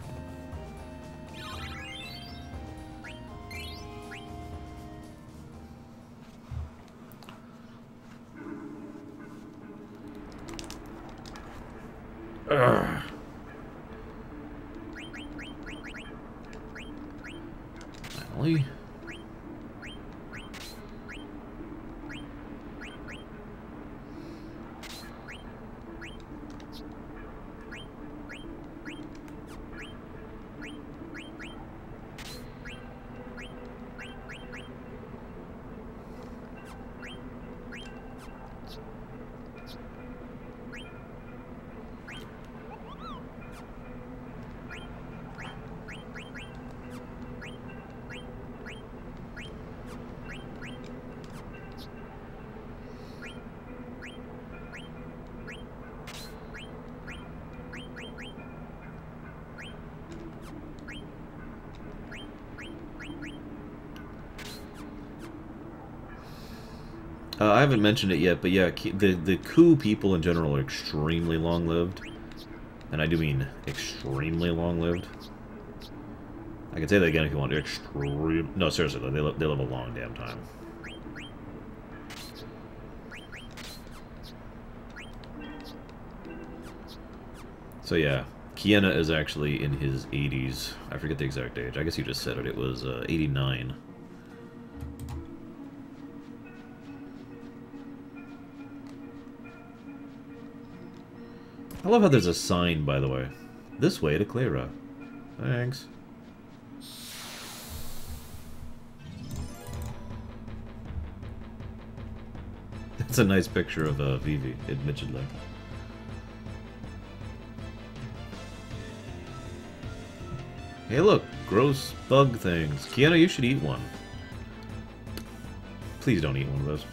Ugh. Finally. I haven't mentioned it yet, but yeah, the Ku people in general are extremely long-lived. And I do mean extremely long-lived. I can say that again if you want. No, seriously, they live a long damn time. So yeah, Kiena is actually in his 80s. I forget the exact age. I guess you just said it. It was 89. I love how there's a sign, by the way. This way to Clara. Thanks. That's a nice picture of Vivi, admittedly. Hey look, gross bug things. Kiana, you should eat one. Please don't eat one of those.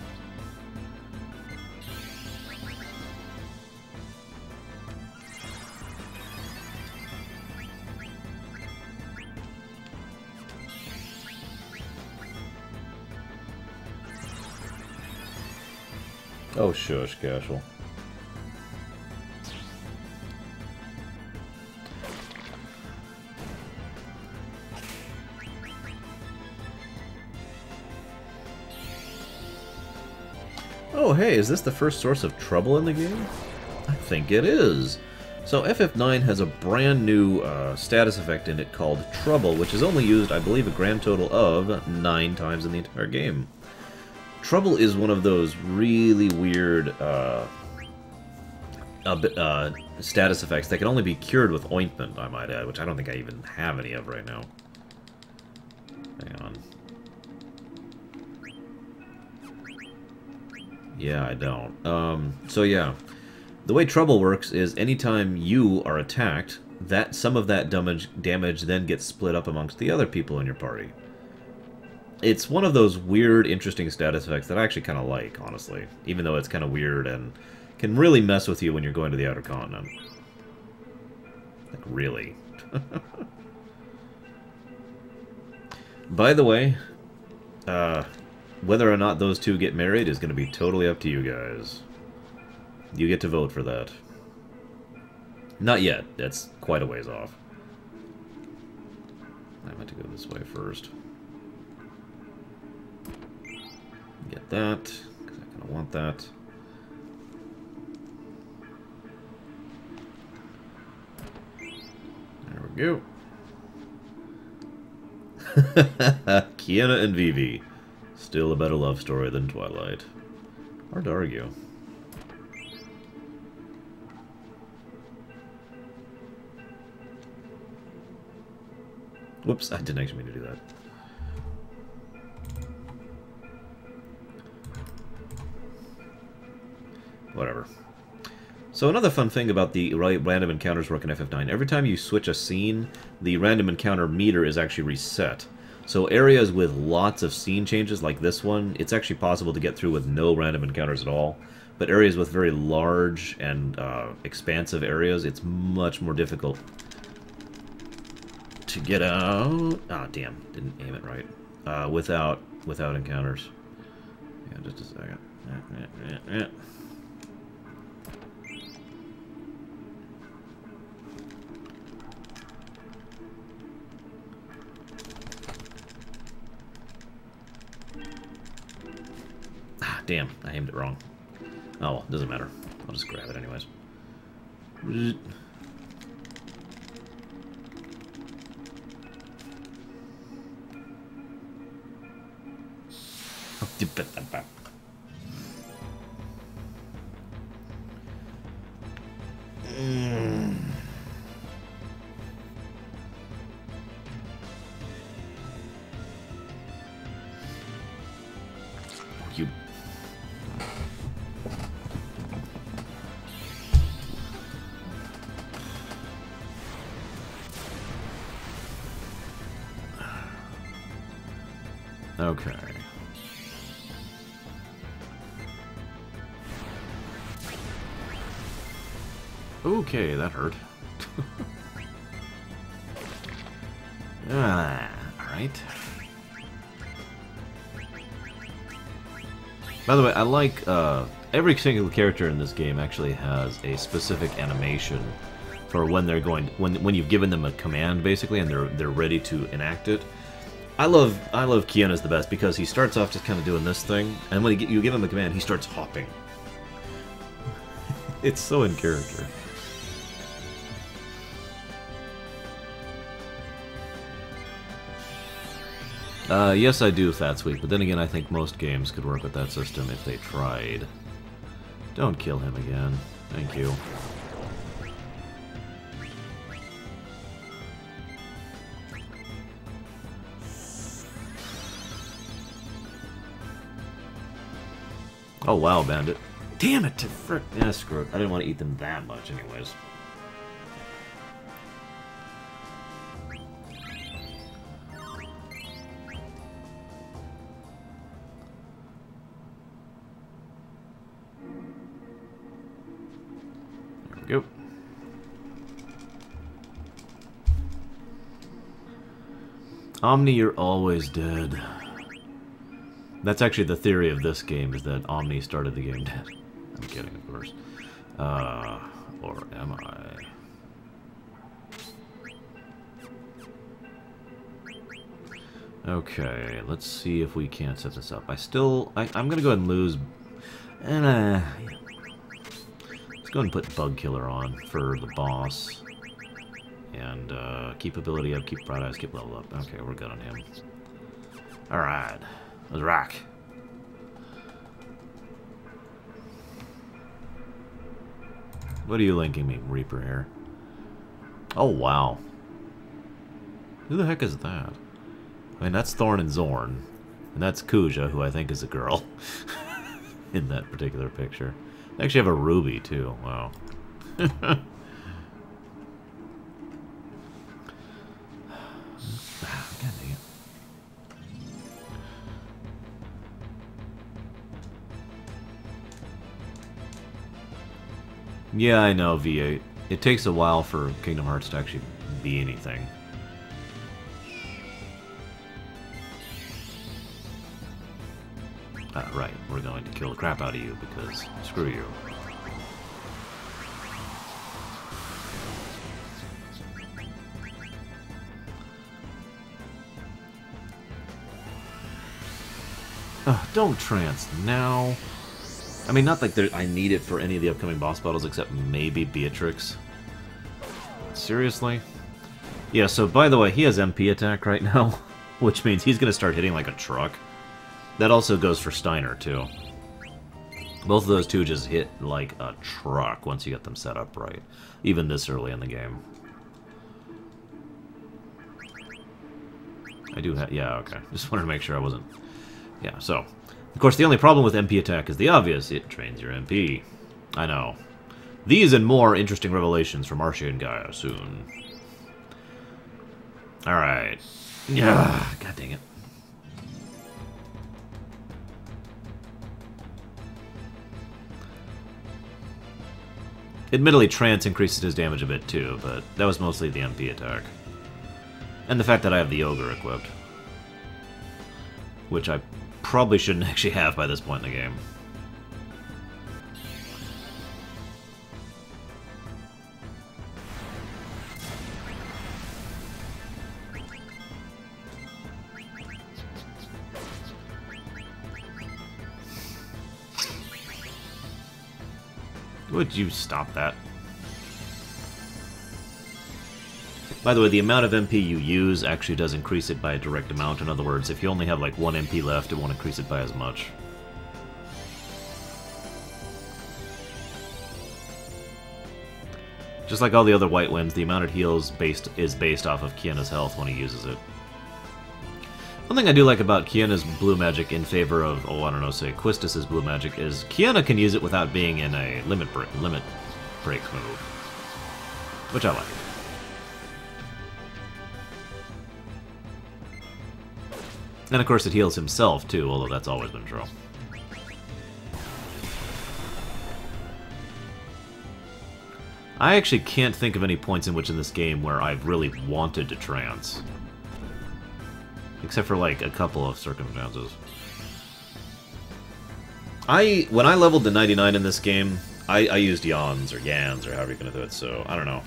Oh, shush, Cashel. Oh, hey, is this the first source of trouble in the game? I think it is. So FF9 has a brand new status effect in it called Trouble, which is only used, I believe, a grand total of 9 times in the entire game. Trouble is one of those really weird status effects that can only be cured with ointment, I might add, which I don't think I even have any of right now. Hang on. Yeah, I don't. So yeah, the way Trouble works is anytime you are attacked, some of that damage then gets split up amongst the other people in your party. It's one of those weird, interesting status effects that I actually kind of like, honestly. Even though it's kind of weird and can really mess with you when you're going to the Outer Continent. Like, really. By the way, whether or not those two get married is going to be totally up to you guys. You get to vote for that. Not yet. That's quite a ways off. I meant to go this way first. Get that, because I kind of want that. There we go. Kiena and Vivi. Still a better love story than Twilight. Hard to argue. Whoops, I didn't actually mean to do that. Whatever. So another fun thing about the random encounters work in FF9, every time you switch a scene, the random encounter meter is actually reset. So areas with lots of scene changes, like this one, it's actually possible to get through with no random encounters at all. But areas with very large and expansive areas, it's much more difficult to get out. Ah, damn, didn't aim it right. Without encounters. Yeah, just a second. Yeah. Ah, damn, I aimed it wrong. Oh well, doesn't matter. I'll just grab it anyways. You. Okay. Okay, that hurt. Alright. By the way, I like, every single character in this game actually has a specific animation for when they're going, when you've given them a command, basically, and they're ready to enact it. I love Kiana's the best because he starts off just kind of doing this thing, and when you give him a command, he starts hopping. It's so in character. Yes, I do, Fat Sweet, but then again, I think most games could work with that system if they tried. Don't kill him again. Thank you. Oh, wow, Bandit. Damn it! Frick. Yeah, screw it. I didn't want to eat them that much anyways. There we go. Omni, you're always dead. That's actually the theory of this game, is that Omni started the game dead. I'm kidding, of course. Or am I? Okay, let's see if we can't set this up. I'm gonna go ahead and lose... And, let's go ahead and put Bug Killer on for the boss. And, keep ability up, keep Bright Eyes, keep level up. Okay, we're good on him. Alright. Let's rock. What are you linking me, Reaper here? Oh, wow. Who the heck is that? I mean, that's Thorn and Zorn. And that's Kuja, who I think is a girl. In that particular picture. They actually have a Ruby, too. Wow. Yeah, I know, V8. It takes a while for Kingdom Hearts to actually be anything. Right, we're going to kill the crap out of you because screw you. Don't trance now. I mean, not like I need it for any of the upcoming boss battles except maybe Beatrix. Seriously? Yeah, so by the way, he has MP attack right now, which means he's going to start hitting like a truck. That also goes for Steiner, too. Both of those two just hit like a truck once you get them set up right, even this early in the game. I do have... Yeah, okay. Just wanted to make sure I wasn't... Yeah, so... Of course, the only problem with MP attack is the obvious. It trains your MP. I know. These and more interesting revelations from Archie and Gaia soon. Alright. Yeah, god dang it. Admittedly, Trance increases his damage a bit too, but that was mostly the MP attack. And the fact that I have the Ogre equipped. Which I probably shouldn't actually have by this point in the game. Would you stop that? By the way, the amount of MP you use actually does increase it by a direct amount. In other words, if you only have like 1 MP left, it won't increase it by as much. Just like all the other White Winds, the amount it heals is based off of Kiana's health when he uses it. One thing I do like about Kiana's blue magic in favor of, oh, I don't know, say Quistis's blue magic is Kiana can use it without being in a limit break move, which I like. And of course it heals himself too, although that's always been true. I actually can't think of any points in this game where I've really wanted to trance. Except for like a couple of circumstances. When I leveled to 99 in this game, I used Yans or Yans or however you're gonna do it, so I don't know.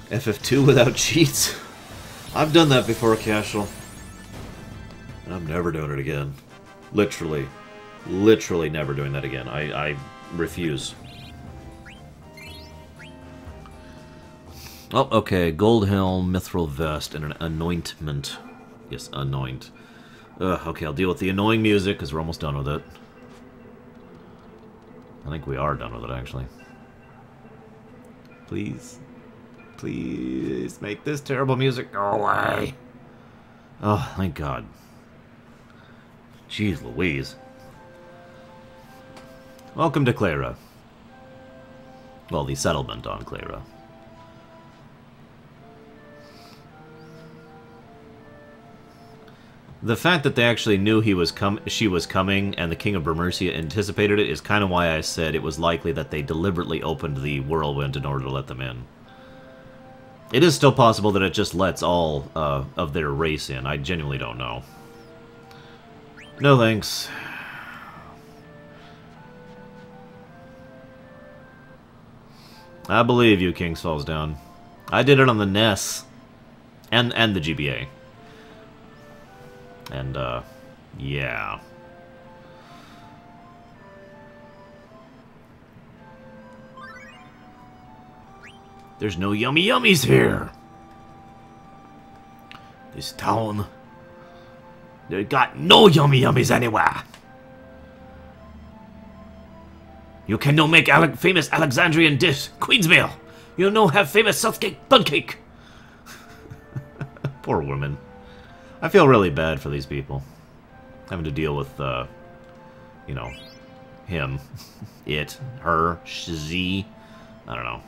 FF2 without cheats? I've done that before, Casual. And I'm never doing it again. Literally never doing that again. I refuse. Oh, okay. Gold helm, mithril vest, and an anointment. Yes, anoint. Okay, I'll deal with the annoying music, because we're almost done with it. I think we are done with it, actually. Please. Please make this terrible music go away. Oh, thank God. Jeez Louise. Welcome to Clara. Well, the settlement on Clara. The fact that they actually knew she was coming and the King of Bermercia anticipated it is kind of why I said it was likely that they deliberately opened the whirlwind in order to let them in. It is still possible that it just lets all of their race in. I genuinely don't know. No thanks. I believe you, Kings Falls Down. I did it on the NES. And the GBA. And, yeah. There's no yummy yummies here. This town, they got no yummy yummies anywhere. You can no make famous Alexandrian dish, Queen's meal. You no have famous Southgate bun cake. Poor woman. I feel really bad for these people. Having to deal with, you know, him, it, her, she, I don't know.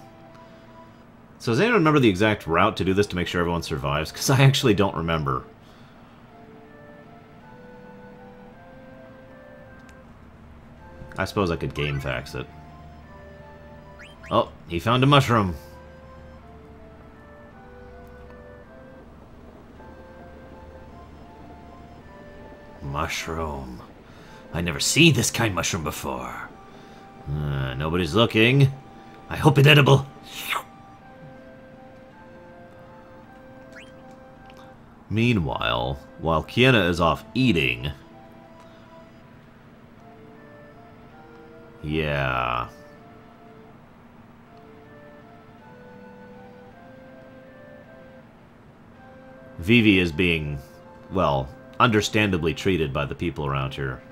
So does anyone remember the exact route to do this to make sure everyone survives? Because I actually don't remember. I suppose I could game fax it. Oh, he found a mushroom. Mushroom. I never seen this kind of mushroom before. Nobody's looking. I hope it's edible. Meanwhile, while Kiana is off eating... Yeah... Vivi is being, well, understandably treated by the people around here.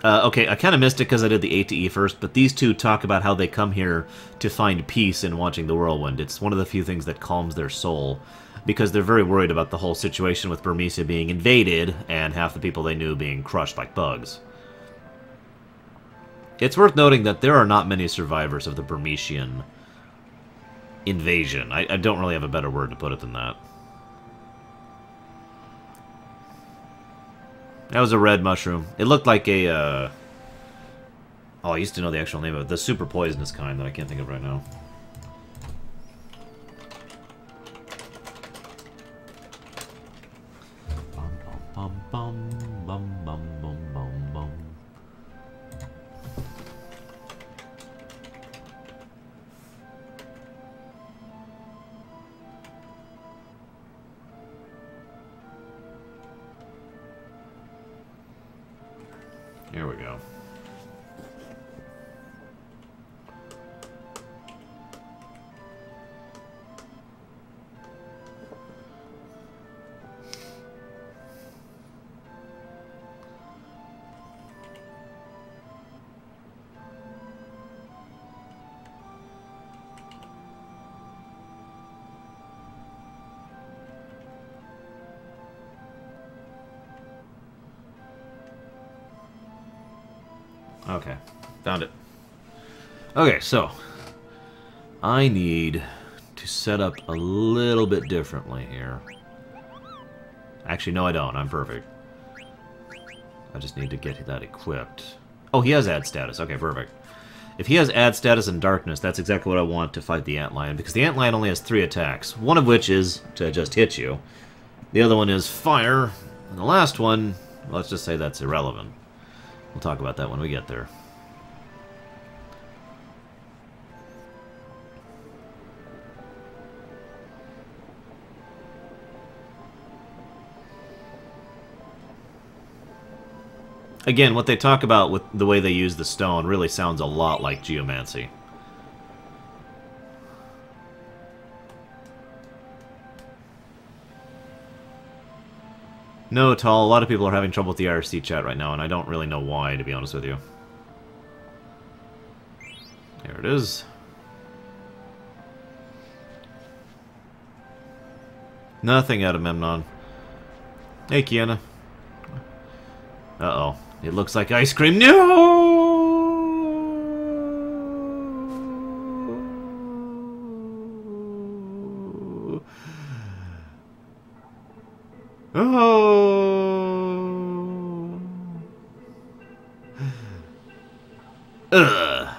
Okay, I kind of missed it because I did the A to E first, but these two talk about how they come here to find peace in watching the whirlwind. It's one of the few things that calms their soul, because they're very worried about the whole situation with Bermercia being invaded, and half the people they knew being crushed like bugs. It's worth noting that there are not many survivors of the Bermecian invasion. I don't really have a better word to put it than that. That was a red mushroom. It looked like a, oh, I used to know the actual name of it. The super poisonous kind that I can't think of right now. Bum, bum, bum, bum, bum, bum. Here we go. Okay, found it. Okay, so I need to set up a little bit differently here. Actually, no, I don't. I'm perfect. I just need to get that equipped. Oh, he has ad status. Okay, perfect. If he has ad status and darkness, that's exactly what I want to fight the antlion, because the antlion only has 3 attacks, one of which is to just hit you. The other one is fire, and the last one, let's just say that's irrelevant. We'll talk about that when we get there. Again, what they talk about with the way they use the stone really sounds a lot like geomancy. No, Tall, a lot of people are having trouble with the IRC chat right now, and I don't really know why, to be honest with you. There it is. Nothing out of Memnon. Hey, Kiana. Uh-oh. It looks like ice cream. No! Oh! Ugh.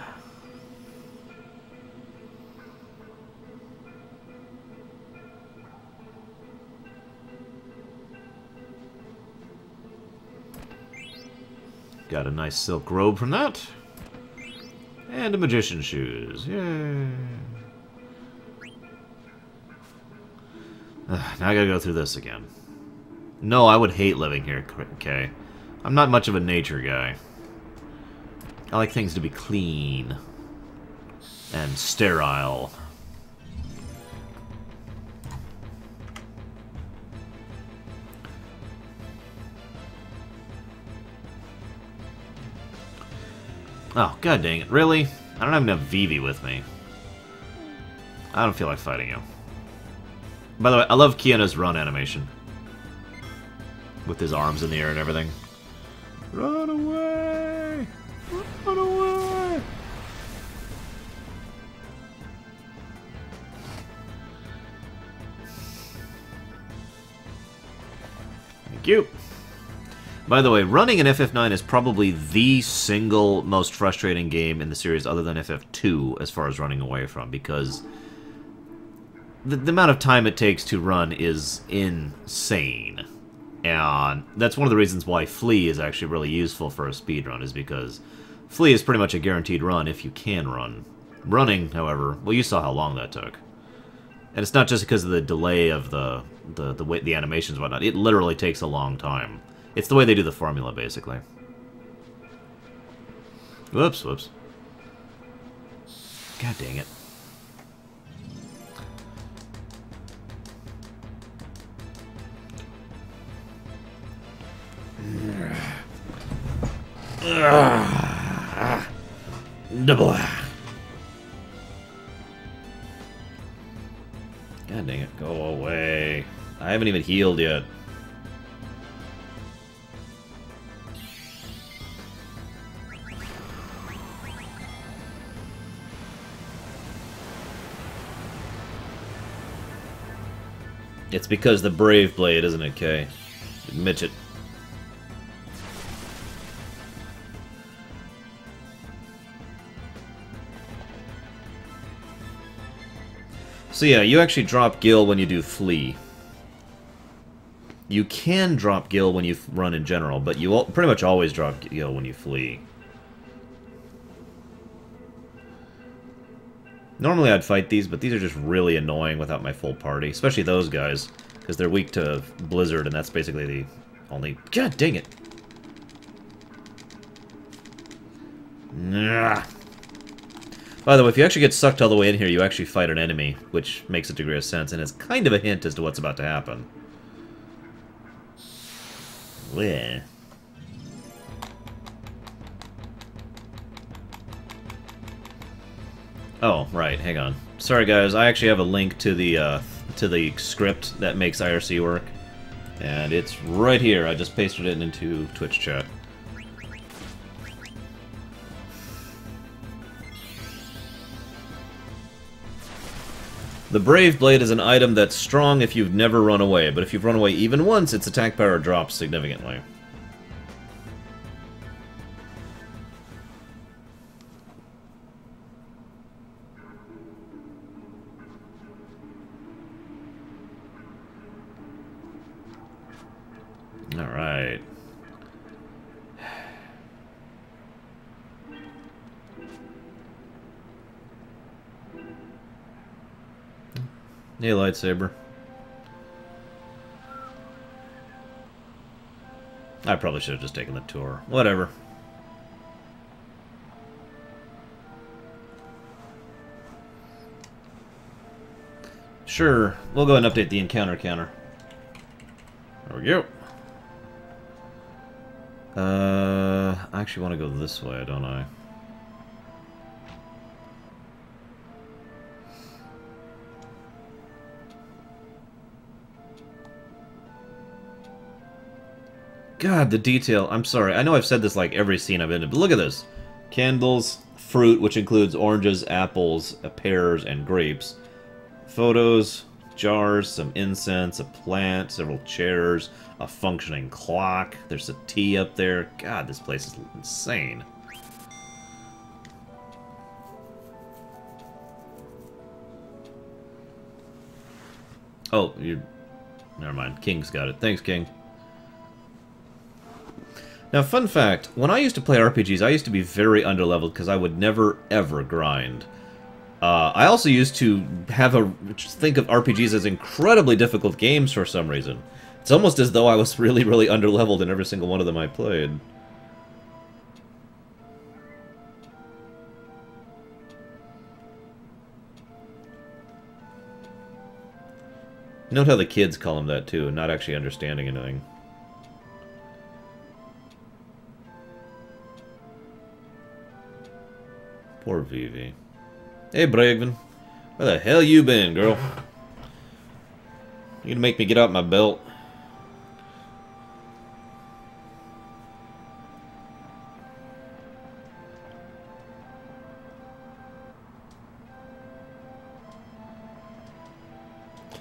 Got a nice silk robe from that. And a magician's shoes. Yay. Now I gotta go through this again. No, I would hate living here, okay? I'm not much of a nature guy. I like things to be clean. And sterile. Oh, god dang it. Really? I don't have enough Vivi with me. I don't feel like fighting you. By the way, I love Kiana's run animation. With his arms in the air and everything. Run away! Run away! Thank you. By the way, running in FF9 is probably the single most frustrating game in the series other than FF2 as far as running away from, because the amount of time it takes to run is insane. And that's one of the reasons why Flee is actually really useful for a speedrun, is because Flee is pretty much a guaranteed run if you can run. Running, however, well, you saw how long that took. And it's not just because of the delay of the way the animations and whatnot. It literally takes a long time. It's the way they do the formula, basically. Whoops, whoops. God dang it. Double. God dang it, go away. I haven't even healed yet. It's because the Brave Blade, isn't it, Kay? Admit it. So yeah, you actually drop Gil when you do Flee. You can drop Gil when you run in general, but you pretty much always drop Gil when you flee. Normally I'd fight these, but these are just really annoying without my full party. Especially those guys, because they're weak to Blizzard, and that's basically the only... God dang it! Nah. By the way, if you actually get sucked all the way in here, you actually fight an enemy, which makes a degree of sense, and is kind of a hint as to what's about to happen. Bleh. Oh, right, hang on. Sorry guys, I actually have a link to the script that makes IRC work. And it's right here. I just pasted it into Twitch chat. The Brave Blade is an item that's strong if you've never run away, but if you've run away even once, its attack power drops significantly. Alright. Hey, lightsaber. I probably should have just taken the tour. Whatever. Sure, we'll go ahead and update the encounter counter. There we go. I actually want to go this way, don't I? God, the detail. I'm sorry. I know I've said this like every scene I've been in, but look at this. Candles, fruit, which includes oranges, apples, pears, and grapes. Photos, jars, some incense, a plant, several chairs, a functioning clock. There's a tea up there. God, this place is insane. Oh, you... Never mind. King's got it. Thanks, King. Now, fun fact, when I used to play RPGs, I used to be very underleveled because I would never, ever grind. I also used to think of RPGs as incredibly difficult games for some reason. It's almost as though I was really, really underleveled in every single one of them I played. Note how the kids call him that, too, not actually understanding anything. Poor Vivi. Hey, Bregman. Where the hell you been, girl? You gonna make me get out my belt?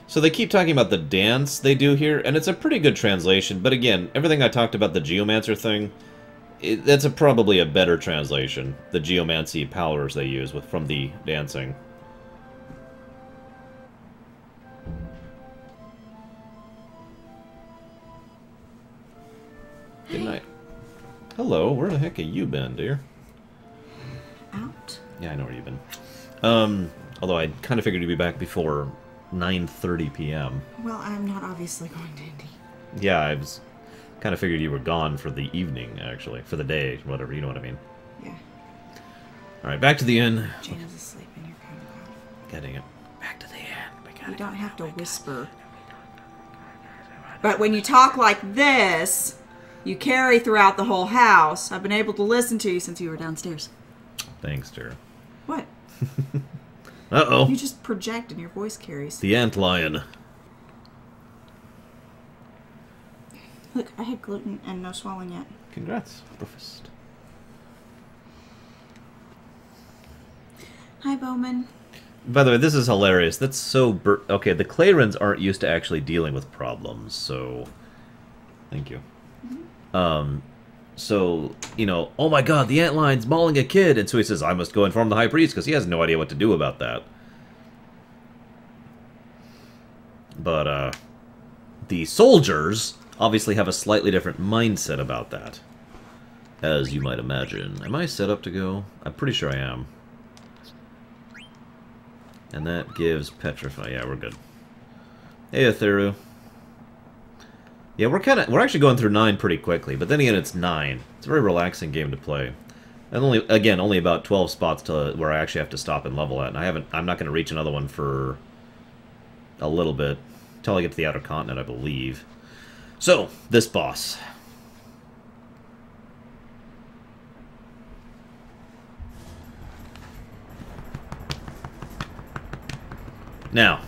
So they keep talking about the dance they do here, and it's a pretty good translation, but again, everything I talked about the Geomancer thing, that's probably a better translation. The geomancy powers they use from the dancing. Good night. Hello, where the heck have you been, dear? Out. Yeah, I know where you've been. Although I kind of figured you'd be back before 9:30 p.m. Well, I'm not obviously going to Indy. Yeah, I was... kind of figured you were gone for the evening, actually. For the day, whatever, you know what I mean. Yeah. Alright, back to the inn. Jana's asleep and you're kind of loud. God dang it. Back to the inn. You don't have to whisper. But when you talk like this, you carry throughout the whole house. I've been able to listen to you since you were downstairs. Thanks, dear. What? Uh-oh. You just project and your voice carries. The antlion. Look, I had gluten and no swallowing yet. Congrats, Brofist. Hi, Bowman. By the way, this is hilarious. That's so... okay, the Clarens aren't used to actually dealing with problems, so... Thank you. Mm-hmm. So, you know, oh my god, the antlion's mauling a kid! And so he says, I must go inform the High Priest, because he has no idea what to do about that. But, the soldiers obviously have a slightly different mindset about that. As you might imagine. Am I set up to go? I'm pretty sure I am. And that gives Petrify. Yeah, we're good. Hey, Atheru. Yeah, we're actually going through 9 pretty quickly, but then again, it's 9. It's a very relaxing game to play. And only about 12 spots to where I actually have to stop and level at, and I'm not going to reach another one for a little bit until I get to the Outer Continent, I believe. So, this boss. Now,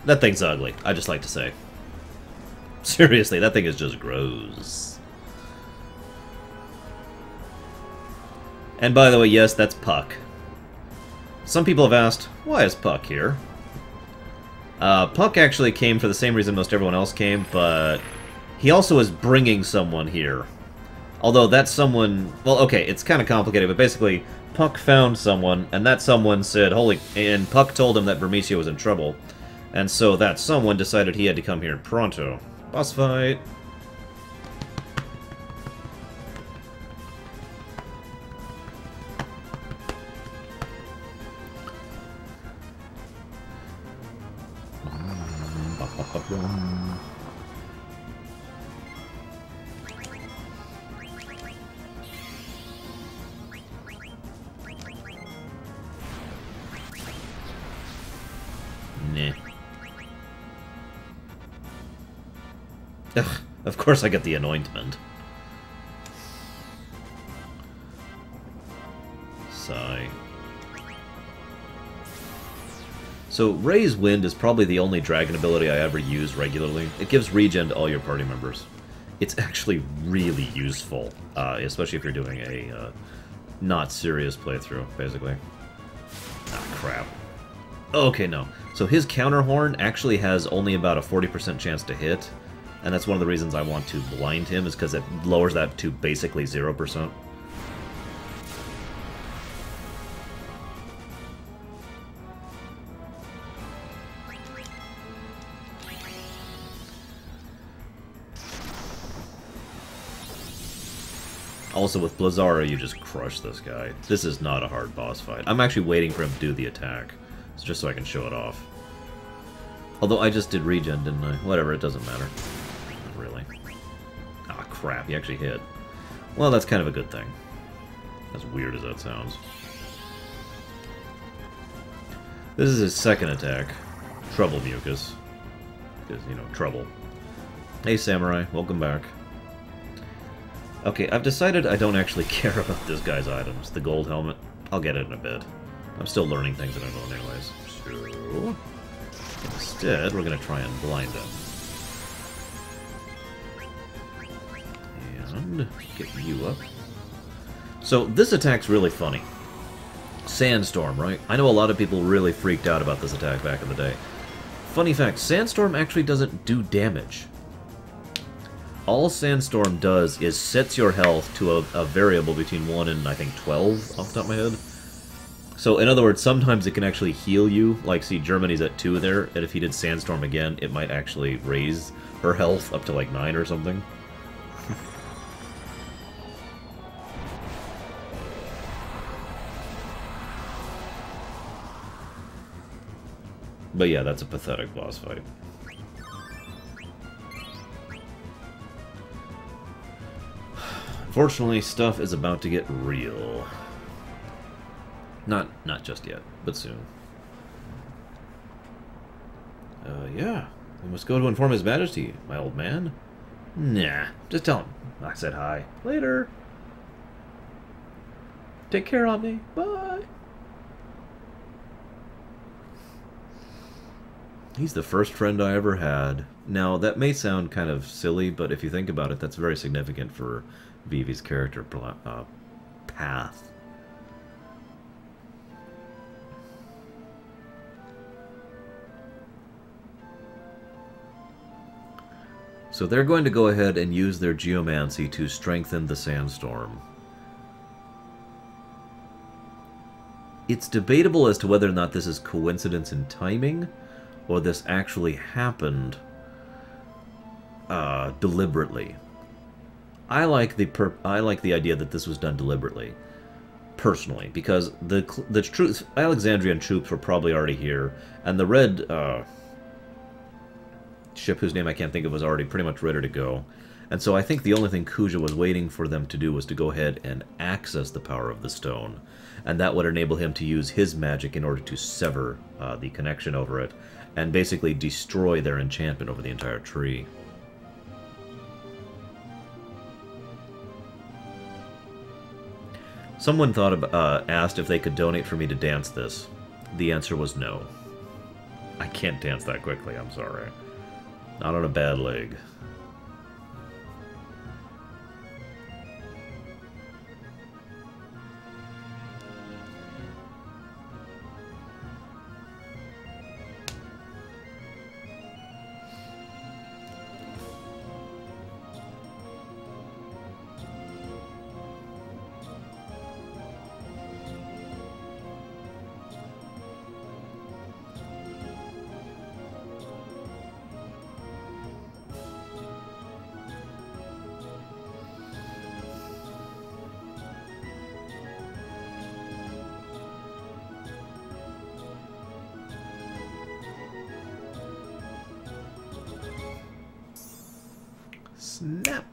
that thing's ugly, I just like to say. Seriously, that thing is just gross. And by the way, yes, that's Puck. Some people have asked, why is Puck here? Puck actually came for the same reason most everyone else came, but he also is bringing someone here. Although that someone... Well, okay, it's kind of complicated, but basically, Puck found someone, and that someone said, holy... And Puck told him that Vermisio was in trouble. And so that someone decided he had to come here pronto. Boss fight. Nah. Ugh, of course I get the anointment. Sigh. So, Ray's Wind is probably the only dragon ability I ever use regularly. It gives regen to all your party members. It's actually really useful, especially if you're doing a not serious playthrough, basically. Ah, crap. Okay, no. So his counter horn actually has only about a 40% chance to hit, and that's one of the reasons I want to blind him, is because it lowers that to basically 0%. Also, with Blizzara, you just crush this guy. This is not a hard boss fight. I'm actually waiting for him to do the attack, just so I can show it off. Although I just did regen, didn't I? Whatever, it doesn't matter. Not really. Ah, crap, he actually hit. Well, that's kind of a good thing. As weird as that sounds. This is his second attack. Trouble Mucus. Because, you know, trouble. Hey, Samurai, welcome back. Okay, I've decided I don't actually care about this guy's items. The gold helmet, I'll get it in a bit. I'm still learning things that I don't anyways. So, instead, we're going to try and blind him. And get you up. So, this attack's really funny. Sandstorm, right? I know a lot of people really freaked out about this attack back in the day. Funny fact, Sandstorm actually doesn't do damage. All Sandstorm does is sets your health to a variable between 1 and, I think, 12, off the top of my head. So, in other words, sometimes it can actually heal you. Like, see, Germany's at 2 there, and if he did Sandstorm again, it might actually raise her health up to, like, 9 or something. But yeah, that's a pathetic boss fight. Fortunately, stuff is about to get real. Not just yet, but soon. Yeah. We must go to inform His Majesty, my old man. Nah, just tell him I said hi. Later. Take care of me. Bye. He's the first friend I ever had. Now, that may sound kind of silly, but if you think about it, that's very significant for Vivi's character path. So they're going to go ahead and use their geomancy to strengthen the sandstorm. It's debatable as to whether or not this is coincidence in timing, or this actually happened. deliberately. I like the idea that this was done deliberately, personally, because the troops, Alexandrian troops were probably already here, and the red ship, whose name I can't think of, was already pretty much ready to go. And so I think the only thing Kuja was waiting for them to do was to go ahead and access the power of the stone, and that would enable him to use his magic in order to sever the connection over it, and basically destroy their enchantment over the entire tree. Someone asked if they could donate for me to dance this. The answer was no. I can't dance that quickly, I'm sorry. Not on a bad leg. Snap!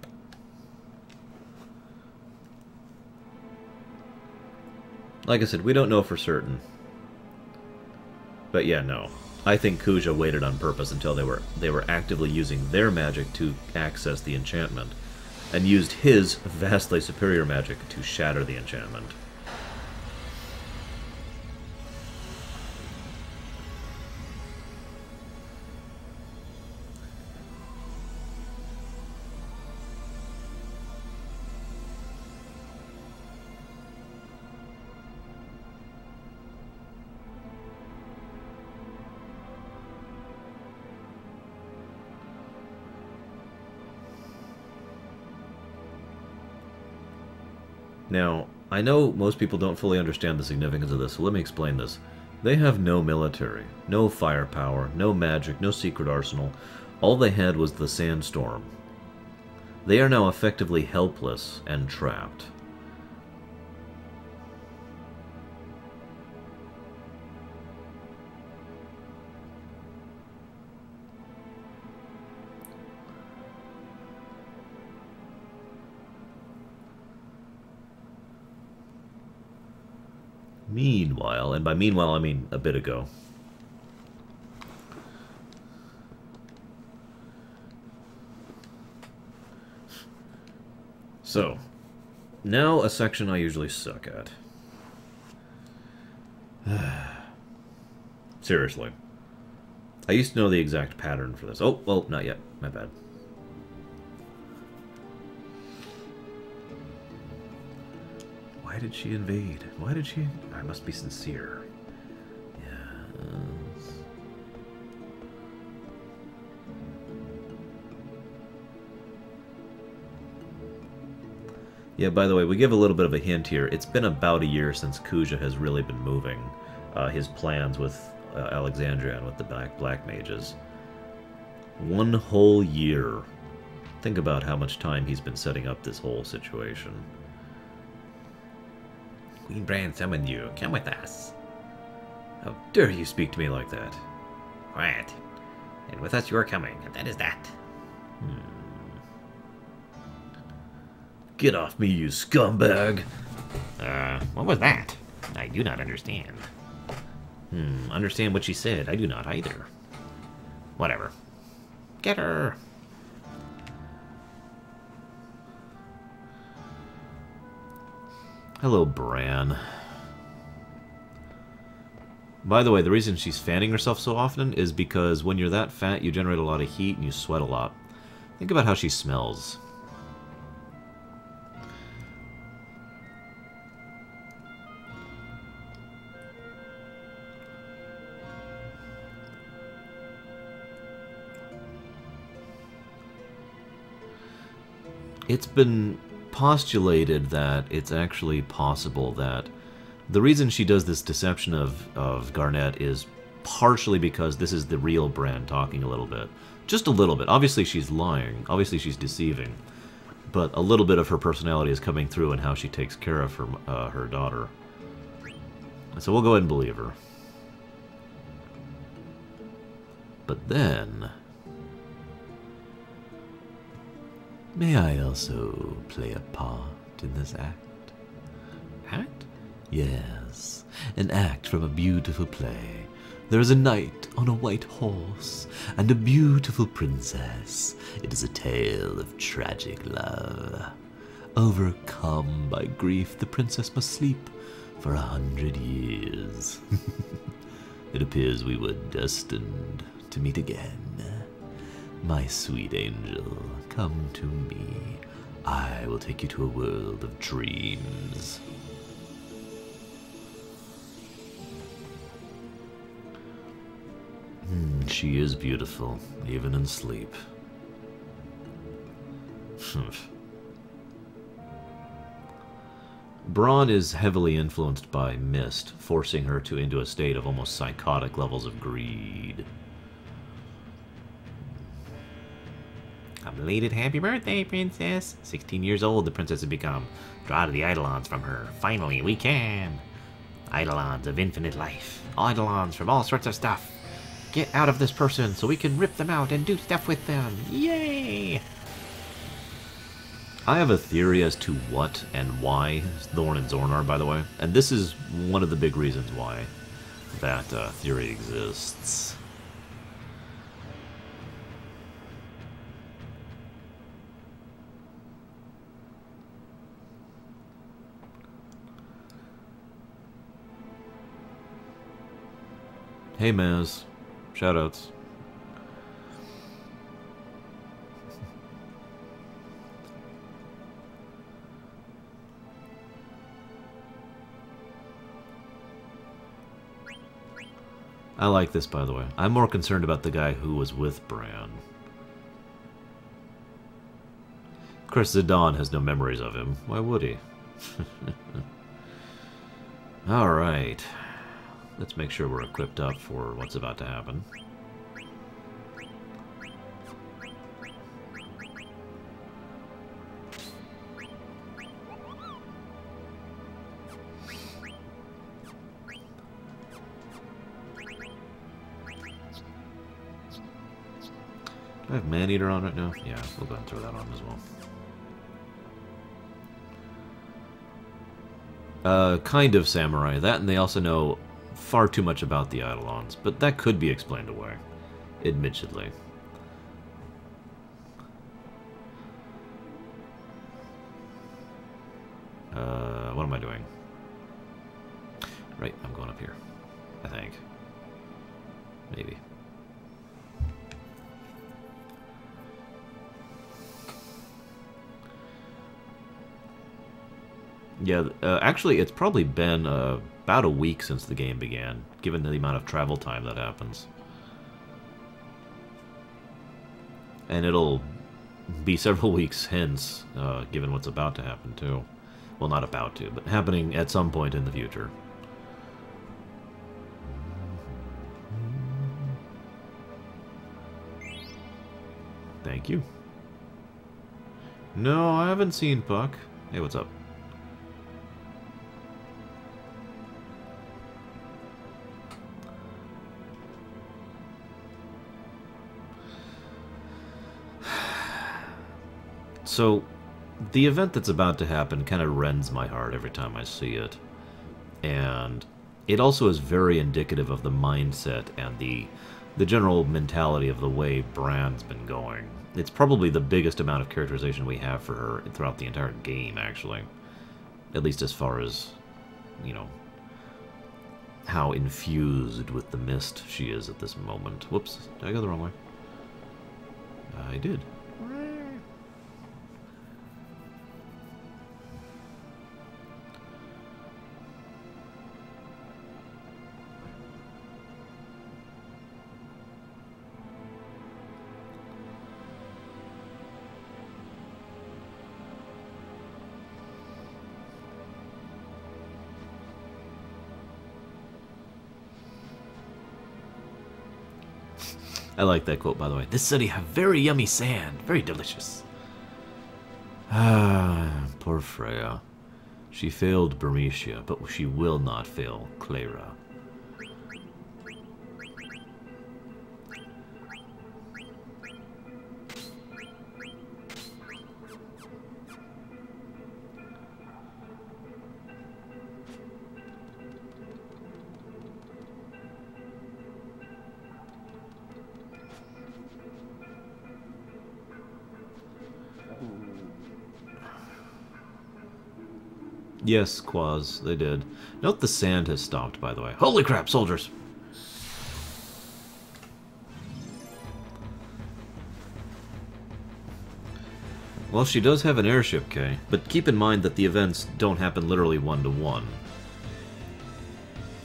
Like I said, we don't know for certain. But yeah, no. I think Kuja waited on purpose until they were actively using their magic to access the enchantment, and used his vastly superior magic to shatter the enchantment. Now, I know most people don't fully understand the significance of this, so let me explain this. They have no military, no firepower, no magic, no secret arsenal. All they had was the sandstorm. They are now effectively helpless and trapped. Meanwhile, and by meanwhile I mean a bit ago, so, now a section I usually suck at. Seriously. I used to know the exact pattern for this. Oh, well, not yet. My bad. Why did she invade? Why did she? I must be sincere. Yes. Yeah, by the way, we give a little bit of a hint here. It's been about a year since Kuja has really been moving his plans with Alexandria and with the Black Mages. 1 whole year. Think about how much time he's been setting up this whole situation. Queen Bran summoned you. Come with us. How dare you speak to me like that? Quiet. And with us you are coming, and that is that. Get off me, you scumbag! What was that? I do not understand. Understand what she said. I do not either. Whatever. Get her! Hello, Bran. By the way, the reason she's fanning herself so often is because when you're that fat, you generate a lot of heat and you sweat a lot. Think about how she smells. It's been postulated that it's actually possible that the reason she does this deception of Garnet is partially because this is the real Bran talking a little bit. Just a little bit. Obviously she's lying. Obviously she's deceiving. But a little bit of her personality is coming through in how she takes care of her daughter. So we'll go ahead and believe her. But then... May I also play a part in this act? Act? Yes, an act from a beautiful play. There is a knight on a white horse, and a beautiful princess. It is a tale of tragic love. Overcome by grief, the princess must sleep for 100 years. It appears we were destined to meet again. My sweet angel, come to me. I will take you to a world of dreams. She is beautiful, even in sleep. Braun is heavily influenced by Mist, forcing her into a state of almost psychotic levels of greed. A belated happy birthday, princess. 16 years old, the princess has become. Draw the Eidolons from her. Finally, we can. Eidolons of infinite life. Eidolons from all sorts of stuff. Get out of this person so we can rip them out and do stuff with them. Yay! I have a theory as to what and why Thorn and Zorn are, by the way. And this is one of the big reasons why that theory exists. Hey, Maz. Shoutouts. I like this, by the way. I'm more concerned about the guy who was with Bran. Chris Zidane has no memories of him. Why would he? Alright. Let's make sure we're equipped up for what's about to happen. Do I have Maneater on right now? Yeah, we'll go ahead and throw that on as well. Kind of samurai. That, and they also know far too much about the Eidolons, but that could be explained away, admittedly. What am I doing? Right, I'm going up here, I think. Maybe. Yeah, actually, it's probably been about a week since the game began, given the amount of travel time that happens. And it'll be several weeks hence, given what's about to happen, too. Well, not about to, but happening at some point in the future. Thank you. No, I haven't seen Puck. Hey, what's up? So, the event that's about to happen kind of rends my heart every time I see it. And it also is very indicative of the mindset and the general mentality of the way Bran's been going. It's probably the biggest amount of characterization we have for her throughout the entire game, actually. At least as far as, you know, how infused with the mist she is at this moment. Whoops, did I go the wrong way? I did. I like that quote, by the way. This city have very yummy sand. Very delicious. Ah, poor Freya. She failed Bermesia, but she will not fail Clara. Yes, Quaz, they did. Note the sand has stopped, by the way. Holy crap, soldiers! Well, she does have an airship, Kay, but keep in mind that the events don't happen literally one-to-one.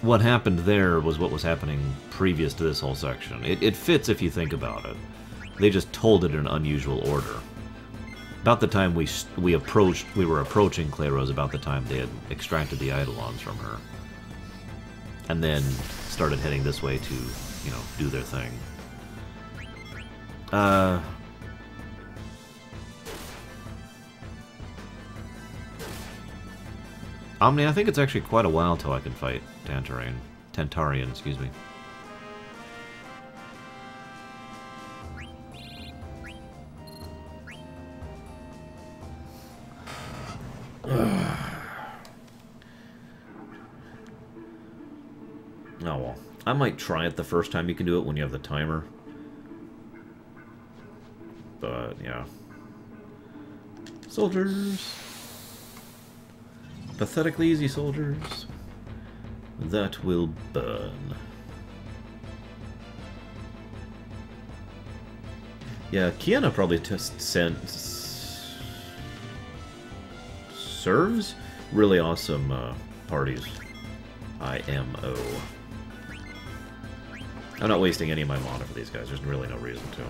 What happened there was what was happening previous to this whole section. It fits if you think about it. They just told it in an unusual order. About the time we were approaching Claros, about the time they had extracted the Eidolons from her. And then started heading this way to, you know, do their thing. Omni, I think it's actually quite a while till I can fight Tantarian, excuse me. Oh well. I might try it the first time you can do it when you have the timer. But, yeah. Soldiers! Pathetically easy soldiers. That will burn. Yeah, Kiana probably serves really awesome parties. IMO. I'm not wasting any of my mana for these guys. There's really no reason to.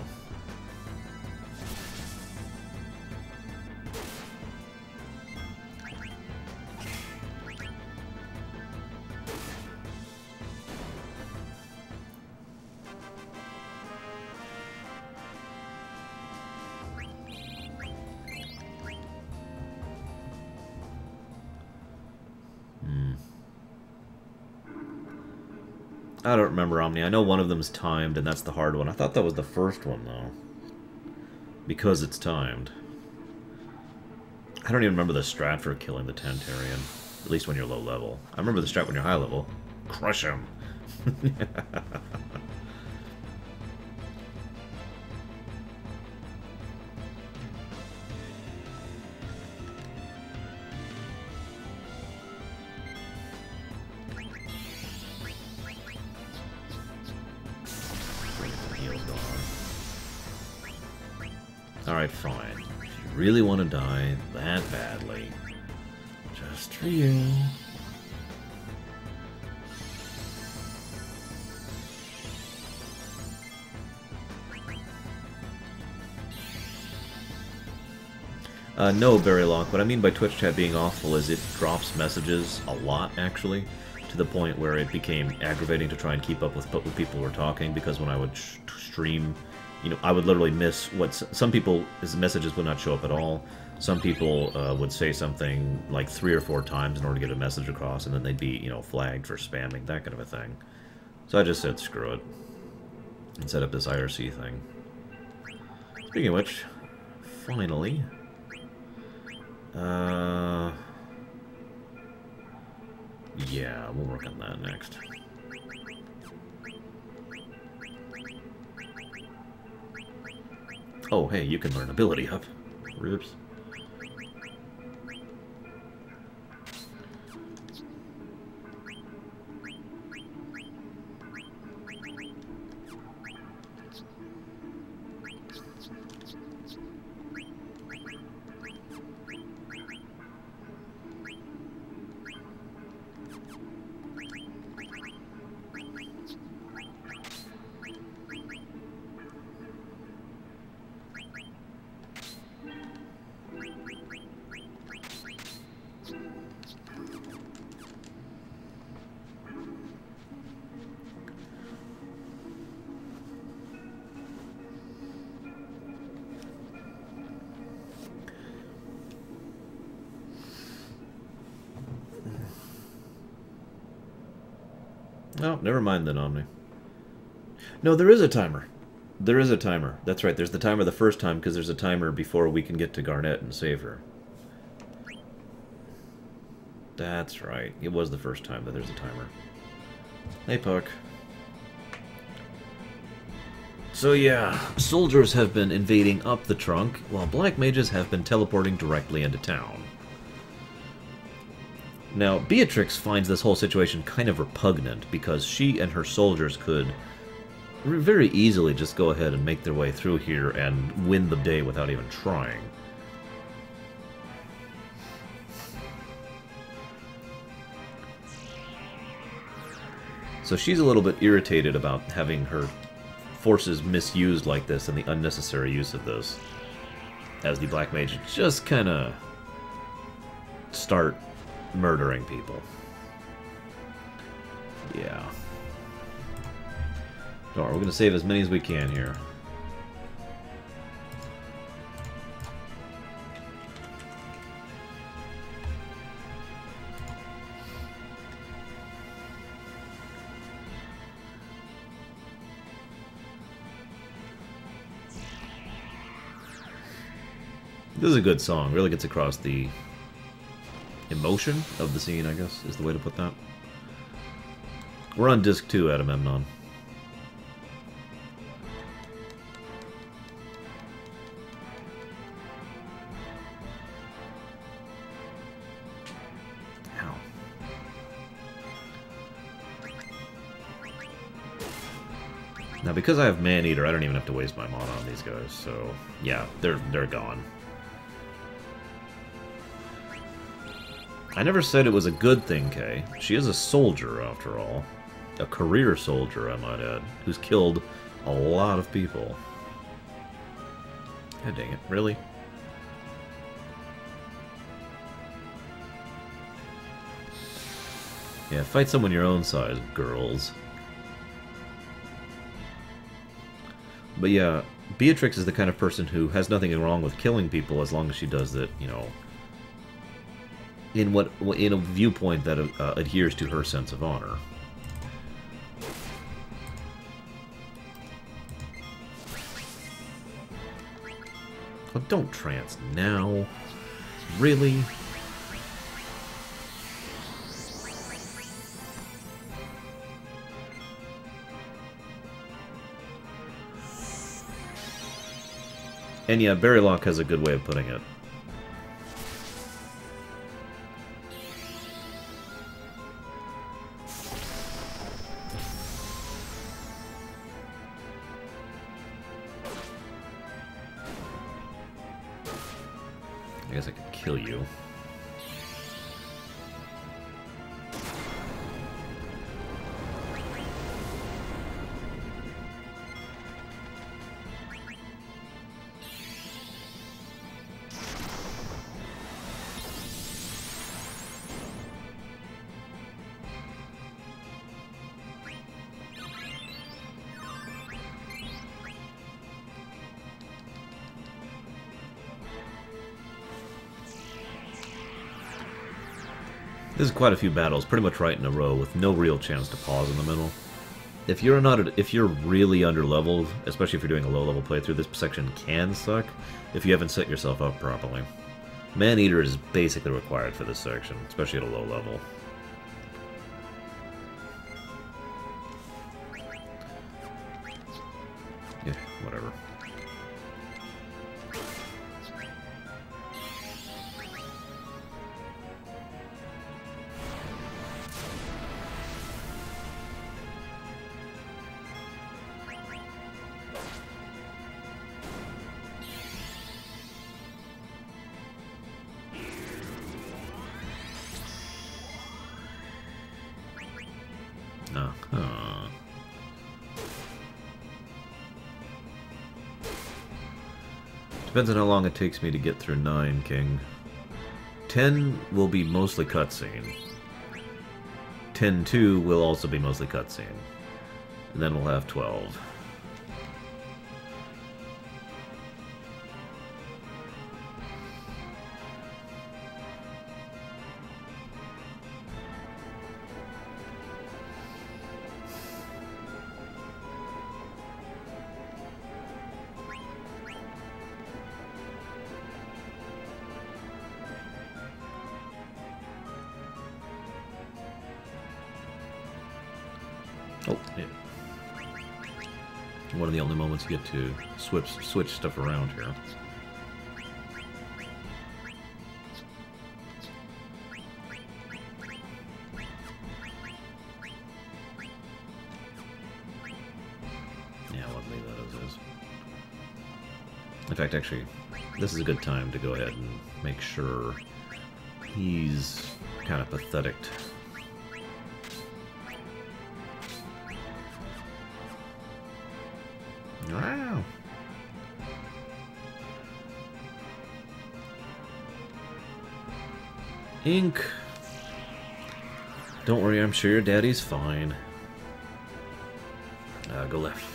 I don't remember, Omni. I know one of them's timed, and that's the hard one. I thought that was the first one, though. Because it's timed. I don't even remember the strat for killing the Tantarian. At least when you're low level. I remember the strat when you're high level. Crush him. Alright, fine. If you really want to die that badly, just for you. No, Barrylock. What I mean by Twitch chat being awful is it drops messages a lot, actually, to the point where it became aggravating to try and keep up with what people were talking, because when I would stream, you know, I would literally miss what some people's messages would not show up at all. Some people would say something like 3 or 4 times in order to get a message across, and then they'd be, you know, flagged for spamming, that kind of a thing. So I just said screw it and set up this IRC thing. Speaking of which, finally, yeah, we'll work on that next. Oh, hey, you can learn ability up. Rips. Oh, never mind then, Omni. No, there is a timer. There is a timer. That's right, there's the timer the first time, because there's a timer before we can get to Garnet and save her. That's right. It was the first time that there's a timer. Hey, Puck. So yeah, soldiers have been invading up the trunk, while black mages have been teleporting directly into town. Now, Beatrix finds this whole situation kind of repugnant, because she and her soldiers could very easily just go ahead and make their way through here and win the day without even trying. So she's a little bit irritated about having her forces misused like this and the unnecessary use of this, as the black mage just kind of start murdering people. Yeah. Alright, we're going to save as many as we can here. This is a good song. Really gets across the emotion of the scene, I guess, is the way to put that. We're on disc 2, Agamemnon. Ow. Now, because I have Man-Eater, I don't even have to waste my mana on these guys, so yeah, they're gone. I never said it was a good thing, Kay. She is a soldier, after all. A career soldier, I might add, who's killed a lot of people. God dang it, really? Yeah, fight someone your own size, girls. But yeah, Beatrix is the kind of person who has nothing wrong with killing people as long as she does it, you know, in a viewpoint that adheres to her sense of honor. Oh, don't trance now. Really? And yeah, Berrylock has a good way of putting it. I guess I could kill you. This is quite a few battles, pretty much right in a row, with no real chance to pause in the middle. If you're really underleveled, especially if you're doing a low-level playthrough, this section can suck if you haven't set yourself up properly. Man-Eater is basically required for this section, especially at a low level. Yeah, whatever. Depends on how long it takes me to get through 9, King. 10 will be mostly cutscene. 10-2 will also be mostly cutscene. And then we'll have 12. Oh, yeah. One of the only moments you get to switch stuff around here. Yeah, lovely that is. In fact, actually, this is a good time to go ahead and make sure he's kind of pathetic. Wow. Ink. Don't worry, I'm sure your daddy's fine. Go left.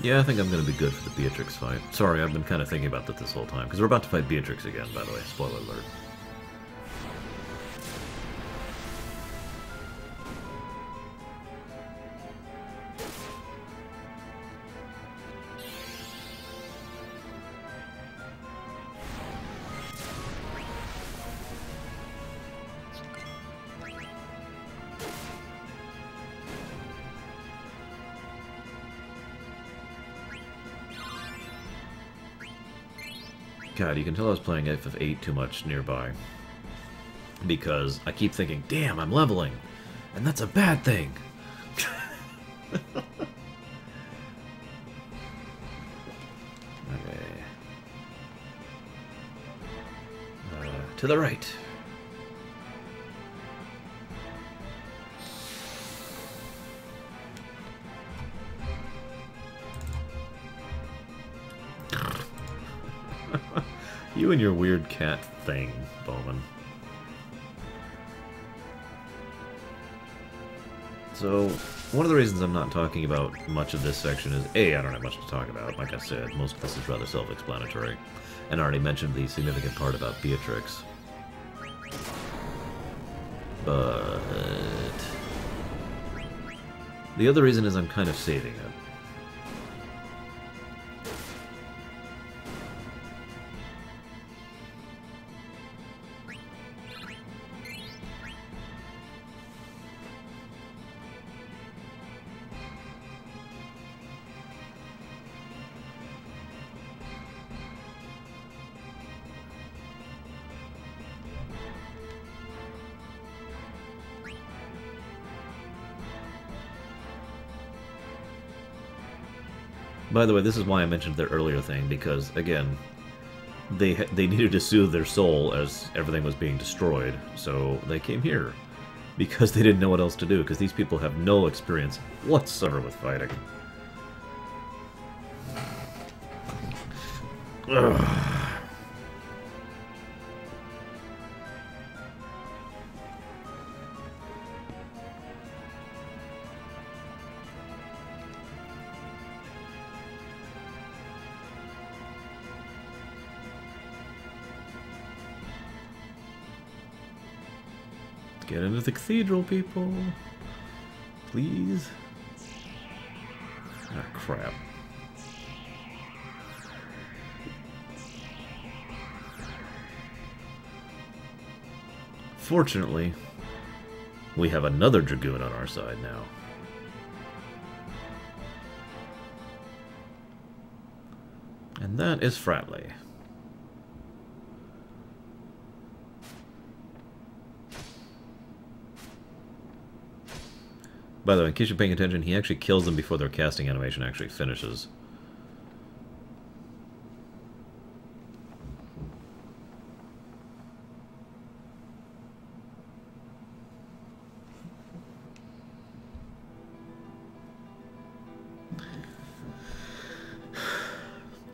Yeah, I think I'm going to be good for the Beatrix fight. Sorry, I've been kind of thinking about that this whole time, because we're about to fight Beatrix again, by the way. Spoiler alert. God, you can tell I was playing FF8 too much nearby. Because I keep thinking, damn, I'm leveling. And that's a bad thing. Okay. To the right. You and your weird cat thing, Bowman. So, one of the reasons I'm not talking about much of this section is, A, I don't have much to talk about. Like I said, most of this is rather self-explanatory. And I already mentioned the significant part about Beatrix. But... the other reason is I'm kind of saving it. By the way, this is why I mentioned their earlier thing, because, again, they needed to soothe their soul as everything was being destroyed, so they came here. Because they didn't know what else to do, because these people have no experience whatsoever with fighting. Ugh. Get into the cathedral, people. Please. Ah, crap. Fortunately, we have another Dragoon on our side now. And that is Fratley. By the way, in case you're paying attention, he actually kills them before their casting animation actually finishes.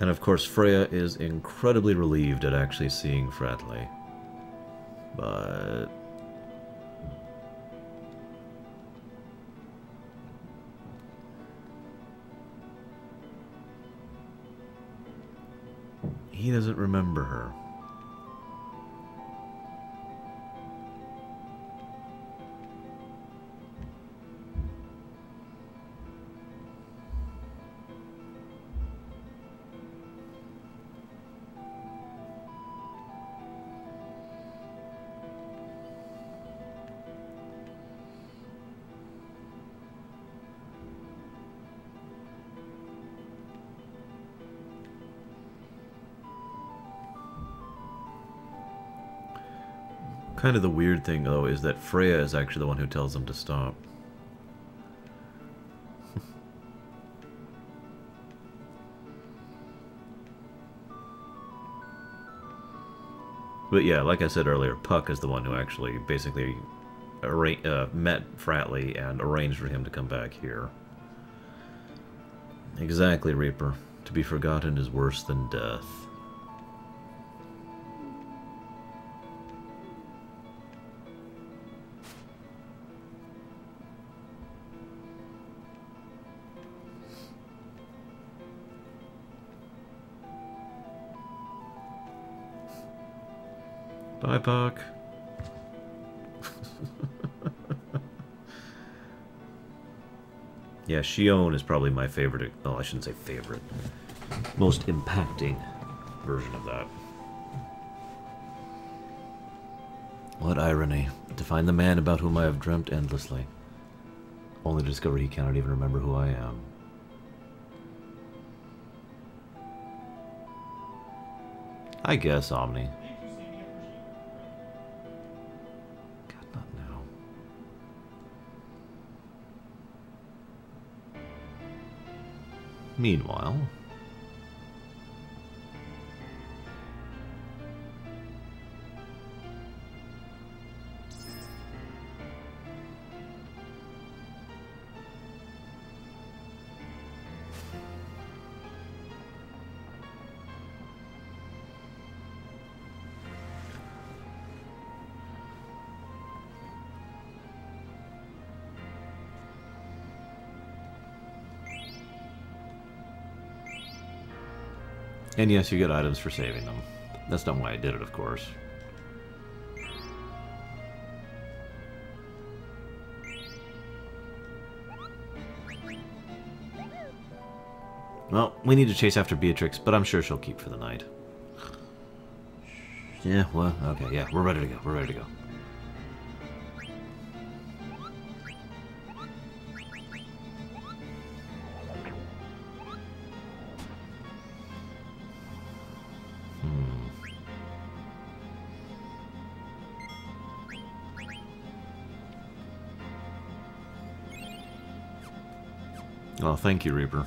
And of course, Freya is incredibly relieved at actually seeing Fratley. But... he doesn't remember her. Kind of the weird thing, though, is that Freya is actually the one who tells them to stop. But yeah, like I said earlier, Puck is the one who actually basically met Fratley and arranged for him to come back here. Exactly, Reaper. To be forgotten is worse than death. Bye, Puck. Yeah, Shion is probably my favorite. Oh, I shouldn't say favorite. Most impacting version of that. What irony. To find the man about whom I have dreamt endlessly. Only to discover he cannot even remember who I am. I guess, Omni. God, not now. Meanwhile... And yes, you get items for saving them. That's not why I did it, of course. Well, we need to chase after Beatrix, but I'm sure she'll keep for the night. Yeah, well, okay, yeah, we're ready to go, we're ready to go. Oh, thank you, Reaper.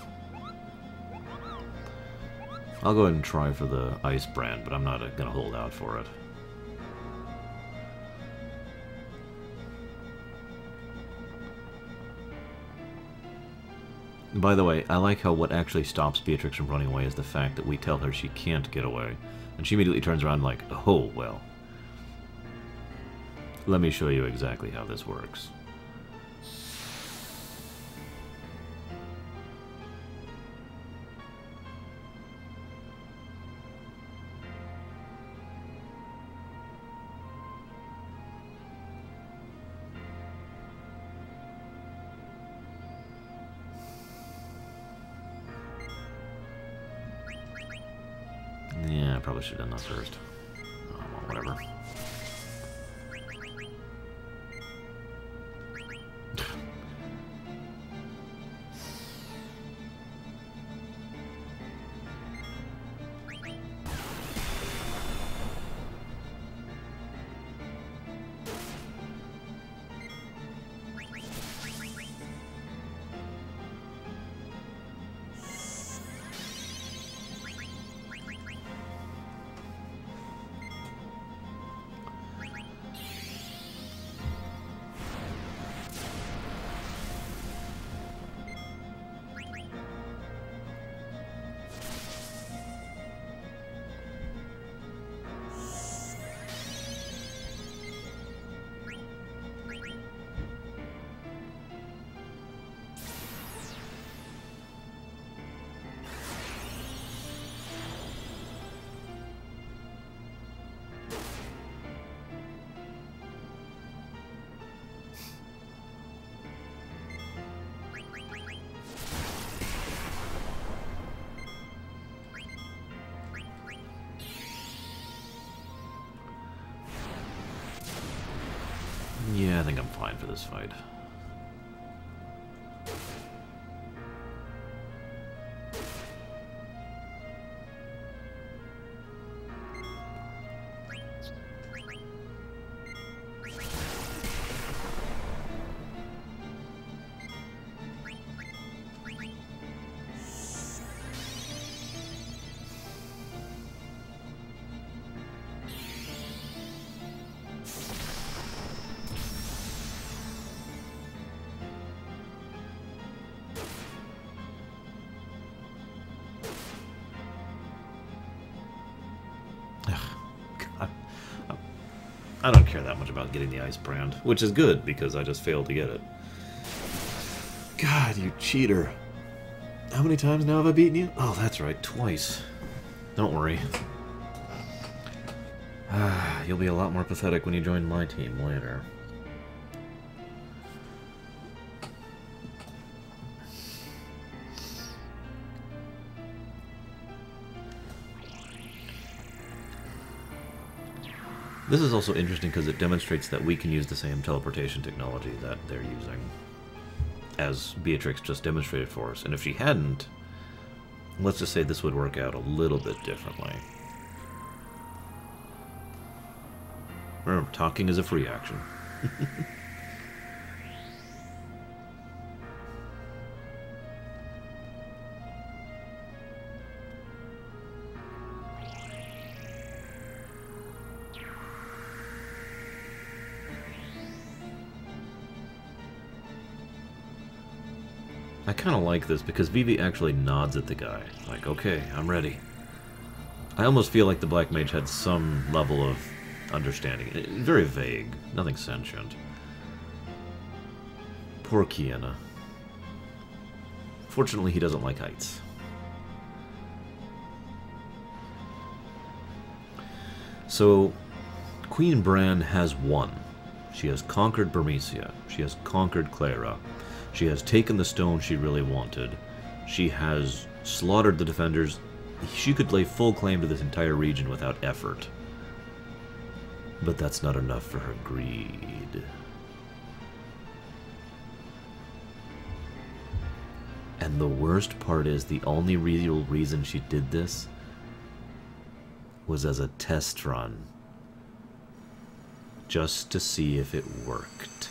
I'll go ahead and try for the ice brand, but I'm not going to hold out for it. By the way, I like how what actually stops Beatrix from running away is the fact that we tell her she can't get away. And she immediately turns around like, oh, well. Let me show you exactly how this works. Yeah, I probably should have done that first. Oh, well, whatever. I think I'm fine for this fight. I don't care that much about getting the ice brand, which is good because I just failed to get it. God, you cheater. How many times now have I beaten you? Oh, that's right, twice. Don't worry. You'll be a lot more pathetic when you join my team later. This is also interesting because it demonstrates that we can use the same teleportation technology that they're using, as Beatrix just demonstrated for us. And if she hadn't, let's just say this would work out a little bit differently. Remember, talking is a free action. I kind of like this because Vivi actually nods at the guy. Like, okay, I'm ready. I almost feel like the Black Mage had some level of understanding. Very vague. Nothing sentient. Poor Kiana. Fortunately, he doesn't like heights. So, Queen Bran has won. She has conquered Bermesia. She has conquered Clara. She has taken the stone she really wanted. She has slaughtered the defenders. She could lay full claim to this entire region without effort. But that's not enough for her greed. And the worst part is the only real reason she did this was as a test run. Just to see if it worked.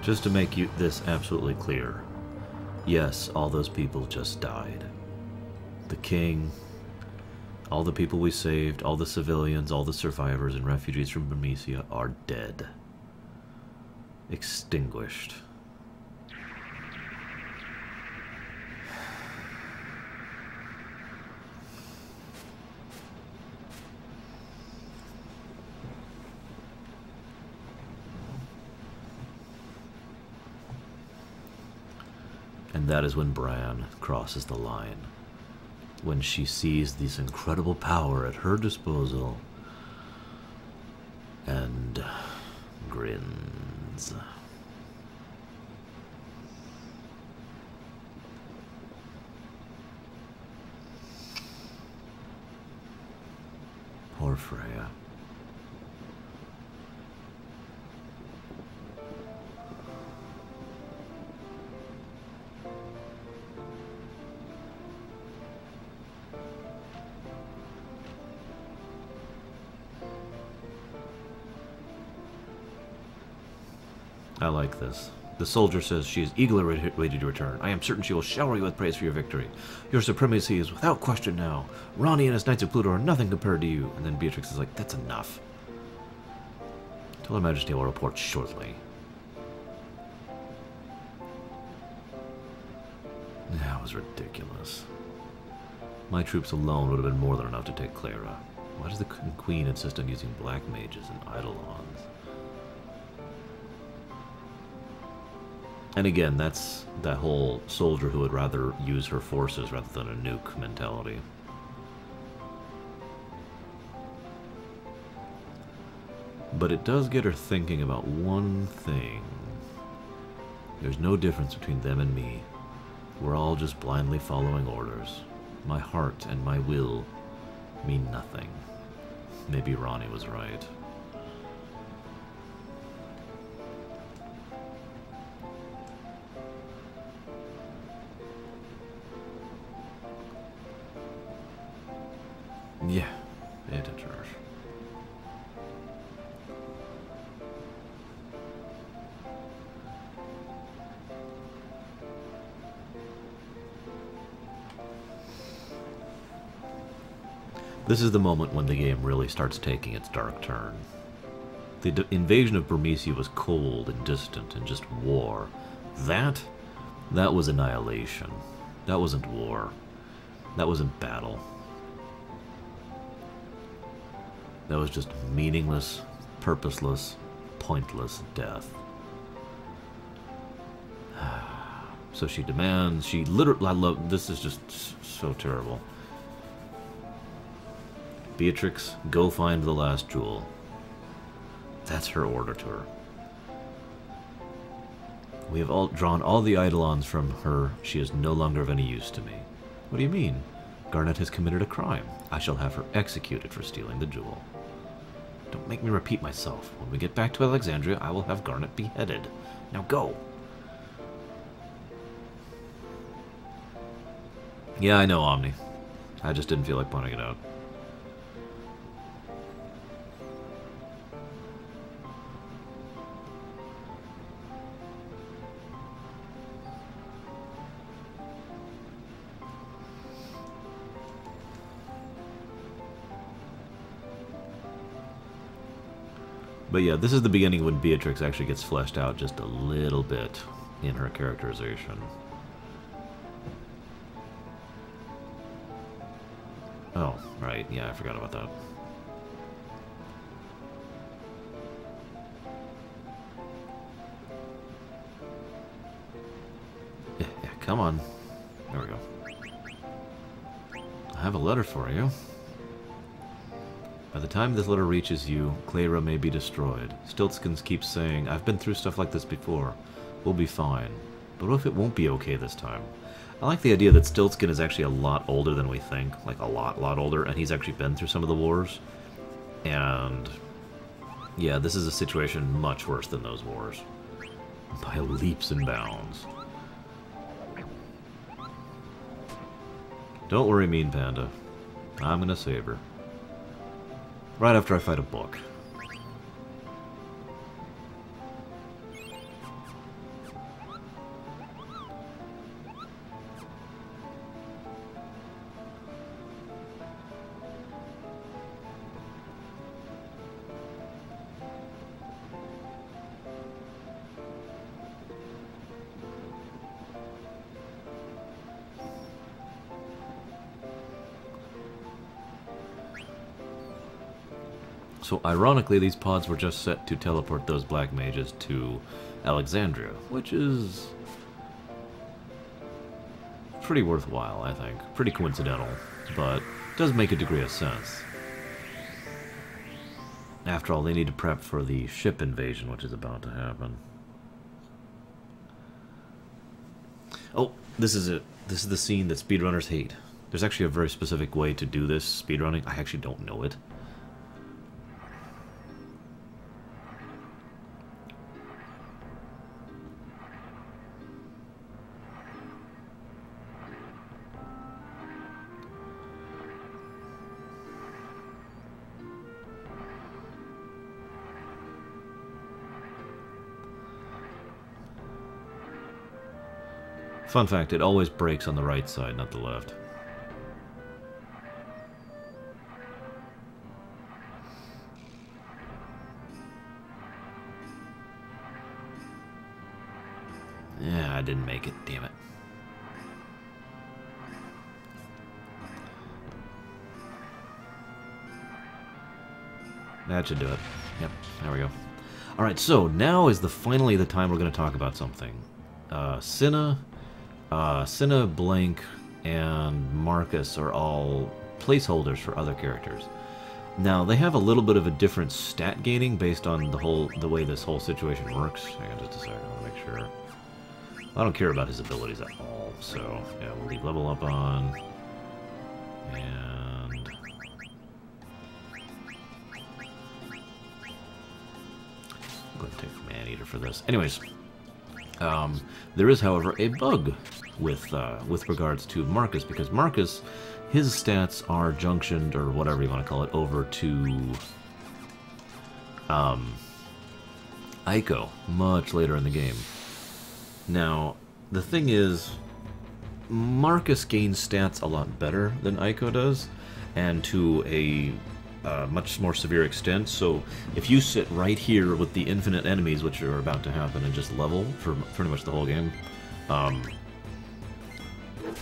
Just to make this absolutely clear, yes, all those people just died. The king, all the people we saved, all the civilians, all the survivors and refugees from Bermesia are dead. Extinguished. And that is when Bran crosses the line. When she sees this incredible power at her disposal and grins. Poor Freya. I like this. The soldier says she is eagerly ready to return. I am certain she will shower you with praise for your victory. Your supremacy is without question now. Ronnie and his Knights of Pluto are nothing compared to you. And then Beatrix is like, that's enough. Tell Her Majesty I will report shortly. That was ridiculous. My troops alone would have been more than enough to take Clara. Why does the Queen insist on using black mages and eidolons? And again, that's that whole soldier who would rather use her forces rather than a nuke mentality. But it does get her thinking about one thing. There's no difference between them and me. We're all just blindly following orders. My heart and my will mean nothing. Maybe Ronnie was right. Yeah, pay attention, Arsh. This is the moment when the game really starts taking its dark turn. The invasion of Burmecia was cold and distant and just war. That was annihilation. That wasn't war. That wasn't battle. That was just meaningless, purposeless, pointless death. So she demands, she literally, I love, this is just so terrible. Beatrix, go find the last jewel. That's her order to her. We have all drawn all the eidolons from her. She is no longer of any use to me. What do you mean? Garnet has committed a crime. I shall have her executed for stealing the jewel. Don't make me repeat myself. When we get back to Alexandria, I will have Garnet beheaded. Now go! Yeah, I know, Omni. I just didn't feel like pointing it out. But yeah, this is the beginning when Beatrix actually gets fleshed out just a little bit in her characterization. Oh, right. Yeah, I forgot about that. Yeah, come on. There we go. I have a letter for you. By the time this letter reaches you, Clara may be destroyed. Stiltskins keeps saying, I've been through stuff like this before. We'll be fine. But what if it won't be okay this time? I like the idea that Stiltskin is actually a lot older than we think. Like, a lot older. And he's actually been through some of the wars. And yeah, this is a situation much worse than those wars. By leaps and bounds. Don't worry, Mean Panda. I'm gonna save her. Right after I fight a book. So, ironically, these pods were just set to teleport those black mages to Alexandria, which is pretty worthwhile, I think. Pretty coincidental, but does make a degree of sense. After all, they need to prep for the ship invasion, which is about to happen. Oh, this is it. This is the scene that speedrunners hate. There's actually a very specific way to do this speedrunning. I actually don't know it. Fun fact, it always breaks on the right side, not the left. Yeah, I didn't make it, damn it. That should do it. Yep, there we go. Alright, so now is finally the time we're going to talk about something. Cinna, Blank, and Marcus are all placeholders for other characters. Now, they have a little bit of a different stat gaining based on the way this whole situation works. Hang on just a second, I want to make sure. I don't care about his abilities at all, so yeah, we'll leave level up on. And I'm going to take Maneater for this. Anyways, there is, however, a bug with regards to Marcus, because Marcus, his stats are junctioned, or whatever you want to call it, over to Aiko much later in the game. Now, the thing is, Marcus gains stats a lot better than Aiko does, and to a much more severe extent. So if you sit right here with the infinite enemies, which are about to happen, and just level for pretty much the whole game,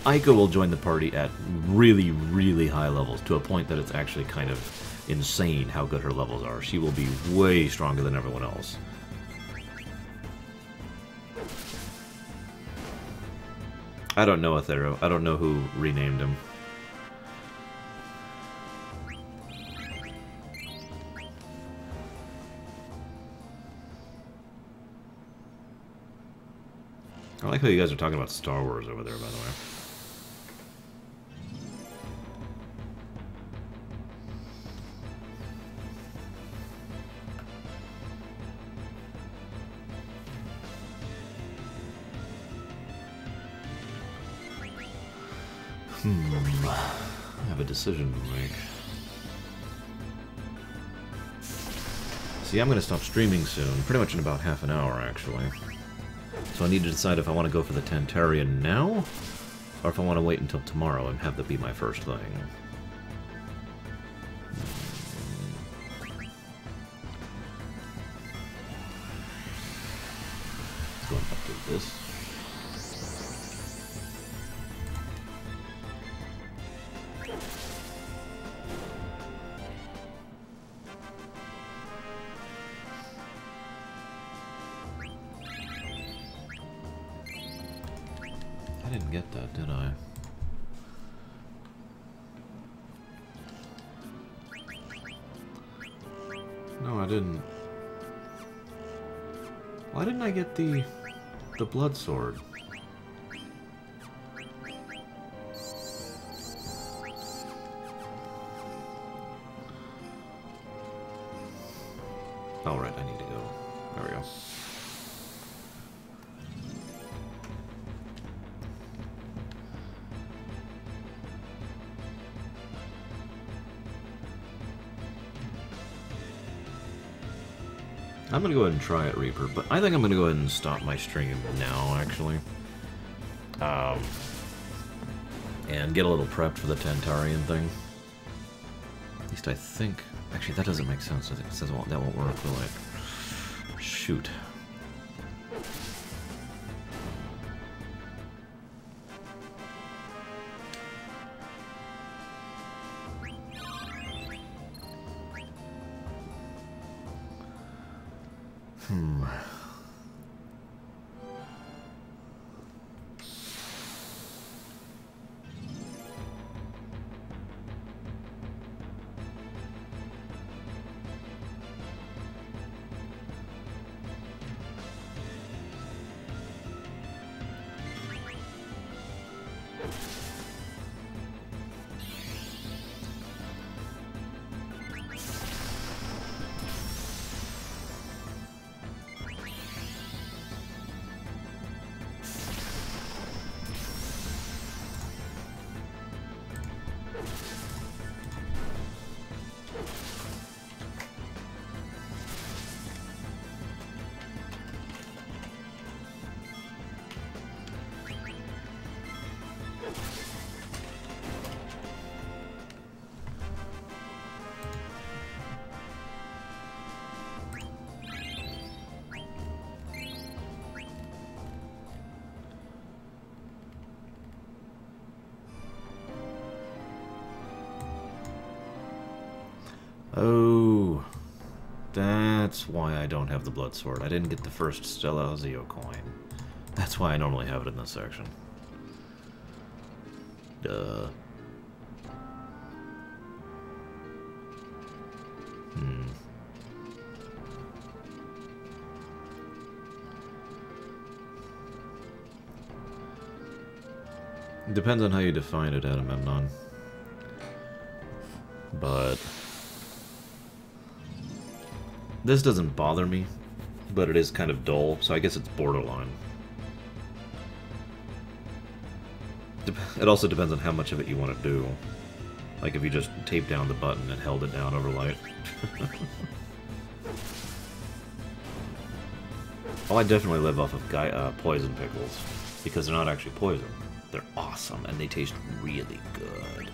Aiko will join the party at really, really high levels, to a point that it's actually kind of insane how good her levels are. She will be way stronger than everyone else. I don't know Athero. I don't know who renamed him. I like how you guys are talking about Star Wars over there, by the way. I have a decision to make. See, I'm going to stop streaming soon, pretty much in about half an hour, actually. So I need to decide if I want to go for the Tantarian now, or if I want to wait until tomorrow and have that be my first thing. Let's go and update this. I didn't get that, did I? No, I didn't. Why didn't I get the blood sword? Oh, right, I need to go. There we go. I'm gonna go ahead and try it, Reaper, but I think I'm gonna go ahead and stop my stream now, actually. And get a little prepped for the Tantarian thing. At least I think... Actually, that doesn't make sense. I think it says that won't work, will it? Shoot. Oh, That's why I don't have the blood sword. I didn't get the first Stella Zeo coin. That's why I normally have it in this section. Duh. Depends on how you define it, Agamemnon. But this doesn't bother me, but it is kind of dull, so I guess it's borderline. It also depends on how much of it you want to do. Like if you just taped down the button and held it down over light. Oh, I definitely live off of poison pickles, because they're not actually poison. They're awesome, and they taste really good.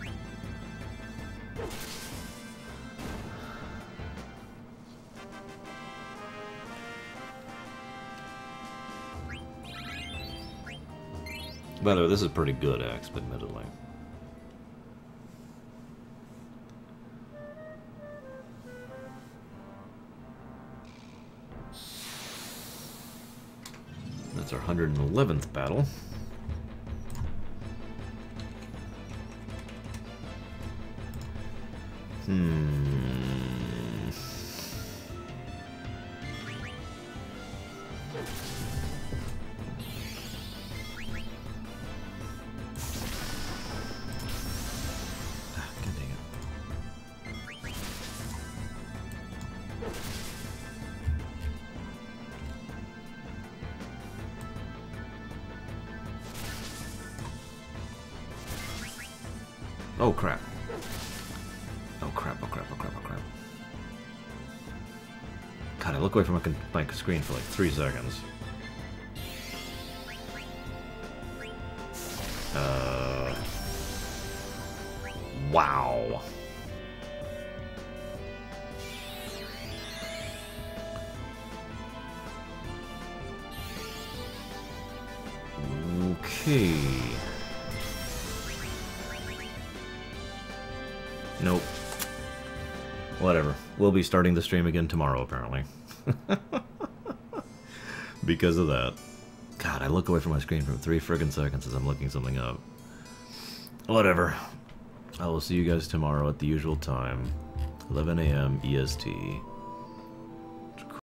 By the way, this is pretty good axe, admittedly. That's our 111th battle. God dang it. Oh crap. Oh crap, oh crap, oh crap, oh crap. God, I look away from my screen for like 3 seconds. Wow. Okay. Nope. Whatever. We'll be starting the stream again tomorrow, apparently. Because of that. God, I look away from my screen for 3 friggin' seconds as I'm looking something up. Whatever. I will see you guys tomorrow at the usual time. 11 a.m. EST.